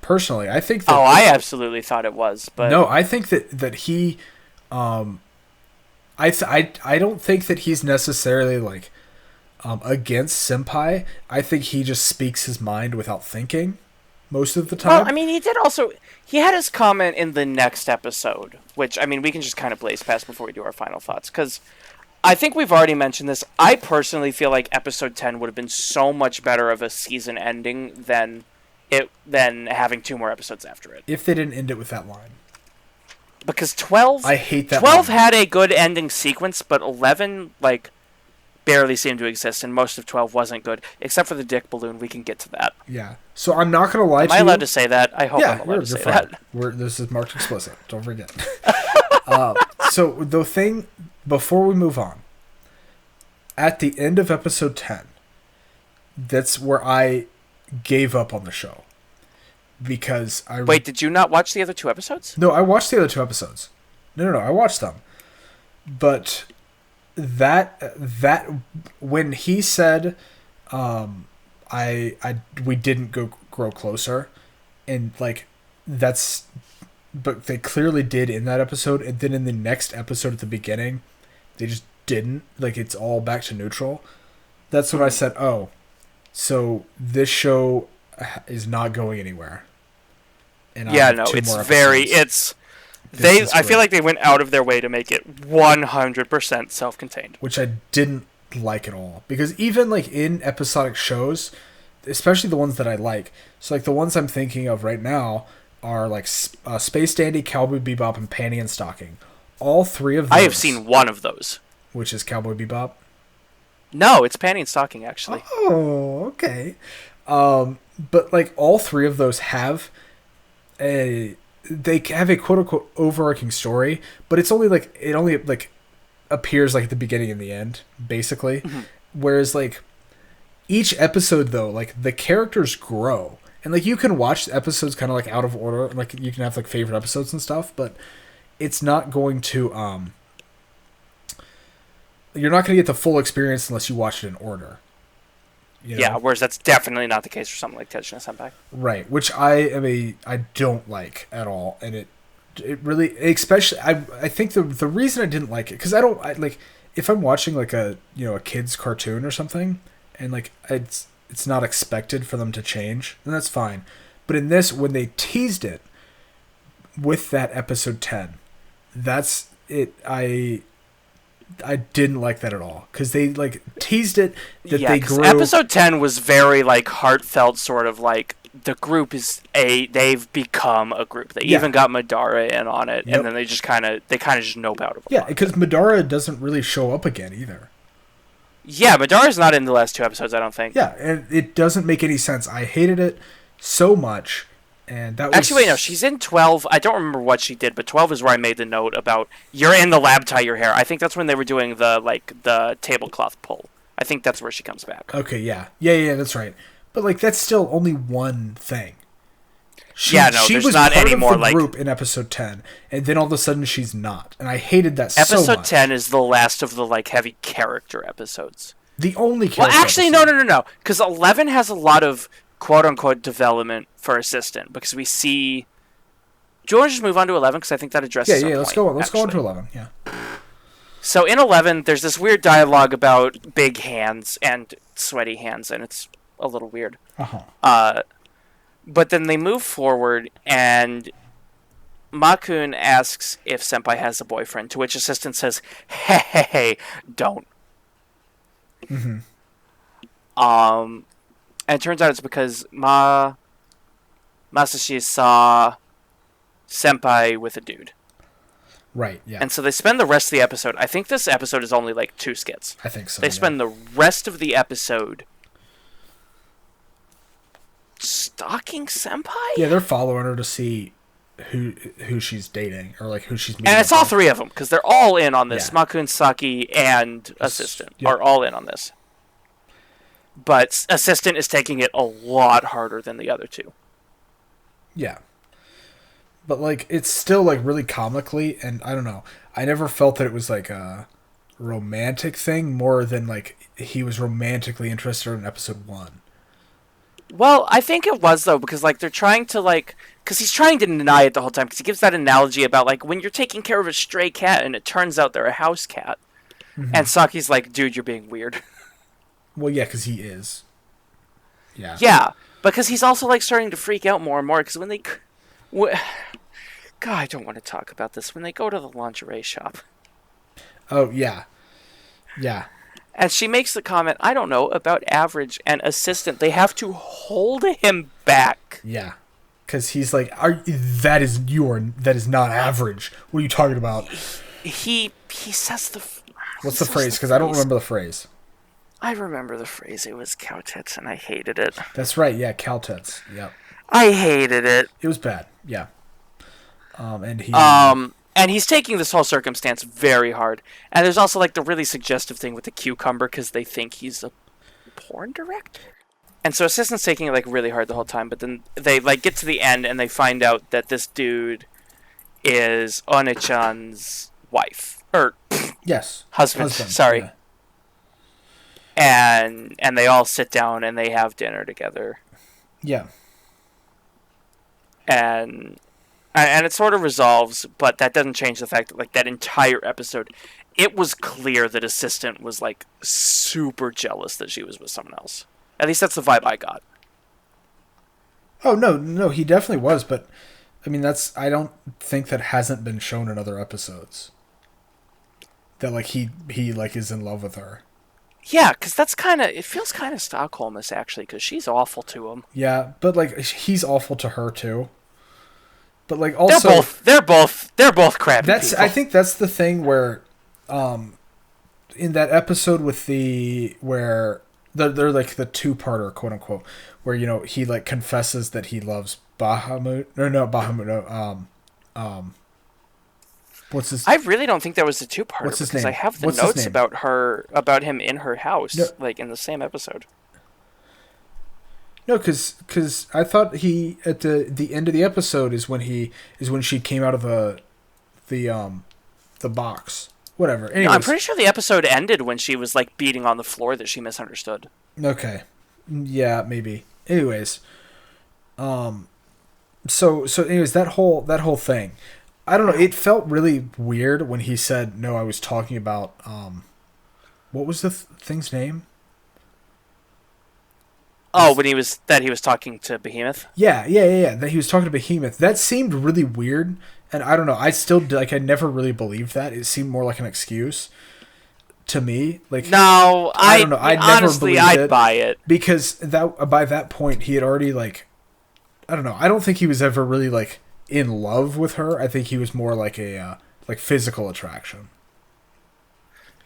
Personally, I think that. Oh, I absolutely thought it was, but no, I think that he, I don't think that he's necessarily like, against Senpai. I think he just speaks his mind without thinking, most of the time. Well, I mean, he had his comment in the next episode, which I mean, we can just kind of blaze past before we do our final thoughts, because I think we've already mentioned this. I personally feel like episode 10 would have been so much better of a season ending than having 2 more episodes after it. If they didn't end it with that line. Because 12... I hate that 12 line. had a good ending sequence, but 11, like, barely seemed to exist, and most of 12 wasn't good. Except for the dick balloon. We can get to that. Yeah. So I'm not going to lie to you. Am I allowed to say that? I hope I'm allowed to say fine. that. This is marked explicit. Don't forget. So the thing, before we move on, at the end of episode 10, that's where I gave up on the show. Because I... Wait, did you not watch the other 2 episodes? No, I watched the other 2 episodes. No, I watched them. But that when he said, we didn't grow closer, and like that's, but they clearly did in that episode, and then in the next episode at the beginning, they just didn't. Like it's all back to neutral. That's when I said, oh, so this show is not going anywhere. and I Yeah, have no, 2 it's more very episodes. I feel like they went out of their way to make it 100% self-contained, which I didn't like at all, because even like in episodic shows, especially the ones that I like, so like the ones I'm thinking of right now are like Space Dandy, Cowboy Bebop, and Panty and Stocking. All 3 of those. I have seen one of those. Which is Cowboy Bebop? No, it's Panty and Stocking, actually. Oh, okay. But like all 3 of those have they have a quote unquote overarching story, but it only appears like at the beginning and the end, basically. Mm-hmm. Whereas like each episode though, like the characters grow. And like you can watch episodes kind of like out of order, and like you can have like favorite episodes and stuff, but it's not going to you're not going to get the full experience unless you watch it in order. You know? Yeah, whereas that's definitely not the case for something like Tejina-senpai. Right, which I don't like at all, and it really, especially I think the reason I didn't like it, because like if I'm watching like a kid's cartoon or something, and like it's not expected for them to change, then that's fine. But in this, when they teased it with that episode 10, that's it. I didn't like that at all, because they like teased it that they grew. Episode 10 was very like heartfelt, sort of like the group they've become a group. They even got Madara in on it, and then they kind of just nope out of it. Yeah, because Madara doesn't really show up again either. Yeah, Madara's not in the last 2 episodes, I don't think. Yeah, and it doesn't make any sense. I hated it so much. And that was... Actually, wait, no, she's in 12. I don't remember what she did, but 12 is where I made the note about, you're in the lab, tie your hair. I think that's when they were doing the tablecloth pull. I think that's where she comes back. Okay, yeah. Yeah, that's right. But, like, that's still only one thing. She was not part of the group in episode 10, and then all of a sudden she's not. And I hated that so much. Episode 10 is the last of the, like, heavy character episodes. The only character Well, actually, no. Because 11 has a lot of quote-unquote development for Assistant, because we see... Do you want to just move on to 11? Because I think that addresses let's go on to 11, yeah. So in 11, there's this weird dialogue about big hands and sweaty hands, and it's a little weird. Uh-huh. But then they move forward, and Makun asks if Senpai has a boyfriend, to which Assistant says, hey, don't. Mm-hmm. And it turns out it's because Masashi saw Senpai with a dude. Right, yeah. And so they spend the rest of the episode... I think this episode is only like 2 skits. I think so, They spend the rest of the episode stalking Senpai? Yeah, they're following her to see who she's dating, or like who she's meeting. And it's all 3 of them, because they're all in on this. Yeah. Makun, Saki, and Assistant are all in on this. But Assistant is taking it a lot harder than the other 2. Yeah. But, like, it's still, like, really comically, and I don't know. I never felt that it was, like, a romantic thing, more than, like, he was romantically interested in episode 1. Well, I think it was, though, because, like, they're trying to, like... Because he's trying to deny it the whole time, because he gives that analogy about, like, when you're taking care of a stray cat, and it turns out they're a house cat. Mm-hmm. And Saki's like, dude, you're being weird. Well, yeah, because he is. Yeah. Yeah, because he's also, like, starting to freak out more and more, because when they... God, I don't want to talk about this. When they go to the lingerie shop. Oh, yeah. Yeah. And she makes the comment, I don't know, about Average and Assistant. They have to hold him back. Yeah. Because he's like, that is not Average. What are you talking about? He says the... What's the phrase? Because I don't remember the phrase. I remember the phrase. It was cow tits, and I hated it. That's right. Yeah, cow tits. Yep. I hated it. It was bad. Yeah. And he's taking this whole circumstance very hard. And there's also like the really suggestive thing with the cucumber, because they think he's a porn director. And so Assistant's taking it like really hard the whole time, but then they like get to the end and they find out that this dude is One-chan's wife. Or yes. Husband. Sorry. Yeah. And they all sit down and they have dinner together. Yeah. And it sort of resolves, but that doesn't change the fact that, like, that entire episode, it was clear that Assistant was, like, super jealous that she was with someone else. At least that's the vibe I got. Oh, no, he definitely was, but I mean, I don't think that hasn't been shown in other episodes. That, like, he like, is in love with her. Yeah, because it feels kind of Stockholmist, actually, because she's awful to him. Yeah, but, like, he's awful to her, too. But, like, also... They're both crappy people. I think that's the thing where, in that episode with where they're like the two-parter, quote-unquote, where, you know, he, like, confesses that he loves Bahamut. What's his... I really don't think that was the two-parter. What's his because name? I have the What's notes about him in her house, No. like, in the same episode. No, because I thought he at the end of the episode is when she came out of the box. Whatever. Anyways. No, I'm pretty sure the episode ended when she was, like, beating on the floor that she misunderstood. Okay. Yeah, maybe. Anyways. So anyways, that whole thing. I don't know, it felt really weird when he said, "No, I was talking about what was the thing's name?" Oh, when he was talking to Behemoth? Yeah. That he was talking to Behemoth. That seemed really weird, and I don't know. I still I never really believed that. It seemed more like an excuse to me. Like, no, I don't know. I never honestly, believed I'd it buy it because by that point he had already, like, I don't know. I don't think he was ever really, like, in love with her. I think he was more like a like physical attraction.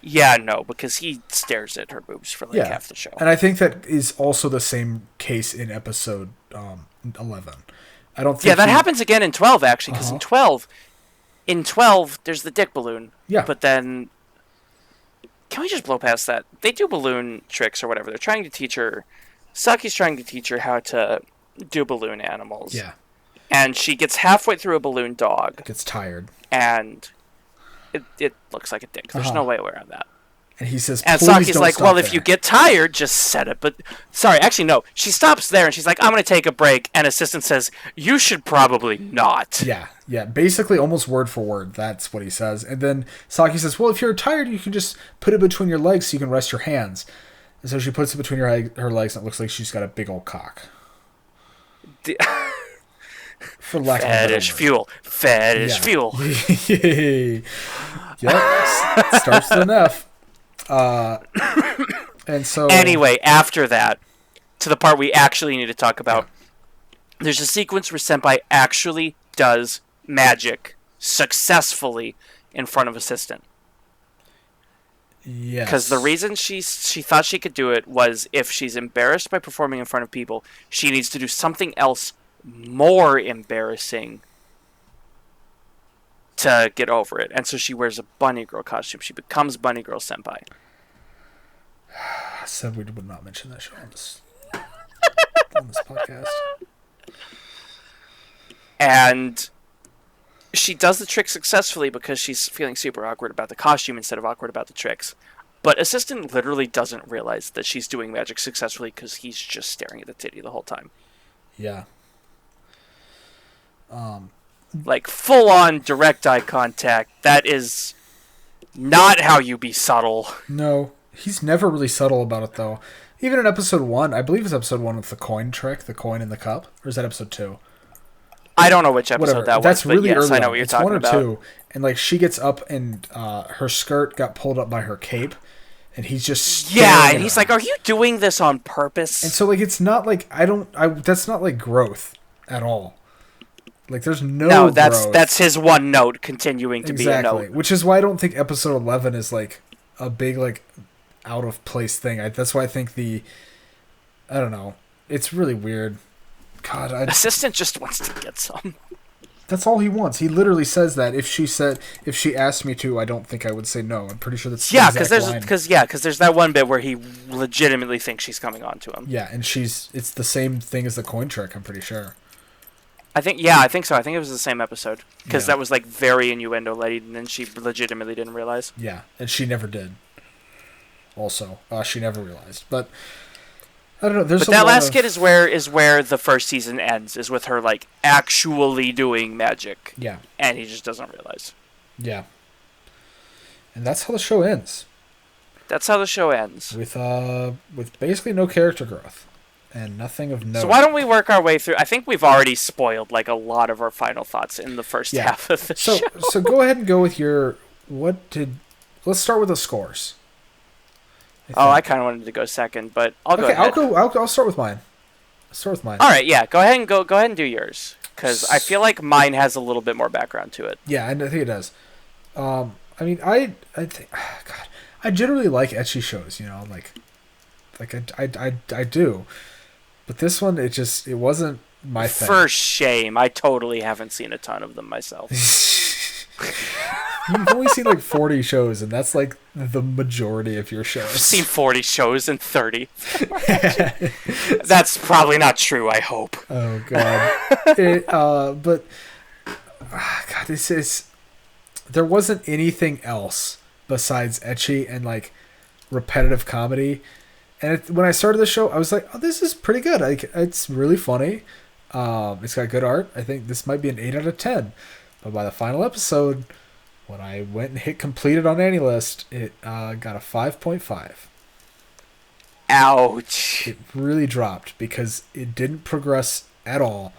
Yeah, no, because he stares at her boobs for like half the show. And I think that is also the same case in episode 11. I don't think that happens again in 12, actually, because in 12, there's the dick balloon. Yeah. But then, can we just blow past that? They do balloon tricks or whatever. They're trying to teach her, Saki's trying to teach her how to do balloon animals. Yeah. And she gets halfway through a balloon dog. Gets tired. And it looks like a dick. There's no way around that. And he says, and Saki's like, well, if you get tired, just set it. But, sorry, actually, no. She stops there, and she's like, I'm going to take a break. And assistant says, you should probably not. Yeah. Basically, almost word for word, that's what he says. And then Saki says, well, if you're tired, you can just put it between your legs so you can rest your hands. And so she puts it between her legs, and it looks like she's got a big old cock. For lack of Fetish fuel. Fetish fuel. Yep. Starts with an F. And so... Anyway, after that, to the part we actually need to talk about, there's a sequence where Senpai actually does magic successfully in front of assistant. Yes. Because the reason she thought she could do it was if she's embarrassed by performing in front of people, she needs to do something else more embarrassing to get over it. And so she wears a bunny girl costume. She becomes Bunny Girl Senpai. I said we would not mention that show on this podcast. And she does the trick successfully because she's feeling super awkward about the costume instead of awkward about the tricks. But assistant literally doesn't realize that she's doing magic successfully because he's just staring at the titty the whole time. Yeah. Like, full-on direct eye contact. That is not how you be subtle. No, he's never really subtle about it, though. Even in episode 1, I believe it's episode 1 with the coin trick, the coin in the cup. Or is that episode 2? I don't know which episode that was, That's really but yes, early I know what you're talking about. It's 1 or 2, and, like, she gets up and her skirt got pulled up by her cape, and he's just and he's like, are you doing this on purpose? And so, like, it's not like, that's not, like, growth at all. Like, there's no growth. That's his one note continuing to be a note. Which is why I don't think episode 11 is, like, a big, like, out of place thing. That's why I think I don't know. It's really weird. God, assistant just wants to get some. That's all he wants. He literally says that. If she asked me to, I don't think I would say no. I'm pretty sure that's because there's that one bit where he legitimately thinks she's coming on to him. Yeah, and it's the same thing as the coin trick. I'm pretty sure. I think so. I think it was the same episode because that was like very innuendo lady, and then she legitimately didn't realize. Yeah, and she never did. Also, she never realized, but. I don't know. But that last skit is where the first season ends, is with her like actually doing magic. Yeah. And he just doesn't realize. Yeah. And that's how the show ends. That's how the show ends. With basically no character growth. and nothing of note. So why don't we work our way through? I think we've already spoiled like a lot of our final thoughts in the first half of the show. So go ahead and go with your let's start with the scores. I kind of wanted to go second, but I'll go ahead. I'll start with mine. All right, yeah, go ahead and do yours, because I feel like mine has a little bit more background to it. Yeah, I think it does. I mean, I think, God, I generally like ecchi shows, you know, like I do, but this one it wasn't my thing. For shame, I totally haven't seen a ton of them myself. You've only seen like 40 shows, and that's like the majority of your shows. I've seen 40 shows and 30. That's probably not true, I hope. Oh, God. But, God, this is... There wasn't anything else besides ecchi and, like, repetitive comedy. And when I started the show, I was like, oh, this is pretty good. Like, it's really funny. It's got good art. I think this might be an 8 out of 10. But by the final episode... When I went and hit completed on AniList, it got a 5.5. Ouch. It really dropped because it didn't progress at all.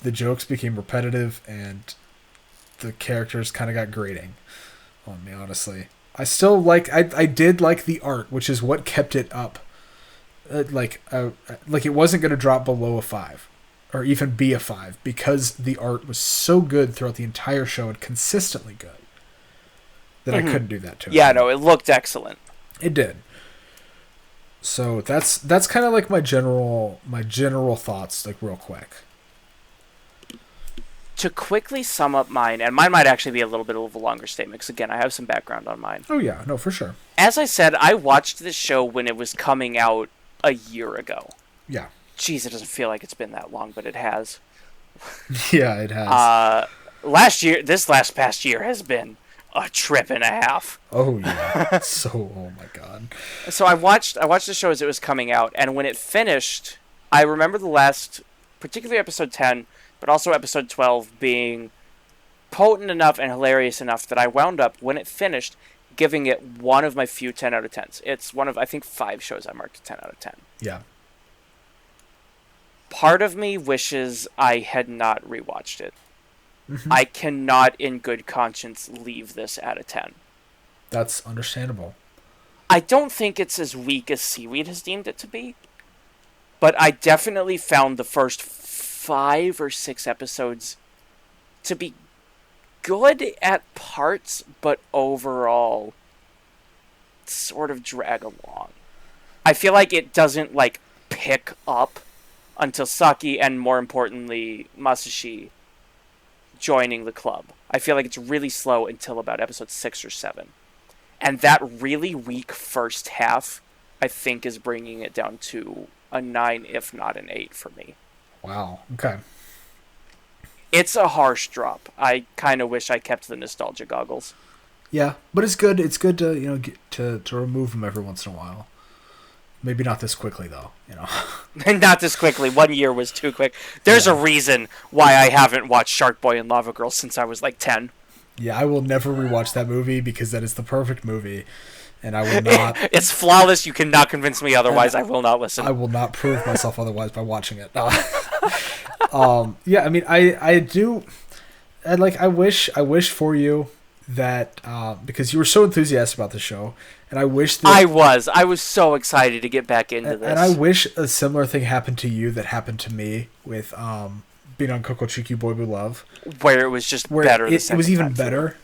The jokes became repetitive and the characters kind of got grating on me, honestly. I still I did like the art, which is what kept it up. Like it wasn't going to drop below a 5. Or even be a 5, because the art was so good throughout the entire show and consistently good that I couldn't do that to it. Yeah, no, it looked excellent. It did. So that's kind of like my general thoughts, like real quick. To quickly sum up mine, and mine might actually be a little bit of a longer statement, because again, I have some background on mine. Oh yeah, no, for sure. As I said, I watched this show when it was coming out a year ago. Yeah. Jeez, it doesn't feel like it's been that long, but it has. Yeah, it has. This past year has been a trip and a half. Oh yeah. Oh my God. So I watched the show as it was coming out, and when it finished, I remember the last, particularly episode 10, but also episode 12 being potent enough and hilarious enough that I wound up, when it finished, giving it one of my few 10 out of 10s. It's one of, I think, 5 shows I marked a 10 out of 10. Yeah. Part of me wishes I had not rewatched it. Mm-hmm. I cannot, in good conscience, leave this at a 10. That's understandable. I don't think it's as weak as Seaweed has deemed it to be, but I definitely found the first 5 or 6 episodes to be good at parts, but overall sort of drag along. I feel like it doesn't, like, pick up until Saki and, more importantly, Masashi joining the club. I feel like it's really slow until about episode 6 or 7. And that really weak first half, I think, is bringing it down to a 9, if not an 8 for me. Wow. Okay. It's a harsh drop. I kind of wish I kept the nostalgia goggles. Yeah, but it's good. It's good to, you know, to remove them every once in a while. Maybe not this quickly, though, you know. Not this quickly. 1 year was too quick. There's a reason why I haven't watched Shark Boy and Lava Girl since I was like 10. Yeah, I will never rewatch that movie because that is the perfect movie, and I will not... It's flawless. You cannot convince me otherwise. I will not listen. I will not prove myself otherwise by watching it. Yeah, I mean, I do... I wish for you that... because you were so enthusiastic about the show... And I wish that... I was so excited to get back into this. And I wish a similar thing happened to you that happened to me with being on Kokochiki Boibu Love. Where it was just better. It was even better.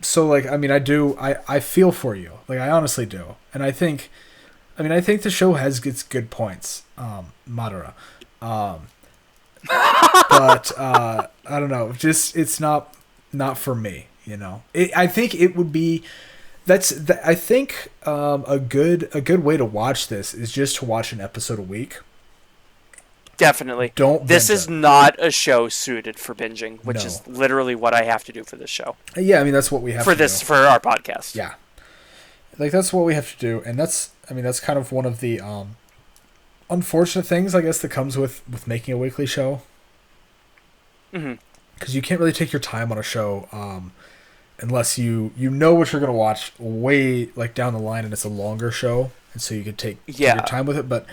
So, like, I mean, I feel for you. Like, I honestly do. And I think the show has its good points. Madara. But, I don't know. Just, it's not for me, you know. I think it would be... I think a good way to watch this is just to watch an episode a week. Definitely. This is not a show suited for binging, which is literally what I have to do for this show. Yeah, I mean that's what we have to do. For our podcast. Yeah. Like that's what we have to do, and that's kind of one of the unfortunate things I guess that comes with making a weekly show. Mhm. Cuz you can't really take your time on a show unless you know what you're going to watch way like down the line and it's a longer show and so you can take your time with it, but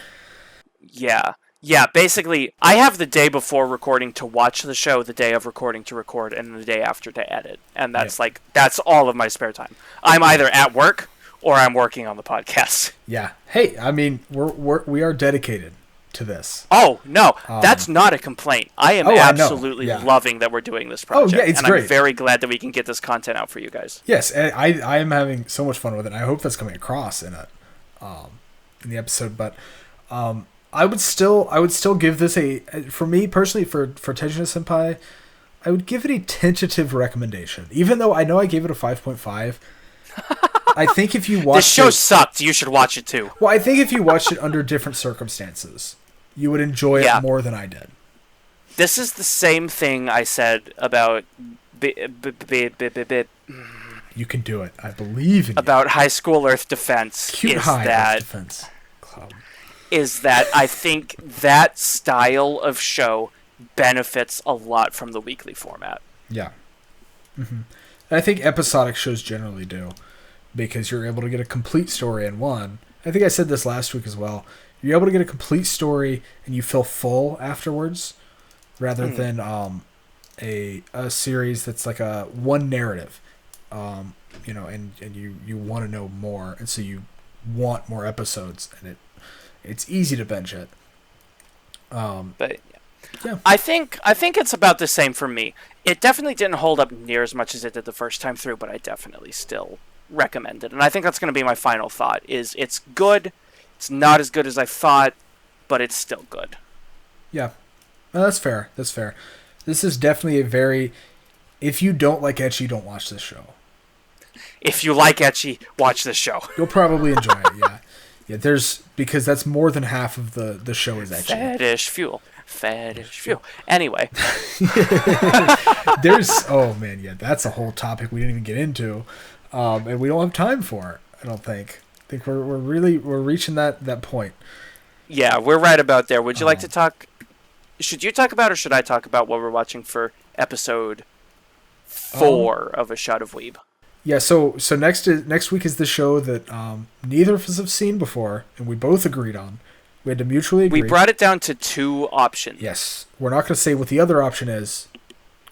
Yeah. Yeah, basically, I have the day before recording to watch the show, the day of recording to record, and the day after to edit. And that's that's all of my spare time. I'm either at work or I'm working on the podcast. Yeah. Hey, I mean, we are dedicated to this. Oh, no, that's not a complaint. I am absolutely loving that we're doing this project. Oh, yeah, it's and great. I'm very glad that we can get this content out for you guys. Yes, and I am having so much fun with it. I hope that's coming across in the episode, but I would still give this for me personally, for Tejina-senpai, I would give it a tentative recommendation. Even though I know I gave it a 5.5, I think if you watch this show sucked, you should watch it too. Well, I think if you watched it under different circumstances, you would enjoy it more than I did. This is the same thing I said about you can do it. I believe in you. About High School Earth Defense. Cute Earth Defense Club. Is that I think that style of show benefits a lot from the weekly format. Yeah. Mm-hmm. And I think episodic shows generally do, because you're able to get a complete story in one. I think I said this last week as well. You're able to get a complete story and you feel full afterwards, rather than a series that's like a one narrative, and you want to know more, and so you want more episodes, and it's easy to binge it. But yeah. I think it's about the same for me. It definitely didn't hold up near as much as it did the first time through, but I definitely still recommend it. And I think that's going to be my final thought, is it's good. It's not as good as I thought, but it's still good. Yeah. No, that's fair. That's fair. This is definitely if you don't like ecchi, don't watch this show. If you like ecchi, watch this show. You'll probably enjoy it, yeah. Yeah, because that's more than half of the show is ecchi. Fetish fuel. Anyway. That's a whole topic we didn't even get into. And we don't have time for it, I don't think. I think we're reaching that point. Yeah, we're right about there. Would you like to talk? Should you talk about, or should I talk about what we're watching for episode 4 of A Shot of Weeb? Yeah, so next week is the show that neither of us have seen before, and we both agreed on. We had to mutually agree. We brought it down to 2 options. Yes, we're not going to say what the other option is,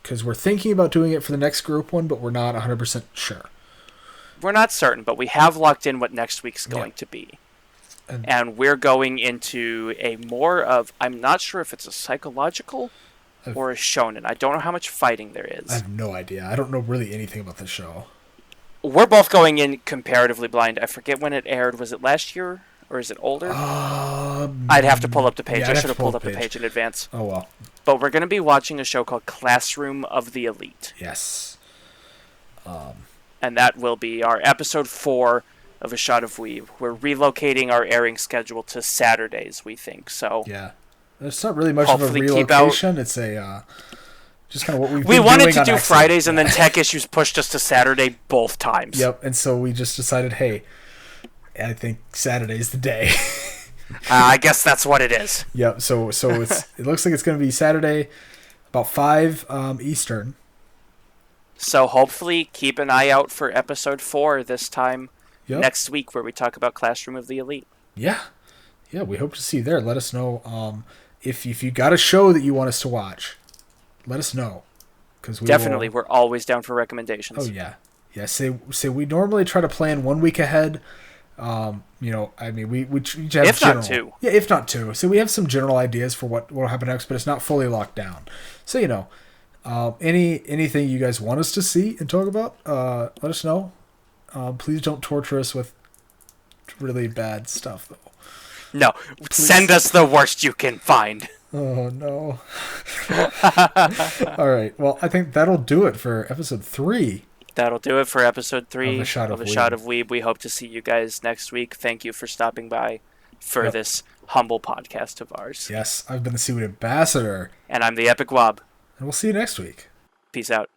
because we're thinking about doing it for the next group one, but we're not 100% sure. We're not certain, but we have locked in what next week's going to be. And we're going into a more of, I'm not sure if it's a psychological or a shonen. I don't know how much fighting there is. I have no idea. I don't know really anything about this show. We're both going in comparatively blind. I forget when it aired. Was it last year, or is it older? I'd have to pull up the page. I should have pulled up the page in advance. Oh, well. But we're going to be watching a show called Classroom of the Elite. Yes. And that will be our episode 4 of A Shot of Weeb. We're relocating our airing schedule to Saturdays, we think. So yeah, there's not really much of a relocation. It's just kind of what we've been doing. We wanted to do Fridays, and then tech issues pushed us to Saturday both times. Yep, and so we just decided, hey, I think Saturday's the day. I guess that's what it is. Yep. So it looks like it's going to be Saturday, about 5 Eastern. So hopefully keep an eye out for episode 4 this time. Next week, where we talk about Classroom of the Elite. Yeah, we hope to see you there. Let us know if you got a show that you want us to watch. Let us know, because we're always down for recommendations. Oh yeah. Say we normally try to plan 1 week ahead. I mean we each have if not 2. Yeah, if not 2. So we have some general ideas for what will happen next, but it's not fully locked down. So anything you guys want us to see and talk about, let us know. Please don't torture us with really bad stuff, though. No, please. Send us the worst you can find. Oh, no. All right. Well, I think that'll do it for episode 3. That'll do it for episode 3 of A Shot of Weeb. We hope to see you guys next week. Thank you for stopping by for this humble podcast of ours. Yes, I've been the Seaweed Ambassador. And I'm the Epic Wob. And we'll see you next week. Peace out.